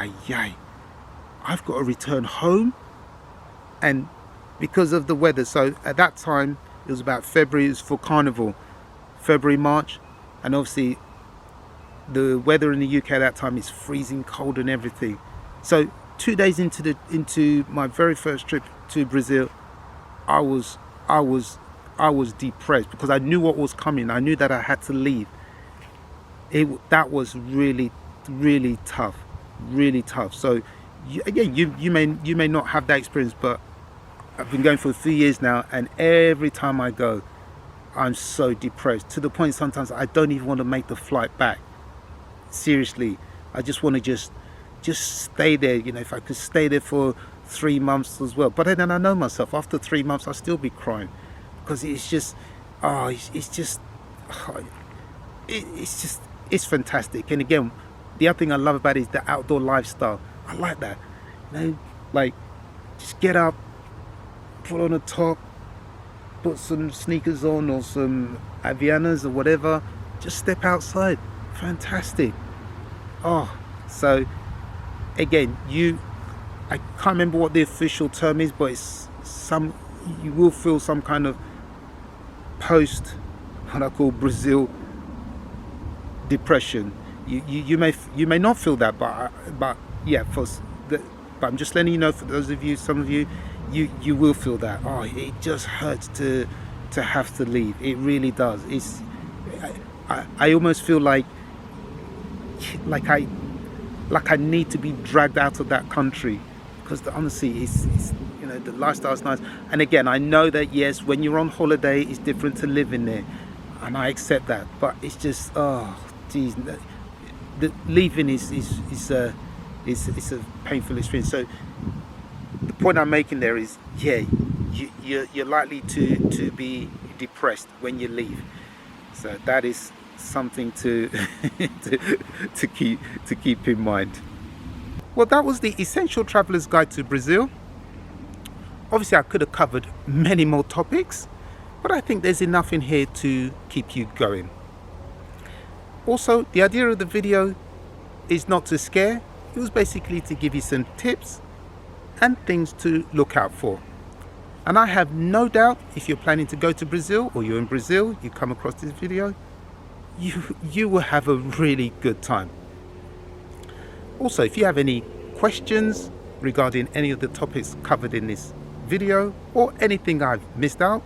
got to return home. And because of the weather, so at that time it was about February, it was for Carnival, February, March, and obviously the weather in the UK at that time is freezing cold and everything. So 2 days into my very first trip to Brazil, I was depressed because I knew what was coming. I knew that I had to leave. That was really, really tough, really tough. So you may not have that experience, but I've been going for a few years now, and every time I go, I'm so depressed, to the point sometimes I don't even want to make the flight back. Seriously, I just want to just stay there. You know, if I could stay there for 3 months as well. But then I know myself, after 3 months I'll still be crying, because it's just it's fantastic. And again, the other thing I love about it is the outdoor lifestyle. I like that, you know, like just get up, put on a top, put some sneakers on or some Avianas or whatever, just step outside. Fantastic. So again, I can't remember what the official term is, but it's you will feel some kind of post what I call Brazil depression. You may not feel that, but yeah, but I'm just letting you know, for those of you, some of you will feel that. It just hurts to have to leave. It really does. I almost feel like I need to be dragged out of that country, because honestly, it's you know, the lifestyle is nice. And again, I know that yes, when you're on holiday, it's different to living there, and I accept that. But it's just, geez, the leaving is a painful experience. So the point I'm making there is, yeah, you're likely to be depressed when you leave. So that is something to keep in mind. Well, that was the Essential Traveler's Guide to Brazil. Obviously I could have covered many more topics, but I think there's enough in here to keep you going. Also, the idea of the video is not to scare. It was basically to give you some tips and things to look out for. And I have no doubt, if you're planning to go to Brazil, or you're in Brazil, you come across this video, you will have a really good time. Also, if you have any questions regarding any of the topics covered in this video, or anything I've missed out,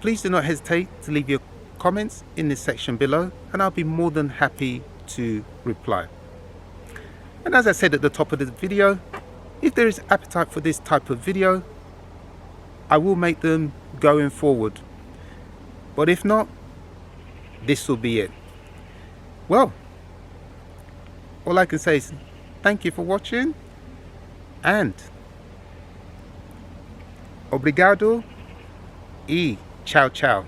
please do not hesitate to leave your comments in this section below, and I'll be more than happy to reply. And as I said at the top of the video, if there is appetite for this type of video, I will make them going forward. But if not, this will be it. Well, all I can say is thank you for watching, and obrigado e ciao ciao.